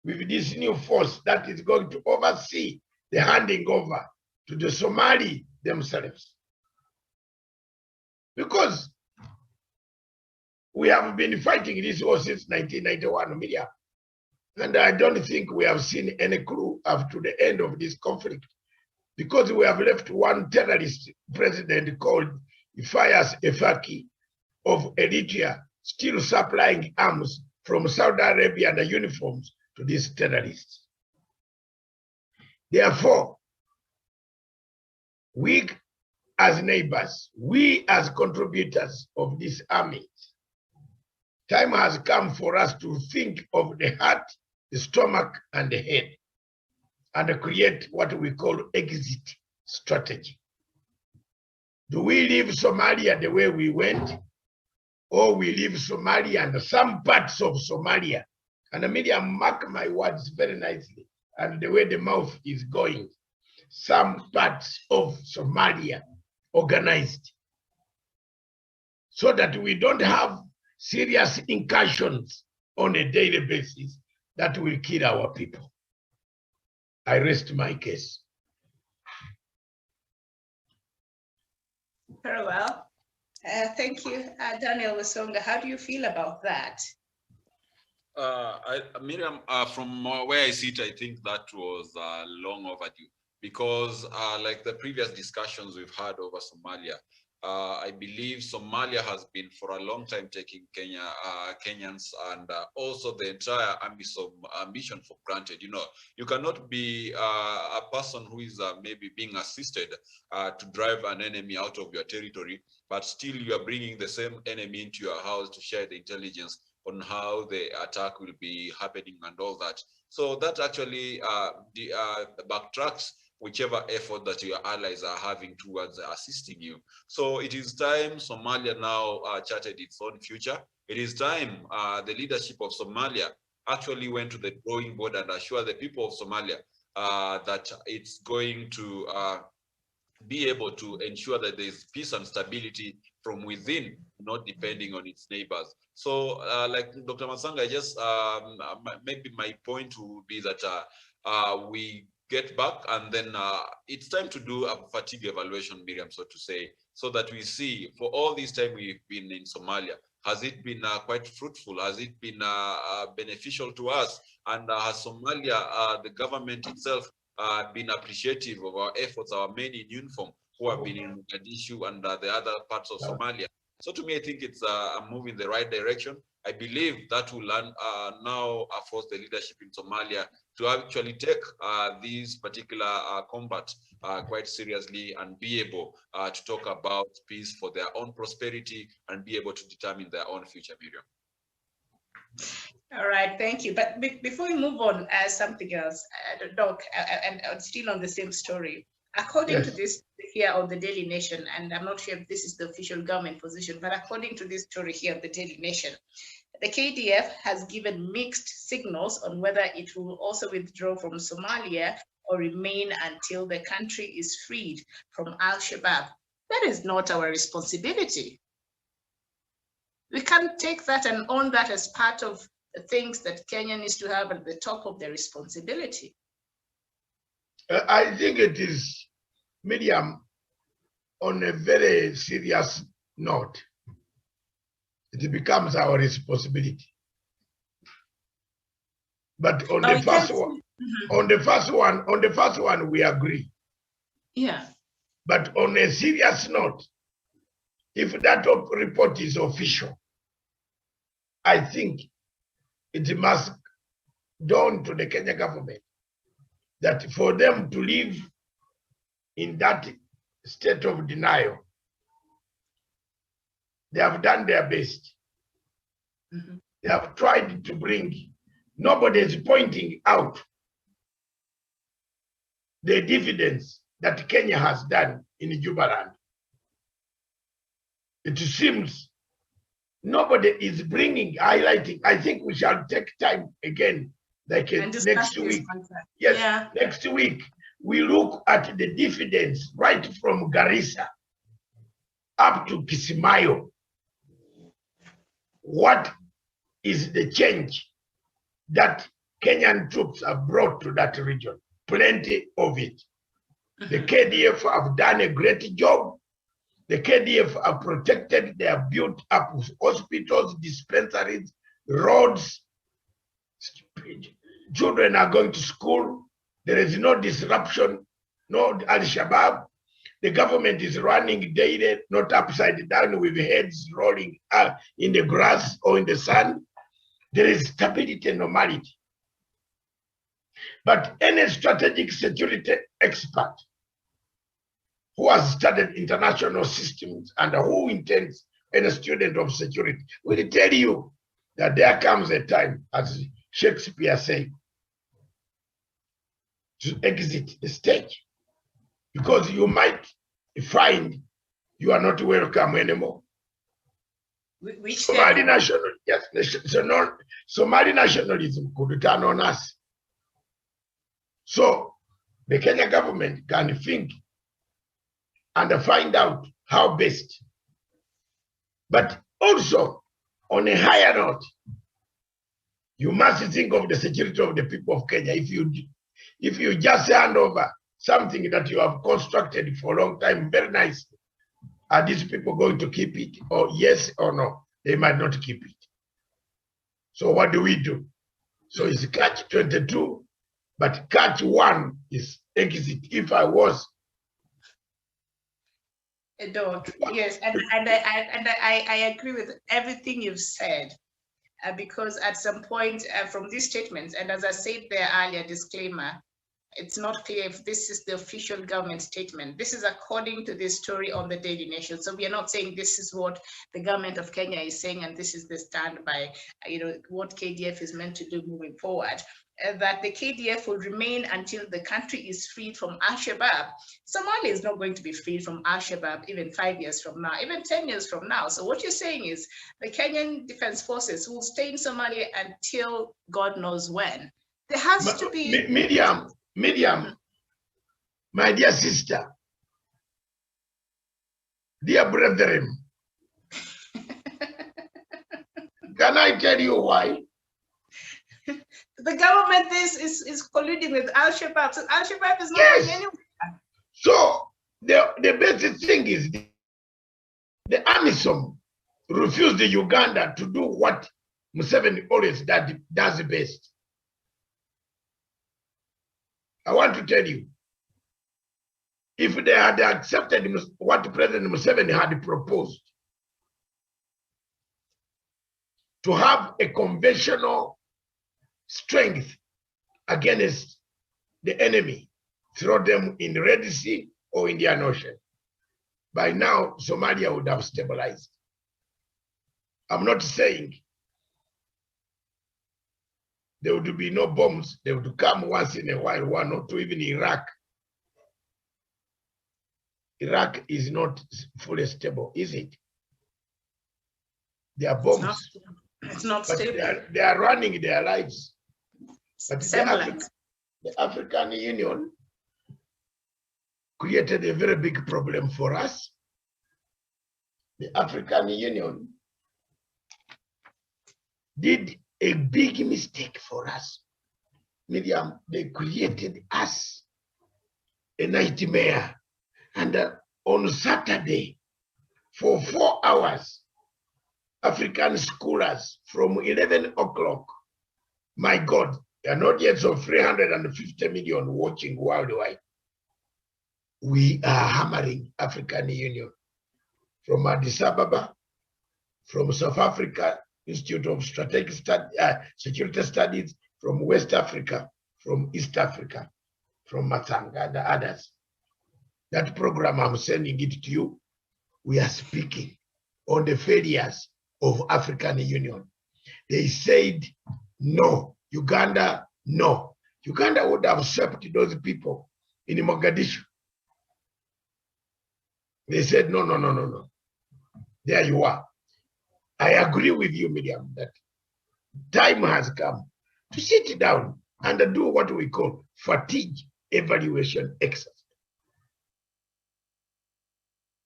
[SPEAKER 3] with this new force that is going to oversee the handing over to the Somali themselves. Because we have been fighting this war since 1991, Media. And I don't think we have seen any clue up to the end of this conflict, because we have left one terrorist president called Ifayas Efaki of Eritrea still supplying arms from Saudi Arabia and the uniforms to these terrorists. Therefore, we as neighbors, we as contributors of this army, time has come for us to think of the heart, the stomach, and the head, and create what we call exit strategy. Do we leave Somalia the way we went, or we leave Somalia and some parts of Somalia? And Amelia, mark my words very nicely, and the way the mouth is going, some parts of Somalia organized, so that we don't have serious incursions on a daily basis that will kill our people. I rest my case.
[SPEAKER 1] Very well. Thank you, Daniel Wasonga. How do you feel about that?
[SPEAKER 2] Miriam, from where I sit, I think that was long overdue, because like the previous discussions we've had over Somalia, I believe Somalia has been for a long time taking Kenyans and also the entire AMISOM mission for granted. You know, you cannot be a person who is maybe being assisted to drive an enemy out of your territory, but still you are bringing the same enemy into your house to share the intelligence on how the attack will be happening and all that. So that actually backtracks whichever effort that your allies are having towards assisting you. So it is time Somalia now charted its own future. It is time the leadership of Somalia actually went to the drawing board and assured the people of Somalia that it's going to be able to ensure that there's peace and stability from within, not depending on its neighbors. So like Dr. Masanga, just maybe my point would be that we get back, and then it's time to do a fatigue evaluation, Miriam, so to say, so that we see for all this time we've been in Somalia, has it been quite fruitful? Has it been beneficial to us? And has Somalia, the government itself, been appreciative of our efforts, our men in uniform who have been in Mogadishu and the other parts of Somalia? So to me, I think it's a move in the right direction. I believe that will now force the leadership in Somalia to actually take these particular combat quite seriously and be able to talk about peace for their own prosperity and be able to determine their own future, Miriam.
[SPEAKER 1] All right, thank you. But before we move on, something else, Doc, and still on the same story. According to this here on the Daily Nation, and I'm not sure if this is the official government position, but according to this story here on the Daily Nation, the KDF has given mixed signals on whether it will also withdraw from Somalia or remain until the country is freed from Al-Shabaab. That is not our responsibility. We can't take that and own that as part of the things that Kenya needs to have at the top of their responsibility.
[SPEAKER 3] I think it is, Miriam, on a very serious note, it becomes our responsibility. But on the first one, on the first one, we agree.
[SPEAKER 1] Yeah.
[SPEAKER 3] But on a serious note, if that report is official, I think it must dawn to the Kenya government that for them to live in that state of denial, they have done their best. They have tried to bring, nobody is pointing out the dividends that Kenya has done in Jubaland. It seems nobody is highlighting. I think we shall take time again, like next week. Yes, yeah. Next week, we look at the dividends right from Garissa up to Kismayo. What is the change that Kenyan troops have brought to that region? Plenty of it. The KDF have done a great job. The KDF have protected, they have built up hospitals, dispensaries, roads. Children are going to school. There is no disruption, no Al-Shabaab. The government is running daily, not upside down with heads rolling in the grass or in the sun. There is stability and normality. But any strategic security expert who has studied international systems and who intends any student of security will tell you that there comes a time, as Shakespeare said, to exit the stage, because you might find you are not welcome anymore.
[SPEAKER 1] Which
[SPEAKER 3] Somali nationalism, yes, Somali nationalism could turn on us. So the Kenya government can think and find out how best. But also, on a higher note, you must think of the security of the people of Kenya. If you just hand over something that you have constructed for a long time, very nice, are these people going to keep it? Or yes or no? They might not keep it. So what do we do? So it's catch 22, but catch 1 is exit. If I was
[SPEAKER 1] yes, and I agree with everything you've said, because at some point from these statements, and as I said there earlier, disclaimer, it's not clear if this is the official government statement. This is according to this story on the Daily Nation. So we are not saying this is what the government of Kenya is saying, and this is the stand by, what KDF is meant to do moving forward. That the KDF will remain until the country is freed from Al-Shabaab. Somalia is not going to be freed from Al-Shabaab even 5 years from now, even 10 years from now. So what you're saying is the Kenyan Defense Forces will stay in Somalia until God knows when. There has to be...
[SPEAKER 3] Miriam, my dear sister, dear brethren, can I tell you why?
[SPEAKER 1] the government is colluding with Al-Shabaab. So Al-Shabaab is not going anywhere.
[SPEAKER 3] So the basic thing is the AMISOM refused the Uganda to do what Museveni always does best. I want to tell you, if they had accepted what President Museveni had proposed, to have a conventional strength against the enemy, throw them in the Red Sea or Indian Ocean, by now Somalia would have stabilized. I'm not saying there would be no bombs. They would come once in a while, one or two, even Iraq. Iraq is not fully stable, is it? There are bombs.
[SPEAKER 1] It's not stable.
[SPEAKER 3] They are running their lives. But
[SPEAKER 1] the
[SPEAKER 3] African Union created a very big problem for us. The African Union did a big mistake for us. Miriam, they created us a nightmare. And on Saturday, for 4 hours, African scholars from 11 o'clock, my God, an audience of 350 million watching worldwide. We are hammering African Union from Addis Ababa, from South Africa, Institute of Strategic Security Studies, from West Africa, from East Africa, from Matanga and others. That program, I'm sending it to you. We are speaking on the failures of African Union. They said no. Uganda, no. Uganda would have swept those people in Mogadishu. They said no, no, no, no, no. There you are. I agree with you, Miriam, that time has come to sit down and do what we call fatigue evaluation exercise.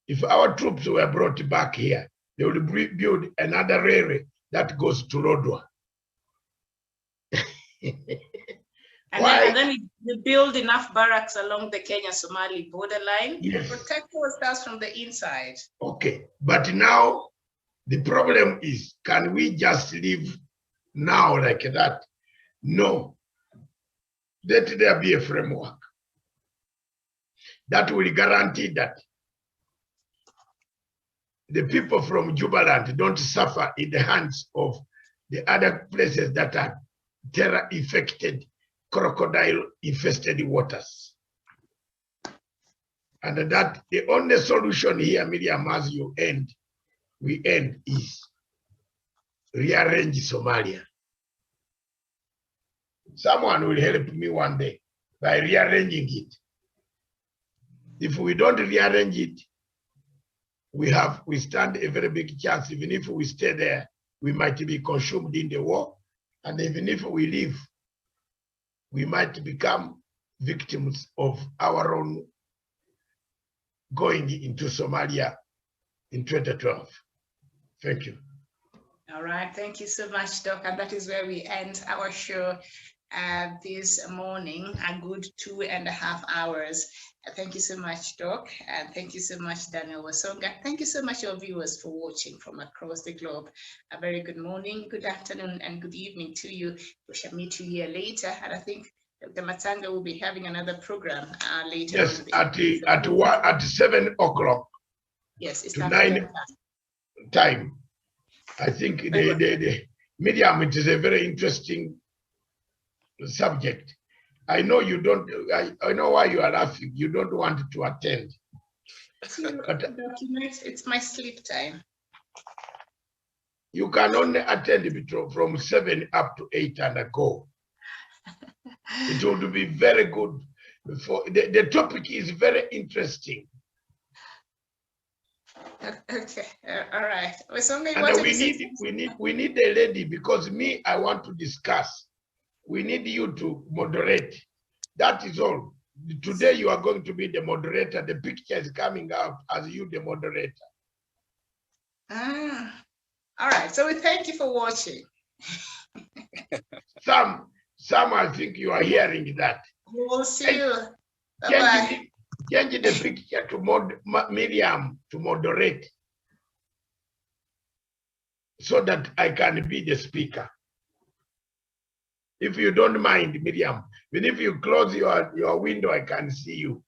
[SPEAKER 3] If our troops were brought back here, they would build another railway that goes to Lodwar.
[SPEAKER 1] And then we build enough barracks along the Kenya-Somali borderline to protect ourselves from the inside.
[SPEAKER 3] Okay, but now the problem is, can we just live now like that? No. Let there be a framework that will guarantee that the people from Jubaland don't suffer in the hands of the other places that are terror-infected, crocodile-infested waters. And that the only solution here, Miriam, as we end, is rearrange Somalia. Someone will help me one day by rearranging it. If we don't rearrange it, we stand a very big chance. Even if we stay there, we might be consumed in the war. And even if we leave, we might become victims of our own going into Somalia in 2012. Thank you.
[SPEAKER 1] All right, thank you so much, Doc. And that is where we end our show this morning, a good 2.5 hours. Thank you so much, Doc. And thank you so much, Daniel Wasonga. Thank you so much, our viewers, for watching from across the globe. A very good morning, good afternoon, and good evening to you. We shall meet you here later. And I think Dr. Matanga will be having another program later.
[SPEAKER 3] Yes, at 7 o'clock.
[SPEAKER 1] Yes, it's
[SPEAKER 3] to 9 time. I think the medium, it is a very interesting subject. I know you don't, I know why you are laughing. You don't want to attend. But
[SPEAKER 1] it's my sleep time.
[SPEAKER 3] You can only attend from 7 up to 8 and go. It would be very good. The topic is very interesting.
[SPEAKER 1] Okay, all right.
[SPEAKER 3] And we need a lady, because me, I want to discuss. We need you to moderate. That is all. Today you are going to be the moderator. The picture is coming out as you the moderator.
[SPEAKER 1] All right. So we thank you for watching.
[SPEAKER 3] Sam, I think you are hearing that.
[SPEAKER 1] We will see you. Bye-bye.
[SPEAKER 3] Change the picture to Miriam to moderate so that I can be the speaker. If you don't mind, Miriam, even if you close your window, I can see you.